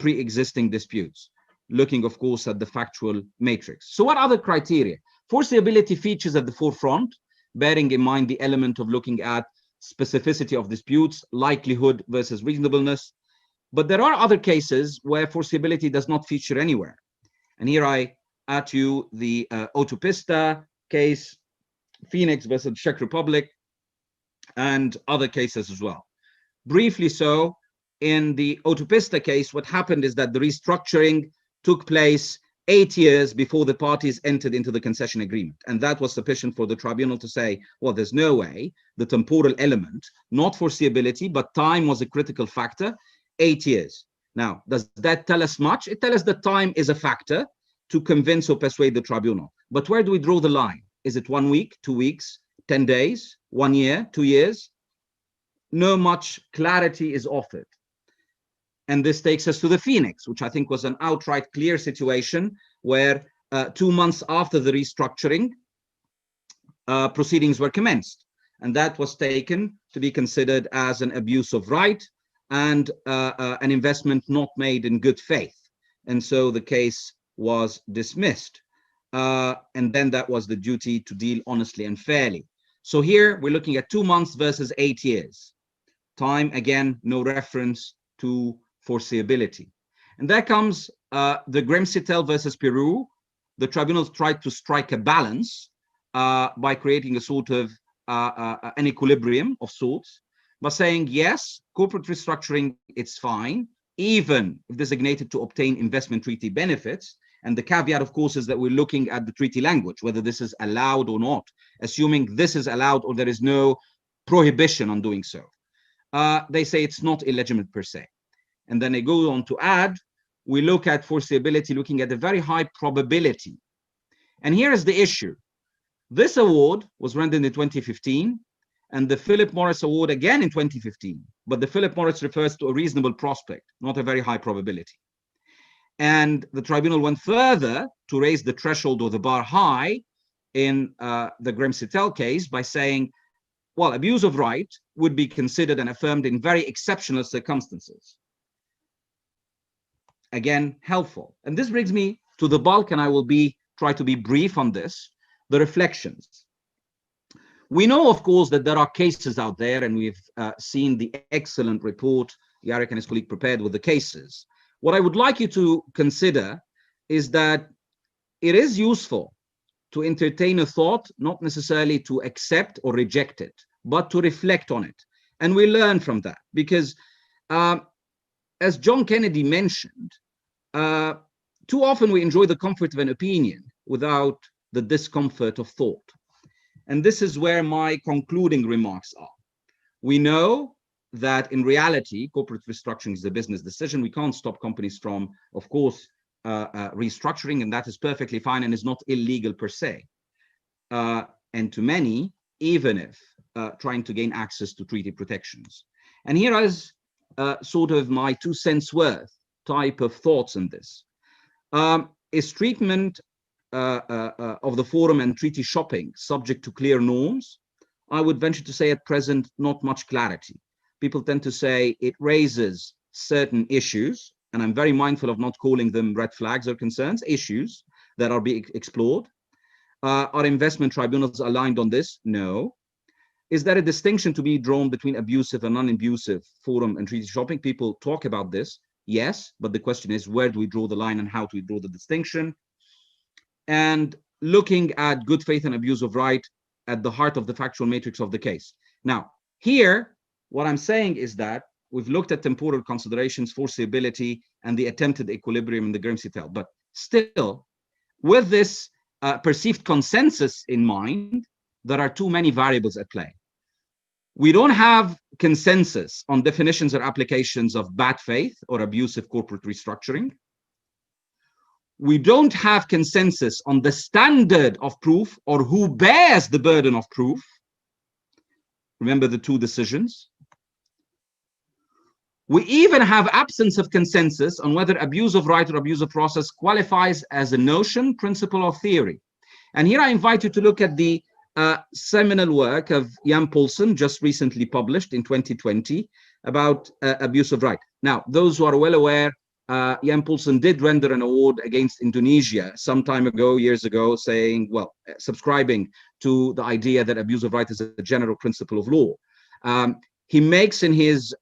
pre-existing disputes, looking of course at the factual matrix. So what other criteria? Foreseeability features at the forefront, bearing in mind the element of looking at specificity of disputes, likelihood versus reasonableness. But there are other cases where foreseeability does not feature anywhere. And here I add to you the Autopista case, Phoenix versus Czech Republic, and other cases as well. Briefly so, in the Autopista case, what happened is that the restructuring took place 8 years before the parties entered into the concession agreement. And that was sufficient for the tribunal to say, well, there's no way, the temporal element, not foreseeability, but time was a critical factor, 8 years. Now, does that tell us much? It tells us that time is a factor to convince or persuade the tribunal. But where do we draw the line? Is it 1 week, 2 weeks, 10 days, 1 year, 2 years? No much clarity is offered. And this takes us to the Phoenix, which I think was an outright clear situation where 2 months after the restructuring, proceedings were commenced. And that was taken to be considered as an abuse of right and an investment not made in good faith. And so the case was dismissed. And then that was the duty to deal honestly and fairly. So here we're looking at 2 months versus 8 years. Time, again, no reference to foreseeability. And there comes the Gremsitel versus Peru. The tribunals tried to strike a balance by creating a sort of an equilibrium of sorts, by saying, yes, corporate restructuring, it's fine, even if designated to obtain investment treaty benefits. And the caveat, of course, is that we're looking at the treaty language, whether this is allowed or not, assuming this is allowed or there is no prohibition on doing so. They say it's not illegitimate per se. And then they go on to add, we look at foreseeability, looking at a very high probability. And here is the issue. This award was rendered in 2015, and the Philip Morris Award again in 2015. But the Philip Morris refers to a reasonable prospect, not a very high probability. And the tribunal went further to raise the threshold or the bar high in the Gremsitel case by saying, well, abuse of right would be considered and affirmed in very exceptional circumstances. again, helpful. And this brings me to the bulk, and I will try to be brief on this, the reflections. We know, of course, that there are cases out there, and we've seen the excellent report Jarek and his colleague prepared with the cases. What I would like you to consider is that it is useful to entertain a thought, not necessarily to accept or reject it, but to reflect on it. And we learn from that because, as John Kennedy mentioned, too often we enjoy the comfort of an opinion without the discomfort of thought. And this is where my concluding remarks are. We know that in reality, corporate restructuring is a business decision. We can't stop companies from, of course, restructuring, and that is perfectly fine and is not illegal per se. And to many, even if trying to gain access to treaty protections. And here is sort of my 2 cents worth type of thoughts on this. Is treatment of the forum and treaty shopping subject to clear norms? I would venture to say at present, not much clarity. People tend to say it raises certain issues, and I'm very mindful of not calling them red flags or concerns, issues that are being explored. Are investment tribunals aligned on this? No. Is there a distinction to be drawn between abusive and non-abusive forum and treaty shopping? People talk about this, yes, but the question is, where do we draw the line and how do we draw the distinction? And looking at good faith and abuse of right at the heart of the factual matrix of the case. Now, here, what I'm saying is that we've looked at temporal considerations, foreseeability, and the attempted equilibrium in the Grimsey-Tell. But still, with this perceived consensus in mind, there are too many variables at play. We don't have consensus on definitions or applications of bad faith or abusive corporate restructuring. We don't have consensus on the standard of proof or who bears the burden of proof. Remember the 2 decisions. We even have absence of consensus on whether abuse of right or abuse of process qualifies as a notion, principle, or theory. And here I invite you to look at the seminal work of Jan Paulsen, just recently published in 2020, about abuse of right. Now, those who are well aware, Jan Paulsen did render an award against Indonesia some time ago, years ago, saying, well, subscribing to the idea that abuse of right is a general principle of law. He makes in his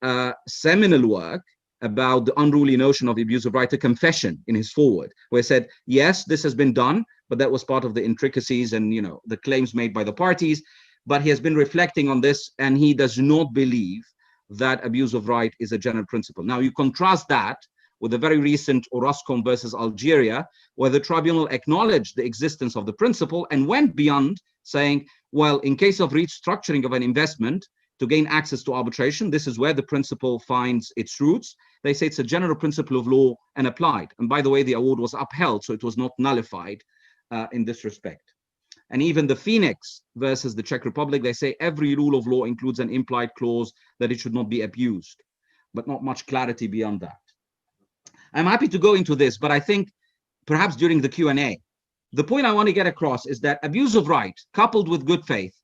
seminal work about the unruly notion of abuse of right a confession in his foreword, where he said, yes, this has been done, but that was part of the intricacies and, you know, the claims made by the parties. But he has been reflecting on this, and he does not believe that abuse of right is a general principle. Now, you contrast that with the very recent Orozco versus Algeria, where the tribunal acknowledged the existence of the principle and went beyond, saying, well, in case of restructuring of an investment to gain access to arbitration, this is where the principle finds its roots. They say it's a general principle of law and applied. And by the way, the award was upheld, so it was not nullified in this respect. And even the Phoenix versus the Czech Republic, they say every rule of law includes an implied clause that it should not be abused, but not much clarity beyond that. I'm happy to go into this, but I think perhaps during the Q&A, the point I want to get across is that abuse of right coupled with good faith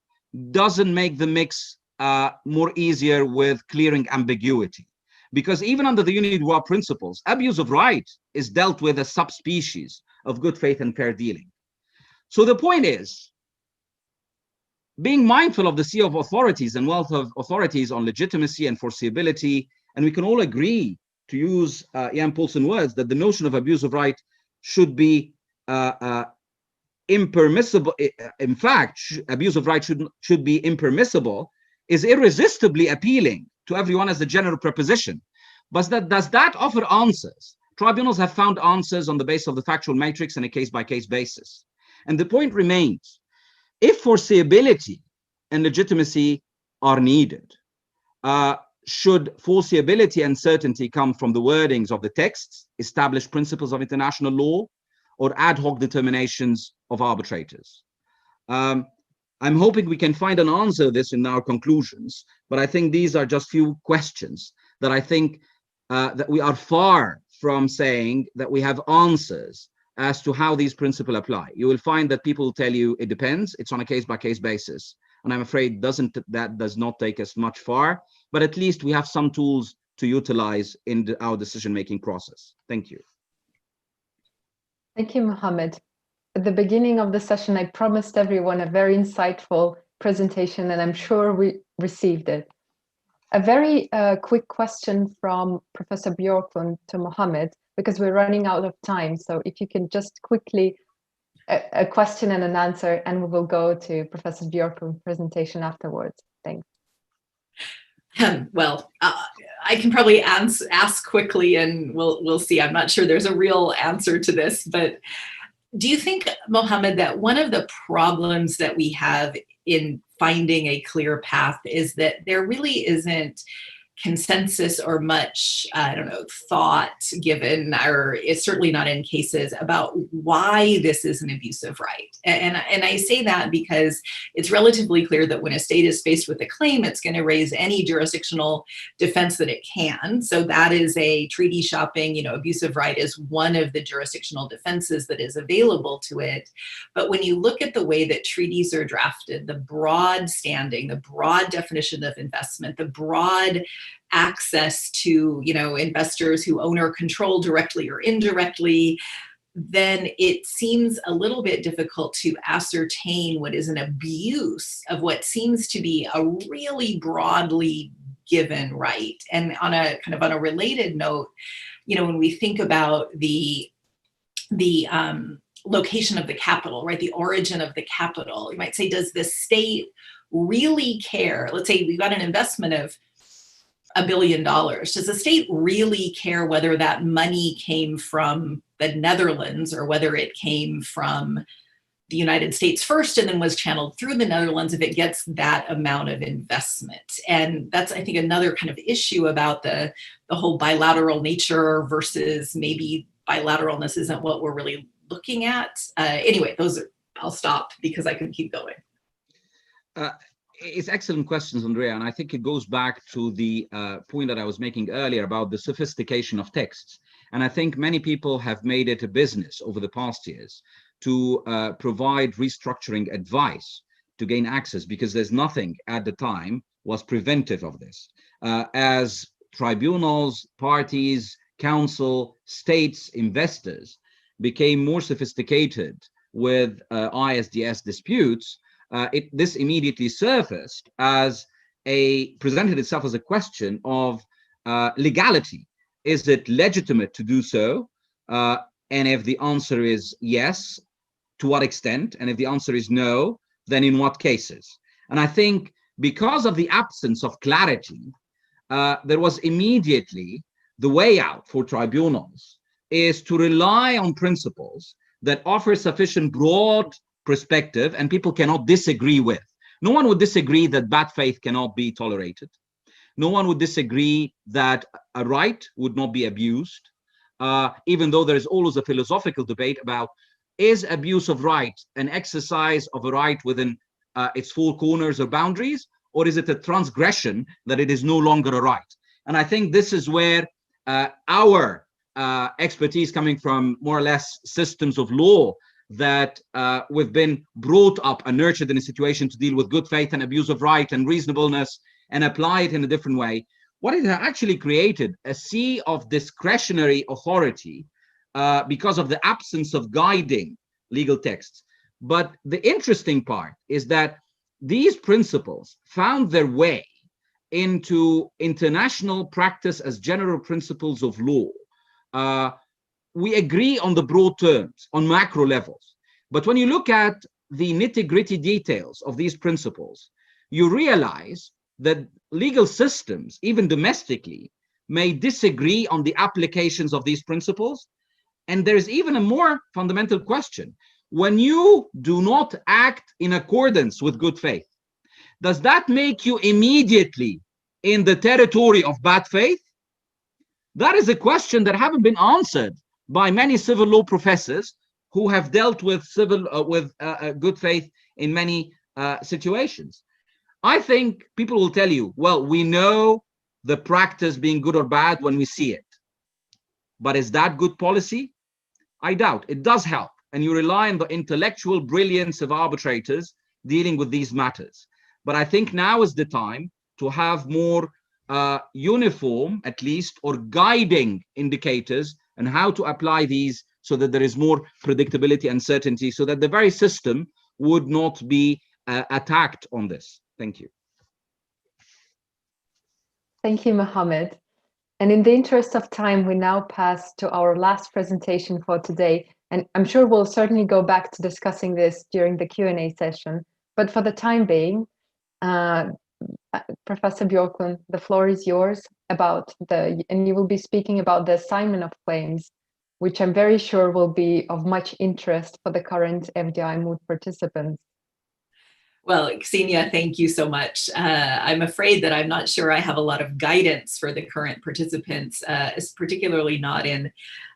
doesn't make the mix more easier with clearing ambiguity. Because even under the unity droit principles, abuse of right is dealt with as subspecies of good faith and fair dealing. So the point is, being mindful of the sea of authorities and wealth of authorities on legitimacy and foreseeability, and we can all agree, to use Jan Paulsen words, that the notion of abuse of right should be impermissible. In fact, abuse of right should be impermissible, is irresistibly appealing to everyone as a general proposition. But does that offer answers? Tribunals have found answers on the basis of the factual matrix and a case-by-case basis. And the point remains, if foreseeability and legitimacy are needed, should foreseeability and certainty come from the wordings of the texts, established principles of international law, or ad hoc determinations of arbitrators? I'm hoping we can find an answer to this in our conclusions, but I think these are just few questions that I think that we are far from saying that we have answers as to how these principles apply. You will find that people will tell you it depends, it's on a case-by-case basis. And I'm afraid that does not take us much far, but at least we have some tools to utilize in our decision-making process. Thank you. Thank you, Mohammed. At the beginning of the session, I promised everyone a very insightful presentation, and I'm sure we received it. A very quick question from Professor Björklund to Mohammed, because we're running out of time. So if you can just quickly, a question and an answer, and we will go to Professor Björklund's presentation afterwards. Thanks. Well, I can probably ask quickly, and we'll see. I'm not sure there's a real answer to this, but do you think, Mohammed, that one of the problems that we have in finding a clear path is that there really isn't consensus or much, I don't know, thought given, or it's certainly not in cases, about why this is an abusive right? And I say that because it's relatively clear that when a state is faced with a claim, it's going to raise any jurisdictional defense that it can. So that is a treaty shopping, you know, abusive right is one of the jurisdictional defenses that is available to it. But when you look at the way that treaties are drafted, the broad standing, the broad definition of investment, the broad access to, you know, investors who own or control directly or indirectly, then it seems a little bit difficult to ascertain what is an abuse of what seems to be a really broadly given right. And on a kind of on a related note, you know, when we think about the location of the capital, right, the origin of the capital, you might say, does the state really care? Let's say we've got an investment of $1 billion. Does the state really care whether that money came from the Netherlands or whether it came from the United States first and then was channeled through the Netherlands if it gets that amount of investment? And that's, I think, another kind of issue about the whole bilateral nature versus maybe bilateralness isn't what we're really looking at. Anyway, I'll stop because I could keep going. It's excellent questions, Andrea, and I think it goes back to the point that I was making earlier about the sophistication of texts. And I think many people have made it a business over the past years to provide restructuring advice to gain access, because there's nothing at the time was preventive of this. As tribunals, parties, council, states, investors became more sophisticated with ISDS disputes, this immediately surfaced as presented itself as a question of legality. Is it legitimate to do so? And if the answer is yes, to what extent? And if the answer is no, then in what cases? And I think because of the absence of clarity, there was immediately the way out for tribunals is to rely on principles that offer sufficient broad perspective and people cannot disagree with. No one would disagree that bad faith cannot be tolerated. No one would disagree that a right would not be abused, even though there is always a philosophical debate about, is abuse of right an exercise of a right within its four corners or boundaries, or is it a transgression that it is no longer a right? And I think this is where our expertise, coming from more or less systems of law that we've been brought up and nurtured in a situation to deal with good faith and abuse of right and reasonableness and apply it in a different way, what it actually created a sea of discretionary authority because of the absence of guiding legal texts. But the interesting part is that these principles found their way into international practice as general principles of law. We agree on the broad terms, on macro levels. But when you look at the nitty-gritty details of these principles, you realize that legal systems, even domestically, may disagree on the applications of these principles. And there's even a more fundamental question. When you do not act in accordance with good faith, does that make you immediately in the territory of bad faith? That is a question that haven't been answered by many civil law professors who have dealt with good faith in many situations. I think people will tell you, well, we know the practice being good or bad when we see it. But is that good policy? I doubt. It does help. And you rely on the intellectual brilliance of arbitrators dealing with these matters. But I think now is the time to have more uniform, at least, or guiding indicators on how to apply these so that there is more predictability and certainty, so that the very system would not be attacked on this? Thank you. Thank you, Mohammed. And in the interest of time, we now pass to our last presentation for today. And I'm sure we'll certainly go back to discussing this during the Q&A session. But for the time being, Professor Björklund, the floor is yours and you will be speaking about the assignment of claims, which I'm very sure will be of much interest for the current FDI moot participants. Well, Ksenia, thank you so much. I'm afraid that I'm not sure I have a lot of guidance for the current participants, particularly not in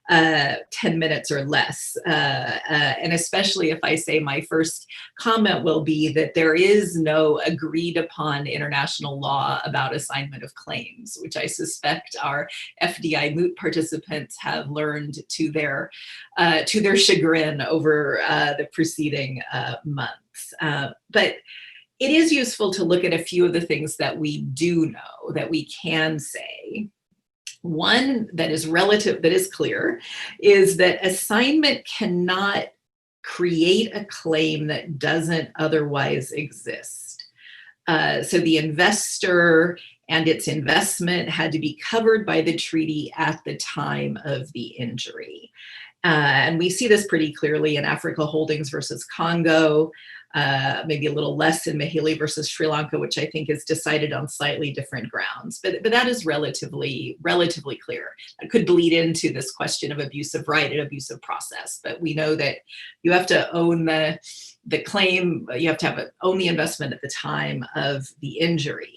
10 minutes or less. And especially if I say my first comment will be that there is no agreed upon international law about assignment of claims, which I suspect our FDI moot participants have learned to their chagrin over the preceding months. But it is useful to look at a few of the things that we do know, that we can say. One that is clear, is that assignment cannot create a claim that doesn't otherwise exist. So the investor and its investment had to be covered by the treaty at the time of the injury. And we see this pretty clearly in Africa Holdings versus Congo, maybe a little less in Mahili versus Sri Lanka, which I think is decided on slightly different grounds. But that is relatively clear. It could bleed into this question of abusive right and abusive process. But we know that you have to own the claim, you have to own the investment at the time of the injury.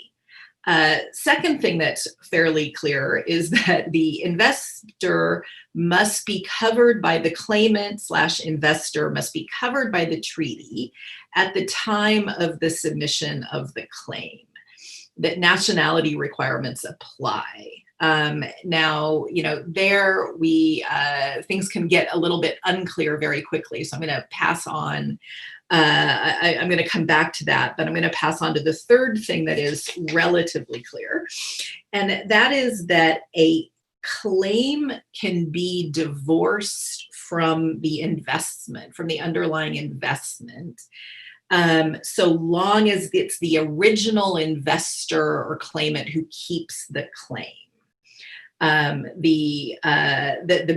Second thing that's fairly clear is that the investor must be covered by the claimant / investor must be covered by the treaty at the time of the submission of the claim, that nationality requirements apply. Now, there things can get a little bit unclear very quickly. So I'm going to pass on. I'm going to come back to that, but I'm going to pass on to the third thing that is relatively clear. And that is that a claim can be divorced from the investment, from the underlying investment, so long as it's the original investor or claimant who keeps the claim. The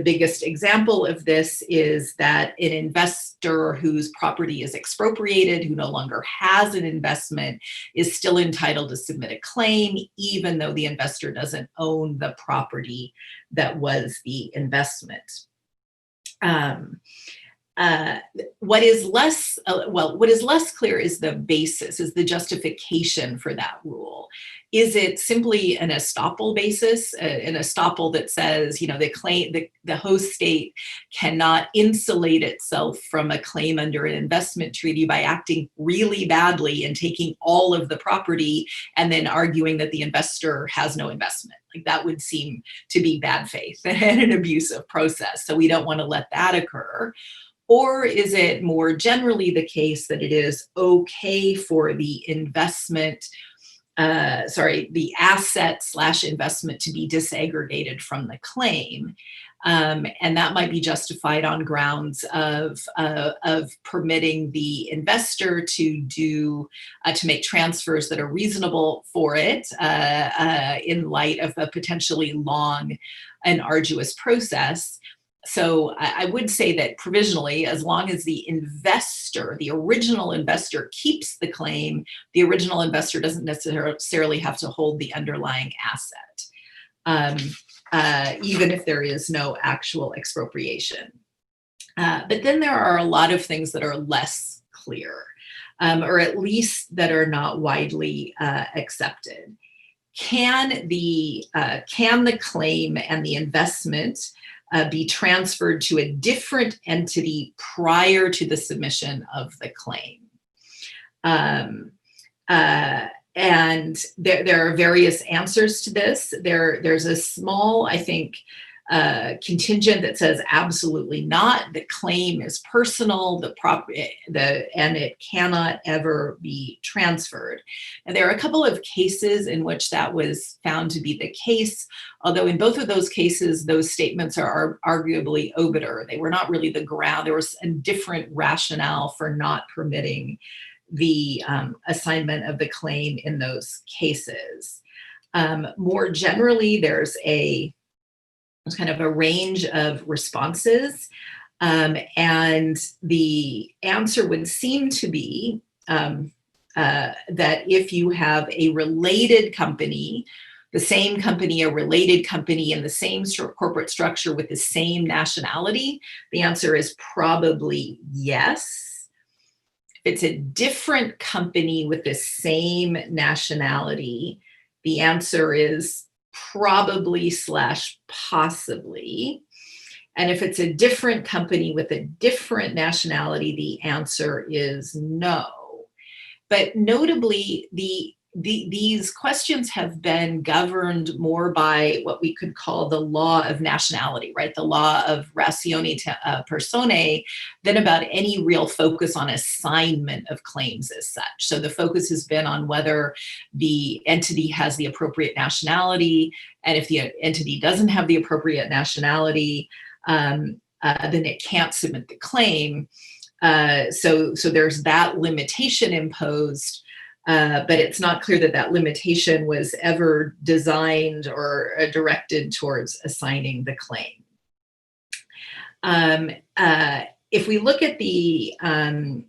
biggest example of this is that an investor whose property is expropriated, who no longer has an investment, is still entitled to submit a claim, even though the investor doesn't own the property that was the investment. What is less clear is the basis, is the justification for that rule. Is it simply an estoppel basis, an estoppel that says, the host state cannot insulate itself from a claim under an investment treaty by acting really badly and taking all of the property and then arguing that the investor has no investment? Like, that would seem to be bad faith and an abusive process. So we don't want to let that occur. Or is it more generally the case that it is okay for the investment, the asset / investment to be disaggregated from the claim? And that might be justified on grounds of permitting the investor to make transfers that are reasonable for it in light of a potentially long and arduous process. So I would say that provisionally, as long as the investor, the original investor, keeps the claim, the original investor doesn't necessarily have to hold the underlying asset, even if there is no actual expropriation. But then there are a lot of things that are less clear, or at least that are not widely accepted. Can the claim and the investment be transferred to a different entity prior to the submission of the claim? And there are various answers to this. There's a small, I think, contingent that says absolutely not. The claim is personal, and it cannot ever be transferred. And there are a couple of cases in which that was found to be the case, although in both of those cases, those statements are arguably obiter. They were not really the ground. There was a different rationale for not permitting the assignment of the claim in those cases. More generally, there's kind of a range of responses, and the answer would seem to be that if you have a related company, the same company, a related company in the same corporate structure with the same nationality, the answer is probably yes. If it's a different company with the same nationality, the answer is probably / possibly. And if it's a different company with a different nationality, the answer is no. But notably, these questions have been governed more by what we could call the law of nationality, right? The law of ratione personae, than about any real focus on assignment of claims as such. So the focus has been on whether the entity has the appropriate nationality, and if the entity doesn't have the appropriate nationality, then it can't submit the claim. So there's that limitation imposed. But it's not clear that that limitation was ever designed or directed towards assigning the claim. If we look at the, and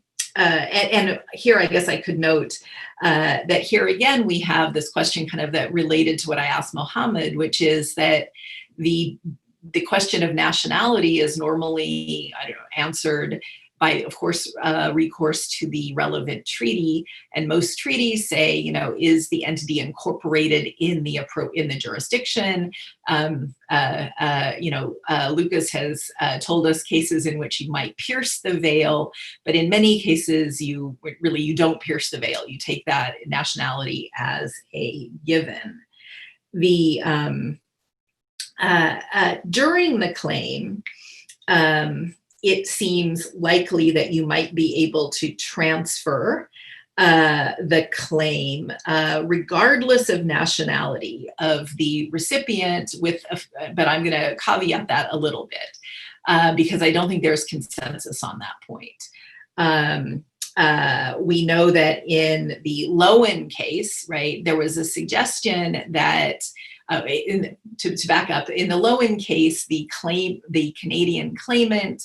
here I guess I could note that here again we have this question kind of that related to what I asked Mohammed, which is that the question of nationality is normally, I don't know, answered by, of course, recourse to the relevant treaty, and most treaties say, you know, is the entity incorporated in the jurisdiction? Lucas has told us cases in which you might pierce the veil, but in many cases you don't pierce the veil. You take that nationality as a given. During the claim, it seems likely that you might be able to transfer the claim regardless of nationality of the recipient but I'm going to caveat that a little bit because I don't think there's consensus on that point. We know that in the Lowen case, right, there was a suggestion that to back up, in the Lowen case, the Canadian claimant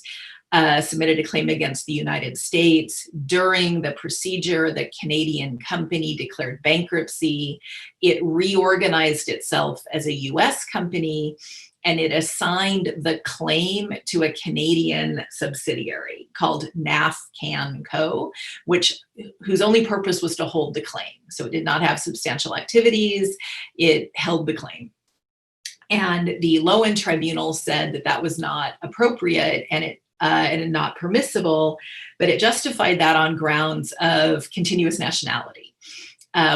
submitted a claim against the United States. During the procedure, the Canadian company declared bankruptcy. It reorganized itself as a US company, and it assigned the claim to a Canadian subsidiary called NAF-CAN Co., whose only purpose was to hold the claim. So it did not have substantial activities, it held the claim. And the Lowen Tribunal said that that was not appropriate and not permissible, but it justified that on grounds of continuous nationality.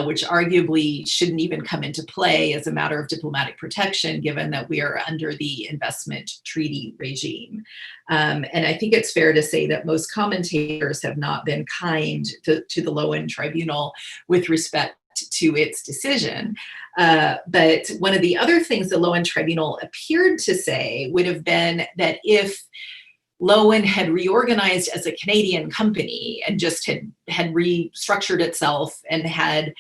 Which arguably shouldn't even come into play as a matter of diplomatic protection, given that we are under the investment treaty regime. And I think it's fair to say that most commentators have not been kind to the Lowen Tribunal with respect to its decision. But one of the other things the Lowen Tribunal appeared to say would have been that if Lowen had reorganized as a Canadian company and just had restructured itself and had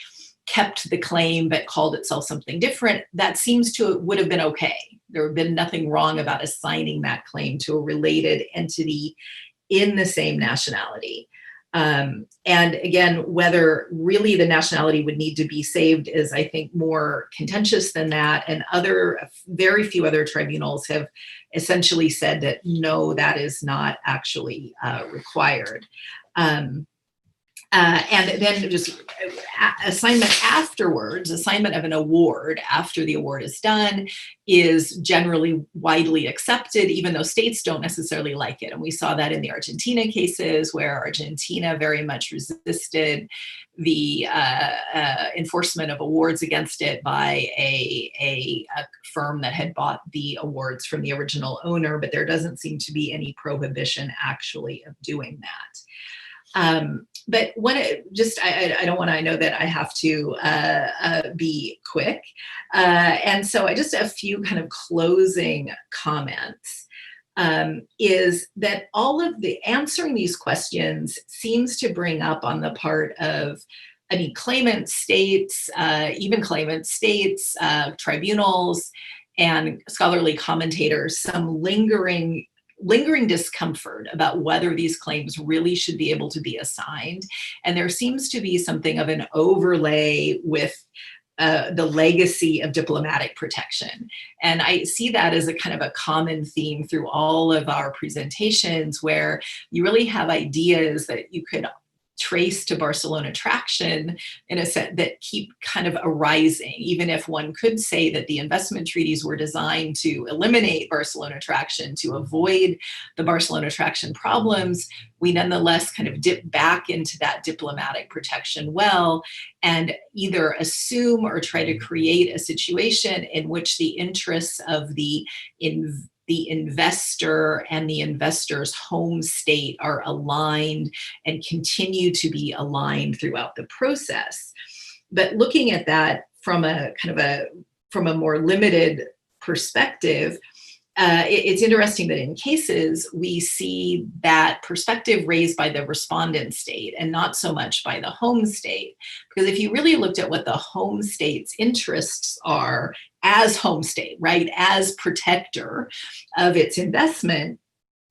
kept the claim but called itself something different, that would have been okay. There would have been nothing wrong about assigning that claim to a related entity in the same nationality. And again, whether really the nationality would need to be saved is, I think, more contentious than that. And very few other tribunals have essentially said that no, that is not actually required. And then just assignment afterwards, assignment of an award after the award is done, is generally widely accepted, even though states don't necessarily like it. And we saw that in the Argentina cases, where Argentina very much resisted the enforcement of awards against it by a firm that had bought the awards from the original owner, but there doesn't seem to be any prohibition actually of doing that. But when I don't want to, I know that I have to be quick. And so I just have a few kind of closing comments. Is that all of the answering these questions seems to bring up on the part of, I mean, claimant states, even claimant states, tribunals, and scholarly commentators, some lingering discomfort about whether these claims really should be able to be assigned. And there seems to be something of an overlay with the legacy of diplomatic protection. And I see that as a kind of a common theme through all of our presentations, where you really have ideas that you could trace to Barcelona Traction in a sense that keep kind of arising, even if one could say that the investment treaties were designed to eliminate Barcelona Traction, to avoid the Barcelona Traction problems. We nonetheless kind of dip back into that diplomatic protection well, and either assume or try to create a situation in which the interests of the investor and the investor's home state are aligned and continue to be aligned throughout the process. But looking at that from a kind of from a more limited perspective, it's interesting that in cases we see that perspective raised by the respondent state and not so much by the home state. Because if you really looked at what the home state's interests are as home state, right, as protector of its investment,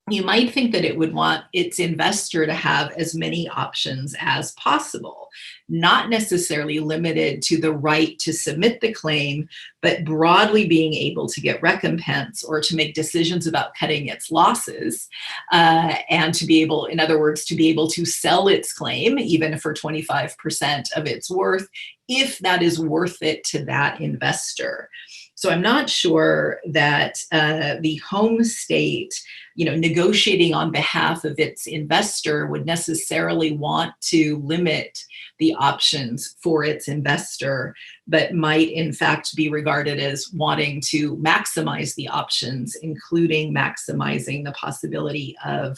you might think that it would want its investor to have as many options as possible, not necessarily limited to the right to submit the claim, but broadly being able to get recompense or to make decisions about cutting its losses, and to be able, in other words, to be able to sell its claim, even for 25% of its worth, if that is worth it to that investor. So I'm not sure that the home state, negotiating on behalf of its investor would necessarily want to limit the options for its investor, but might in fact be regarded as wanting to maximize the options, including maximizing the possibility of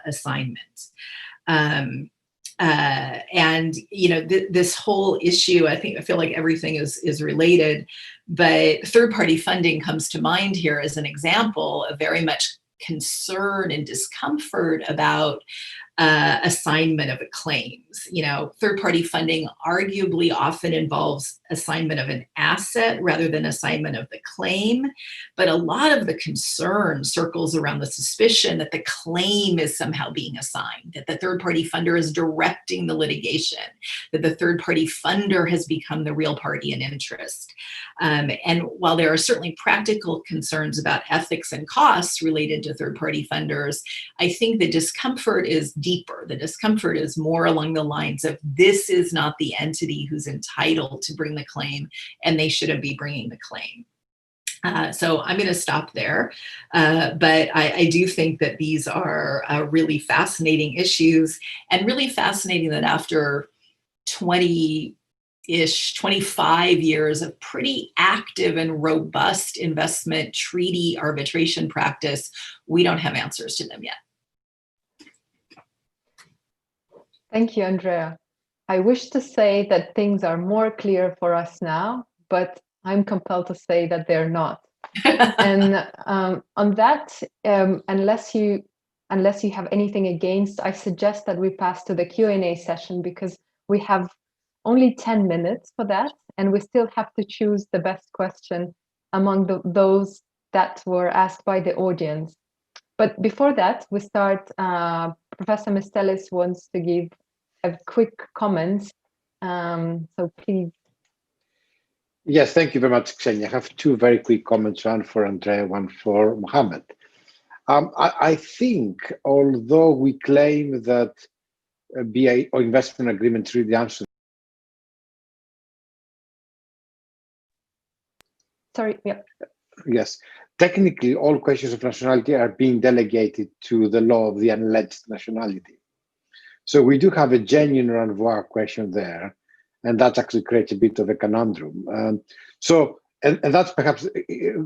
assignment. This whole issue, I feel like everything is related, but third-party funding comes to mind here as an example of very much concern and discomfort about assignment of claims. Third-party funding arguably often involves assignment of an asset rather than assignment of the claim, but a lot of the concern circles around the suspicion that the claim is somehow being assigned, that the third-party funder is directing the litigation, that the third-party funder has become the real party in interest. And while there are certainly practical concerns about ethics and costs related to third-party funders, I think the discomfort is deeper. The discomfort is more along the lines of, this is not the entity who's entitled to bring the claim, and they shouldn't be bringing the claim. So I'm going to stop there, but I do think that these are really fascinating issues, and really fascinating that after 25 years of pretty active and robust investment treaty arbitration practice, we don't have answers to them yet. Thank you, Andrea. I wish to say that things are more clear for us now, but I'm compelled to say that they're not. And on that, unless you have anything against, I suggest that we pass to the Q&A session, because we have only 10 minutes for that, and we still have to choose the best question among those that were asked by the audience. But before that, we start, Professor Mistelis wants to give a quick comment, so please. Yes, thank you very much, Ksenia. I have two very quick comments, one for Andrea, one for Mohammed. I think, although we claim that BA or investment agreements really answer. Sorry, yeah. Yes, technically all questions of nationality are being delegated to the law of the unalleged nationality. So we do have a genuine renvoi question there, and that actually creates a bit of a conundrum. And that's perhaps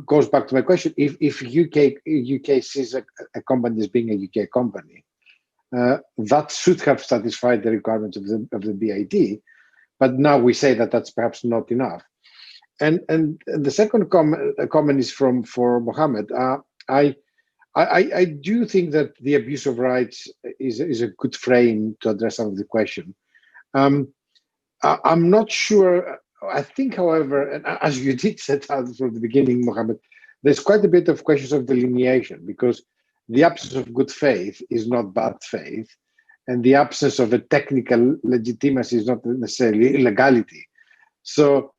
goes back to my question. If UK sees a company as being a UK company, that should have satisfied the requirements of the BID, but now we say that that's perhaps not enough. And the second comment is for Mohammed. I do think that the abuse of rights is a good frame to address some of the question. I'm not sure. I think, however, and as you did set out from the beginning, Mohammed, there's quite a bit of questions of delineation, because the absence of good faith is not bad faith, and the absence of a technical legitimacy is not necessarily illegality. So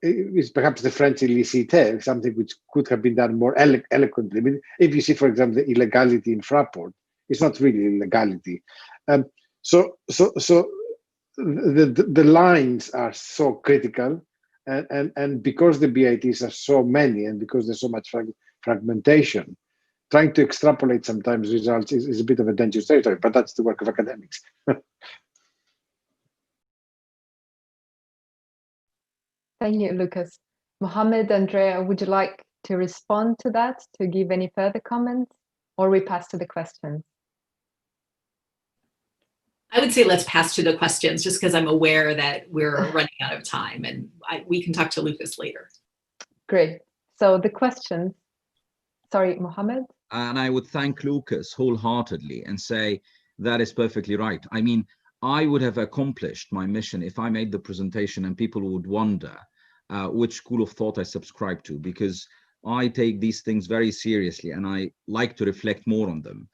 it's perhaps the French illicite, something which could have been done more eloquently. I mean, if you see, for example, the illegality in Fraport, it's not really illegality. So the lines are so critical, and because the BITs are so many, and because there's so much fragmentation, trying to extrapolate sometimes results is a bit of a dangerous territory, but that's the work of academics. Thank you, Lucas. Mohammed, Andrea, would you like to respond to that, to give any further comments, or we pass to the questions? I would say let's pass to the questions, just because I'm aware that we're running out of time, and we can talk to Lucas later. Great. So the questions, sorry, Mohammed? And I would thank Lucas wholeheartedly and say that is perfectly right. I mean, I would have accomplished my mission if I made the presentation and people would wonder which school of thought I subscribe to, because I take these things very seriously and I like to reflect more on them.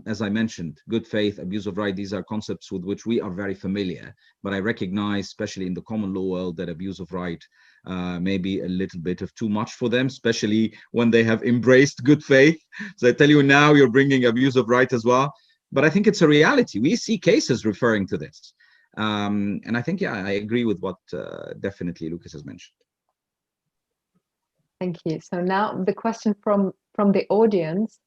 As I mentioned, good faith, abuse of right, these are concepts with which we are very familiar, but I recognize, especially in the common law world, that abuse of right may be a little bit of too much for them, especially when they have embraced good faith. So I tell you now, you're bringing abuse of right as well. But I think it's a reality. We see cases referring to this. And I think, yeah, I agree with what definitely Lucas has mentioned. Thank you. So now the question from the audience.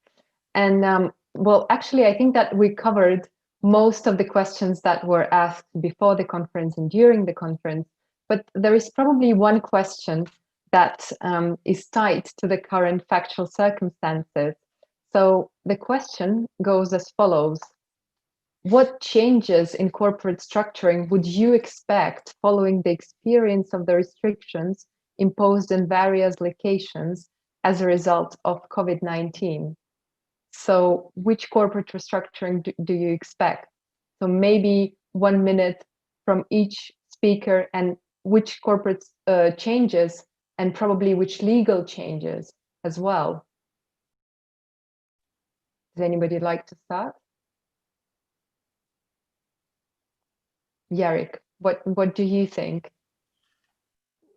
And well, actually, I think that we covered most of the questions that were asked before the conference and during the conference. But there is probably one question that is tied to the current factual circumstances. So the question goes as follows. What changes in corporate structuring would you expect following the experience of the restrictions imposed in various locations as a result of COVID-19? So which corporate restructuring do you expect? So maybe 1 minute from each speaker, and which corporate changes, and probably which legal changes as well. Does anybody like to start? Jarek, what do you think?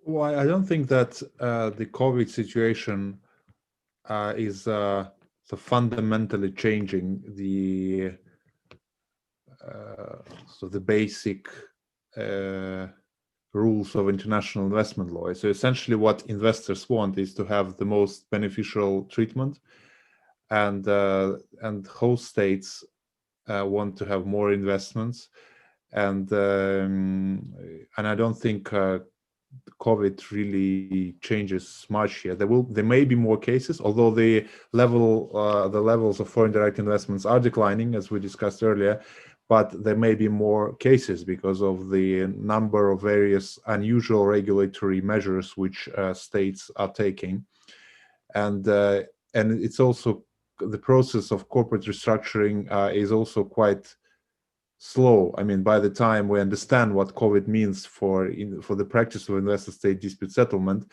Well, I don't think that the COVID situation is so fundamentally changing the basic rules of international investment law. So essentially what investors want is to have the most beneficial treatment, and host states want to have more investments, and I don't think COVID really changes much here. There may be more cases, although the levels of foreign direct investments are declining, as we discussed earlier, but there may be more cases because of the number of various unusual regulatory measures which states are taking, and it's also the process of corporate restructuring is also quite slow. I mean, by the time we understand what COVID means for the practice of investor-state dispute settlement,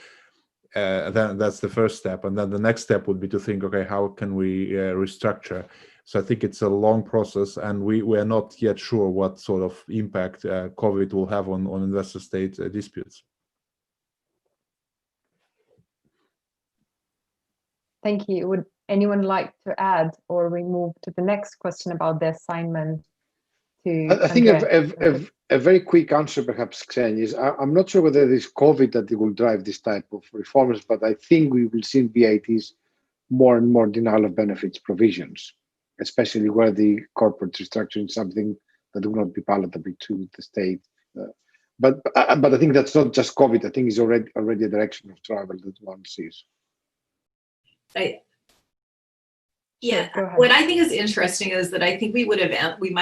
then that's the first step, and then the next step would be to think, okay, how can we restructure? So I think it's a long process, and we are not yet sure what sort of impact COVID will have on investor-state disputes. Thank you. Would anyone like to add, or we move to the next question about the assignment I think a very quick answer, perhaps, Xenia, is I'm not sure whether it is COVID that will drive this type of reforms, but I think we will see in BITs more and more denial of benefits provisions, especially where the corporate restructuring is something that will not be palatable to the state. But I think that's not just COVID. I think it's already a direction of travel that one sees. Yeah, Sure, what I think is interesting is that I think we might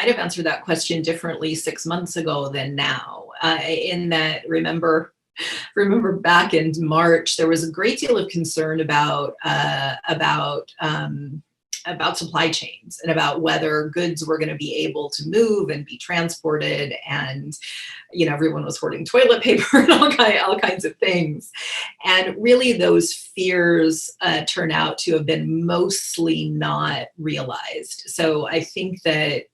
have answered that question differently 6 months ago than now. In that, remember back in March, there was a great deal of concern about supply chains and about whether goods were going to be able to move and be transported, and everyone was hoarding toilet paper and all kinds of things. And really those fears turn out to have been mostly not realized. So I think that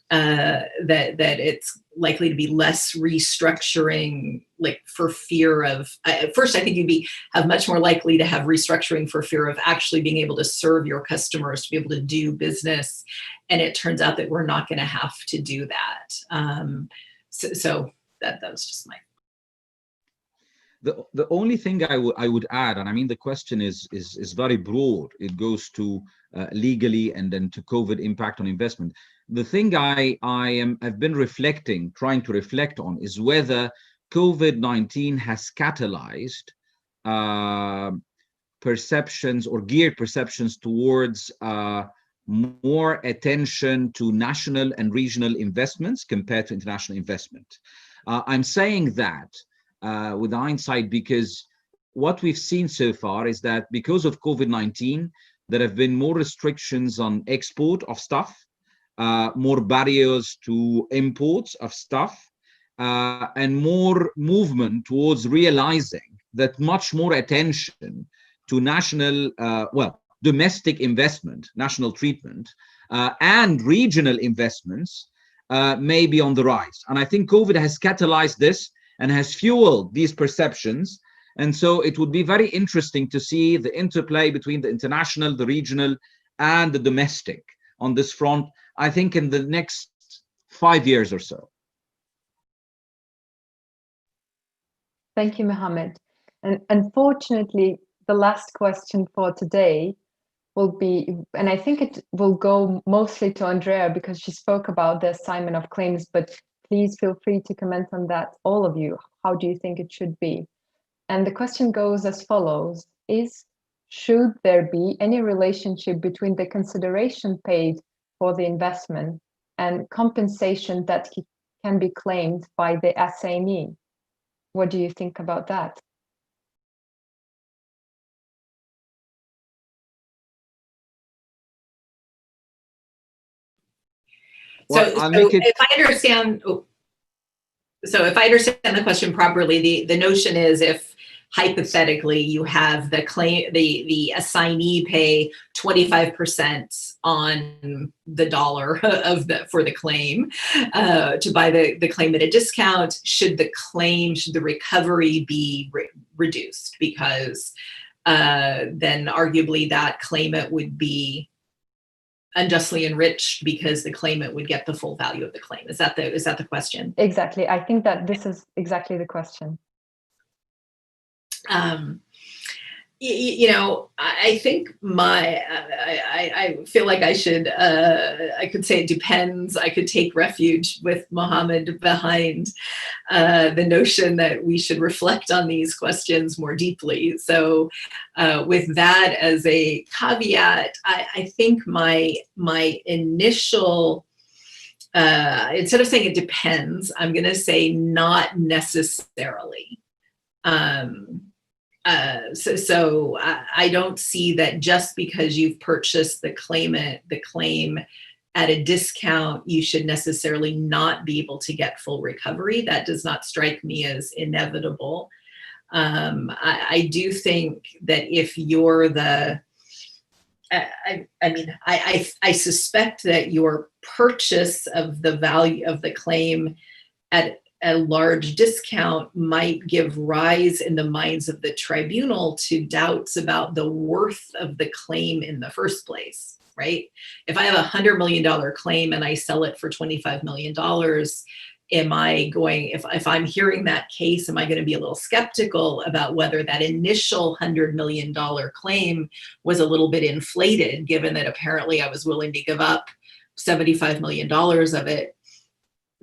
that it's likely to be less restructuring, like for fear of, first, I think you'd have much more likely to have restructuring for fear of actually being able to serve your customers, to be able to do business. And it turns out that we're not going to have to do that. So that was just my. The only thing I would add, and I mean, the question is very broad. It goes to legally and then to COVID impact on investment. The thing I've been trying to reflect on is whether COVID-19 has catalyzed perceptions or geared perceptions towards more attention to national and regional investments compared to international investment. I'm saying that with hindsight because what we've seen so far is that because of COVID-19, there have been more restrictions on export of stuff, more barriers to imports of stuff, and more movement towards realizing that much more attention to national, domestic investment, national treatment, and regional investments may be on the rise. And I think COVID has catalyzed this and has fueled these perceptions. And so it would be very interesting to see the interplay between the international, the regional, and the domestic on this front, I think in the next 5 years or so. Thank you, Mohammed. And unfortunately, the last question for today will be, and I think it will go mostly to Andrea because she spoke about the assignment of claims, but please feel free to comment on that, all of you. How do you think it should be? And the question goes as follows: should there be any relationship between the consideration paid for the investment and compensation that can be claimed by the assignee? What do you think about that? So if I understand the question properly, the notion is if hypothetically you have the assignee pay 25% on the dollar for the claim to buy the claim at a discount, should the recovery be reduced? Because then arguably that claimant would be unjustly enriched because the claimant would get the full value of the claim. Is that the question? Exactly. I think that this is exactly the question. I think I feel like I could say it depends. I could take refuge with Mohammed behind the notion that we should reflect on these questions more deeply. So with that as a caveat, I think my initial, instead of saying it depends, I'm going to say not necessarily. So I don't see that just because you've purchased the claim at a discount, you should necessarily not be able to get full recovery. That does not strike me as inevitable. I do think that if you're I suspect that your purchase of the value of the claim at a large discount might give rise in the minds of the tribunal to doubts about the worth of the claim in the first place, right? If I have $100 million claim and I sell it for $25 million, am I going, if I'm hearing that case, am I going to be a little skeptical about whether that initial $100 million claim was a little bit inflated, given that apparently I was willing to give up $75 million of it?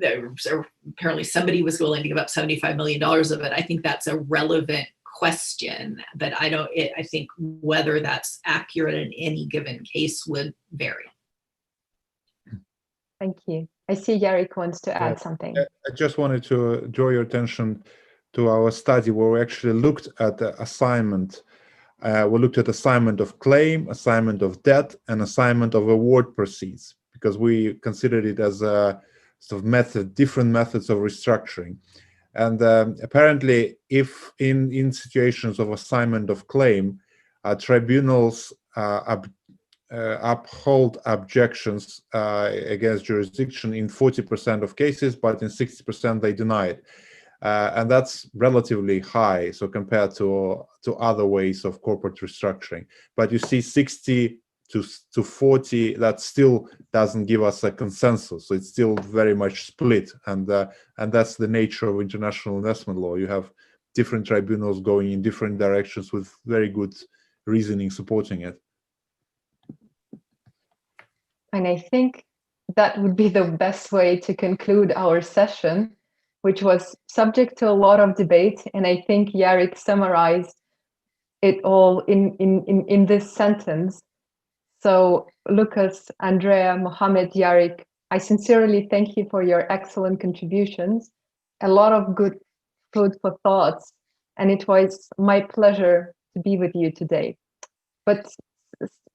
Apparently somebody was willing to give up $75 million of it. I think that's a relevant question, but I think whether that's accurate in any given case would vary. Thank you. I see Jarek wants to add something. I just wanted to draw your attention to our study where we actually looked at the assignment. We looked at assignment of claim, assignment of debt, and assignment of award proceeds, because we considered it as a sort of different methods of restructuring. And apparently, if in situations of assignment of claim, tribunals uphold objections against jurisdiction in 40% of cases, but in 60% they deny it. And that's relatively high, so compared to other ways of corporate restructuring. But you see 60 to 40, that still doesn't give us a consensus. So it's still very much split. And that's the nature of international investment law. You have different tribunals going in different directions with very good reasoning supporting it. And I think that would be the best way to conclude our session, which was subject to a lot of debate. And I think Jarek summarized it all in this sentence. So Lucas, Andrea, Mohammed, Jarek, I sincerely thank you for your excellent contributions. A lot of good food for thoughts. And it was my pleasure to be with you today. But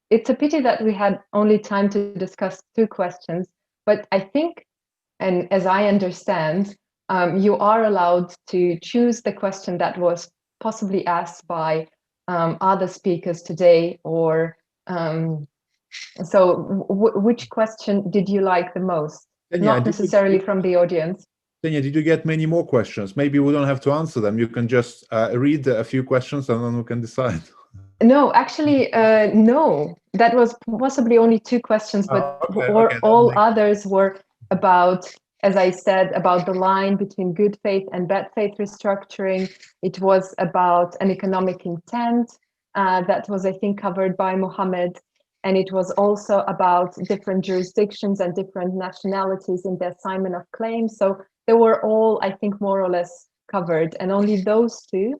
it's a pity that we had only time to discuss 2 questions, but I think, and as I understand, you are allowed to choose the question that was possibly asked by other speakers today, or so which question did you like the most? Not necessarily from the audience. Tanya, did you get many more questions? Maybe we don't have to answer them. You can just read a few questions and then we can decide. No, actually, no. That was possibly only 2 questions, but all others were about, as I said, about the line between good faith and bad faith restructuring. It was about an economic intent that was, I think, covered by Mohammed. And it was also about different jurisdictions and different nationalities in the assignment of claims. So they were all, I think, more or less covered. And only those 2,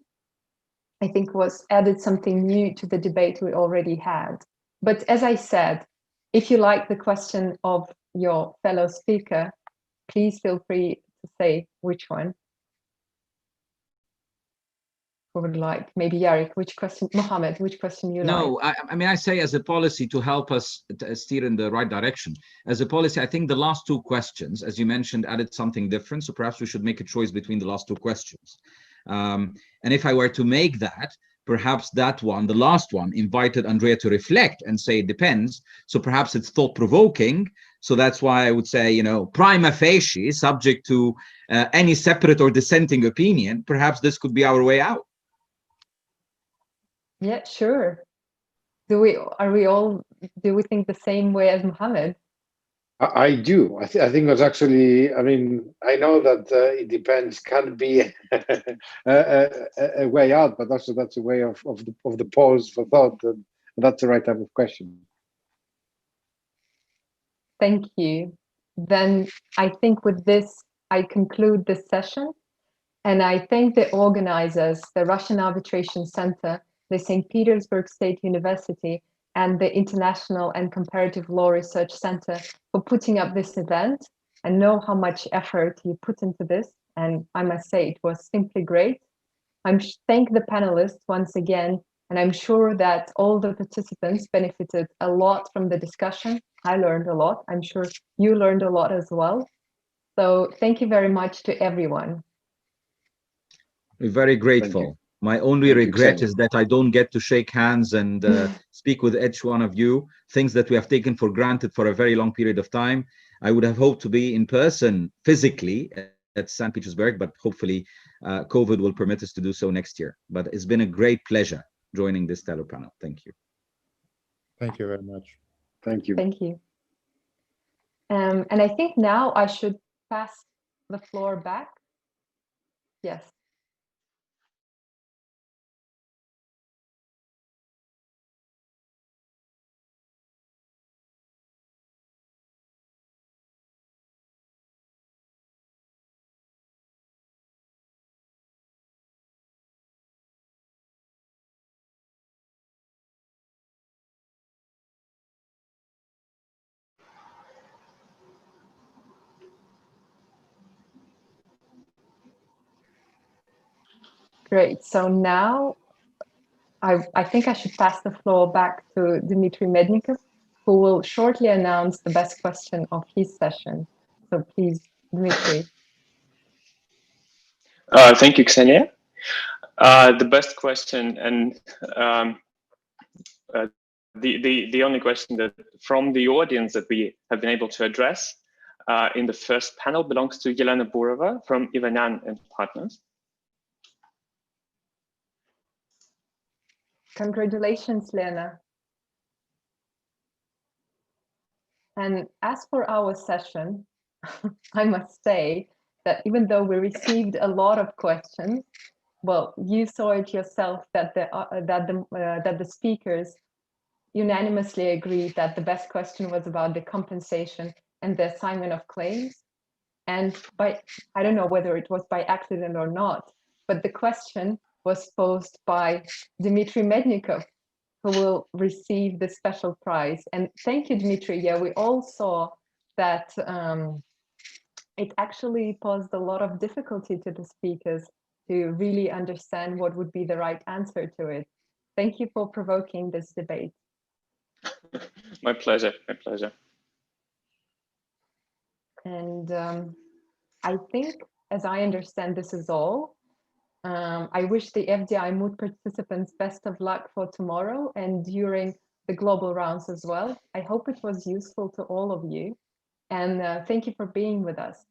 I think, was added something new to the debate we already had. But as I said, if you like the question of your fellow speaker, please feel free to say which one. Who would like? Maybe Jarek, which question? Mohammed, which question you like? No, I mean, I say as a policy to help us steer in the right direction. As a policy, I think the last 2 questions, as you mentioned, added something different. So perhaps we should make a choice between the last 2 questions. And if I were to make that, perhaps that one, the last one, invited Andrea to reflect and say it depends. So perhaps it's thought-provoking. So that's why I would say, you know, prima facie, subject to any separate or dissenting opinion, perhaps this could be our way out. Yeah, sure. Do we think the same way as Mohammed? I do. I think that's actually, I mean, I know that it depends, can be a way out, but also that's a way of the pause for thought. And that's the right type of question. Thank you. Then I think with this, I conclude this session. And I thank the organizers, the Russian Arbitration Center, the St. Petersburg State University, and the International and Comparative Law Research Center for putting up this event. I know how much effort you put into this, and I must say it was simply great. I thank the panelists once again, and I'm sure that all the participants benefited a lot from the discussion. I learned a lot. I'm sure you learned a lot as well. So thank you very much to everyone. We're very grateful. My only regret is that I don't get to shake hands and speak with each one of you, things that we have taken for granted for a very long period of time. I would have hoped to be in person physically at St. Petersburg, but hopefully COVID will permit us to do so next year. But it's been a great pleasure joining this stellar panel. Thank you. Thank you very much. Thank you. Thank you. And I think now I should pass the floor back. Yes. Great. So now I think I should pass the floor back to Dmitry Mednikov, who will shortly announce the best question of his session. So please, Dmitry. Thank you, Ksenia. The best question, and the only question that from the audience that we have been able to address in the first panel belongs to Yelena Burova from Ivanyan and Partners. Congratulations, Lena. And as for our session, I must say that even though we received a lot of questions, well, you saw it yourself that the speakers unanimously agreed that the best question was about the compensation and the assignment of claims. And I don't know whether it was by accident or not, but the question was posed by Dmitry Mednikov, who will receive the special prize. And thank you, Dmitry. Yeah, we all saw that it actually posed a lot of difficulty to the speakers to really understand what would be the right answer to it. Thank you for provoking this debate. My pleasure, my pleasure. And I think, as I understand, this is all. I wish the FDI Mood participants best of luck for tomorrow and during the global rounds as well. I hope it was useful to all of you. And thank you for being with us.